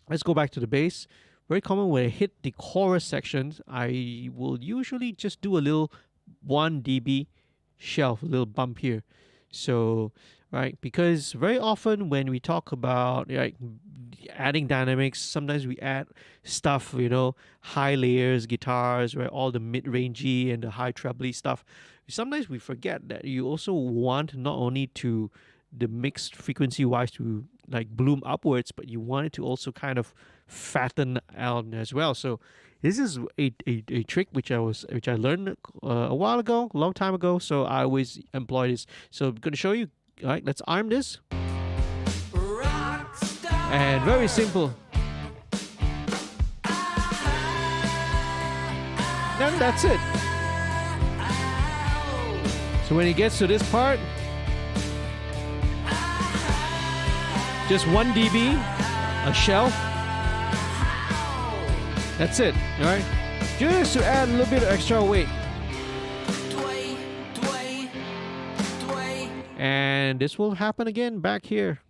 Let's go back to the bass. Very common when I hit the chorus sections, I will usually just do a little 1 dB shelf, a little bump here. So, right, because very often when we talk about adding dynamics, sometimes we add stuff, high layers, guitars, right, all the mid-rangey and the high trebly stuff. Sometimes we forget that you also want not only to the mix frequency wise to like bloom upwards, but you want it to also kind of fatten out as well. So this is a trick which I learned a while ago, a long time ago. So I always employ this. So I'm gonna show you. All right, let's arm this. And very simple. Then that's it. So when it gets to this part, just 1 dB, a shelf. That's it, all right? Just to add a little bit of extra weight. And this will happen again back here.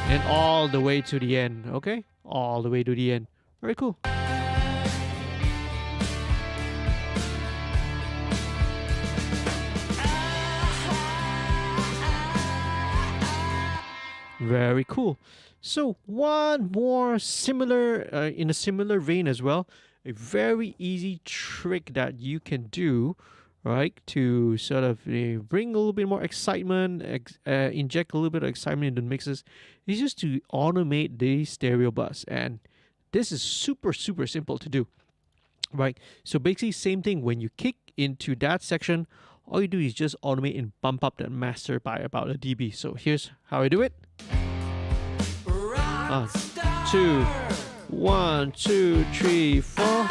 And all the way to the end, okay? All the way to the end. Very cool. Very cool. So one more similar, in a similar vein as well, a very easy trick that you can do, right, to sort of bring a little bit more excitement, inject a little bit of excitement into the mixes, is just to automate the stereo bus. And this is super, super simple to do, right? So basically same thing, when you kick into that section, all you do is just automate and bump up that master by about a dB. So here's how I do it. 2, 1, 2, 3, 4.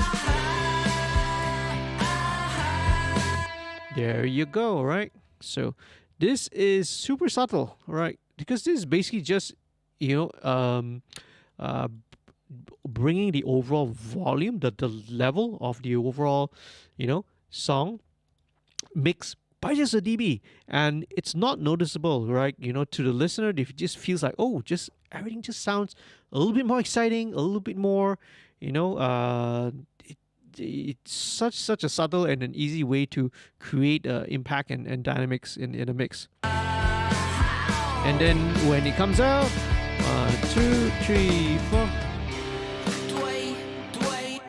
There you go, right? So this is super subtle, right? Because this is basically just bringing the overall volume, the level of the overall song mix by just a dB, and it's not noticeable, right? To the listener, if it just feels like, oh, just everything just sounds a little bit more exciting, a little bit more, it's such a subtle and an easy way to create impact and dynamics in a mix. And then when it comes out, 1, 2, 3, 4.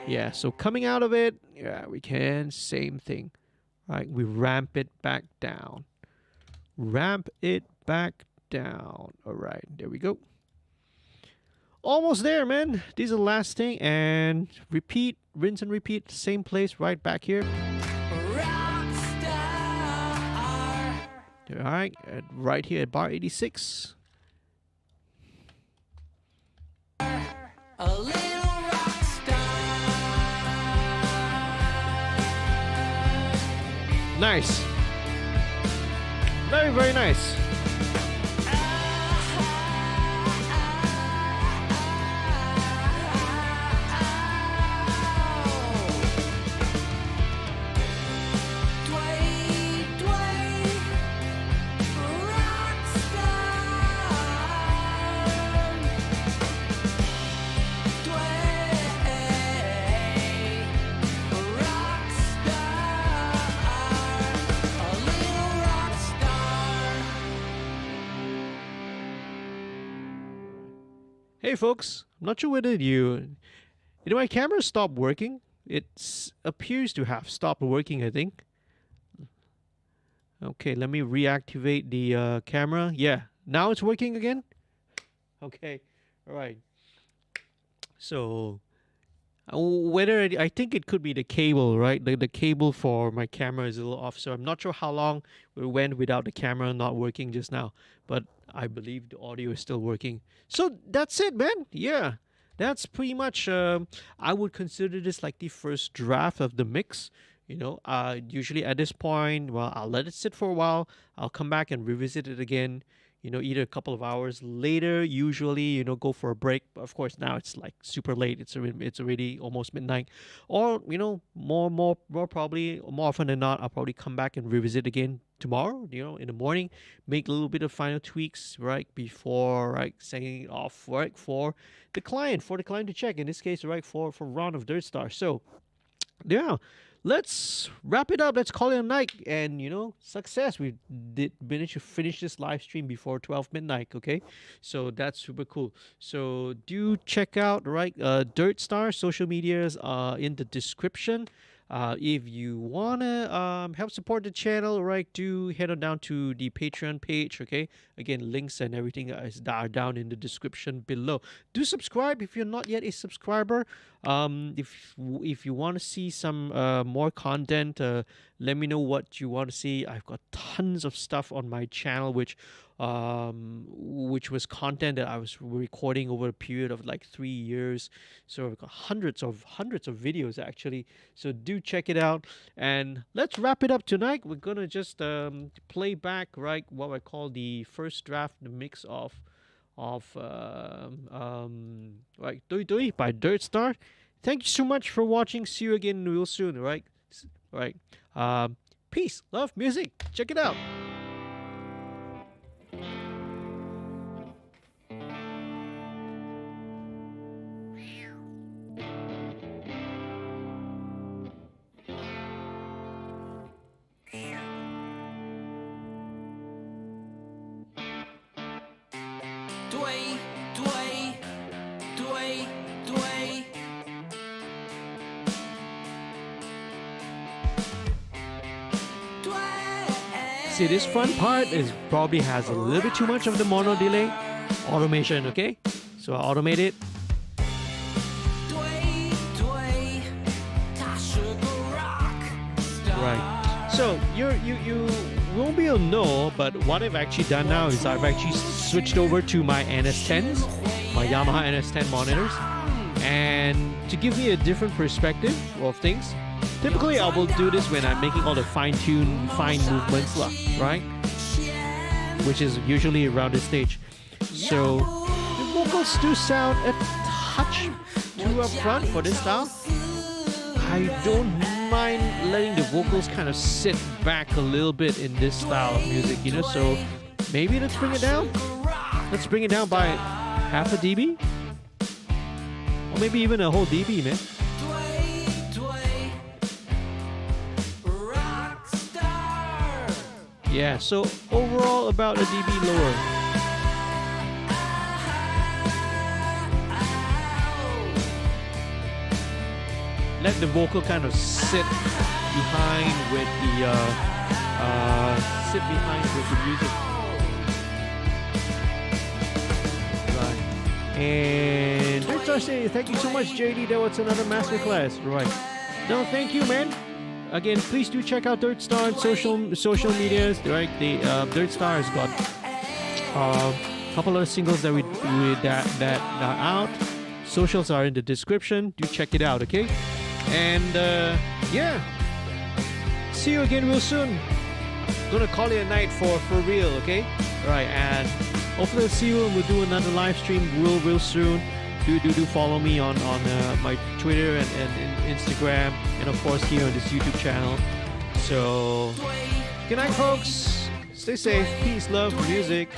Yeah, so coming out of it, yeah, we can same thing. Right, we ramp it back down. Ramp it back down. All right, there we go. Almost there, man. This is the last thing. And repeat, rinse and repeat. Same place, right back here. All right, right here at bar 86. Nice. Very, very nice. Hey folks, I'm not sure whether my camera stopped working. It appears to have stopped working, I think. Okay, let me reactivate the camera. Yeah, now it's working again. Okay, all right. So I think it could be the cable, right? The cable for my camera is a little off, so I'm not sure how long we went without the camera not working just now. But I believe the audio is still working. So that's it, man. Yeah, that's pretty much. I would consider this like the first draft of the mix. Usually at this point, well, I'll let it sit for a while. I'll come back and revisit it again. Either a couple of hours later. Usually, go for a break. But of course, now it's like super late. It's already almost midnight. Or more probably, more often than not, I'll probably come back and revisit again tomorrow. In the morning, make a little bit of final tweaks right before sending it off for the client to check. In this case, for round of Dirt Star. So yeah, let's wrap it up. Let's call it a night. And success. We did manage to finish this live stream before 12 midnight. Okay, so that's super cool. So do check out Dirt Star social medias in the description. If you wanna help support the channel, do head on down to the Patreon page. Okay, again, links and everything are down in the description below. Do subscribe if you're not yet a subscriber. If you want to see some more content, let me know what you want to see. I've got tons of stuff on my channel, which was content that I was recording over a period of like 3 years. So I've got hundreds of videos actually. So do check it out. And let's wrap it up tonight. We're gonna just play back what I call the first draft, the mix of Doi Doi by Dirt Star. Thank you so much for watching. See you again real soon. Peace, love, music. Check it out. See, this front part probably has a little bit too much of the mono delay automation. Okay, so I automate it. Right. So you won't be able to know, but what I've actually done now is I've actually switched over to my NS10s, my Yamaha NS10 monitors, and to give me a different perspective of things. Typically, I will do this when I'm making all the fine movements, right? Which is usually around this stage. So the vocals do sound a touch too upfront for this style. I don't mind letting the vocals kind of sit back a little bit in this style of music, So maybe let's bring it down. Let's bring it down by half a dB, or maybe even a whole dB, man. Yeah, so overall about a dB lower. Let the vocal kind of sit behind with the music. Right. And Dirt Star saying, thank you so much, JD. That was another masterclass. Right. No, thank you, man. Again, please do check out Dirt Star on social medias. Right, the Dirt Star has got a couple of singles that that are out. Socials are in the description. Do check it out, okay? And yeah, see you again real soon. Gonna call it a night for real, okay? All right, and hopefully I'll see you and we'll do another live stream real soon. Do follow me on my Twitter and Instagram, and of course here on this YouTube channel. So good night, folks. Stay safe. Peace, love, music.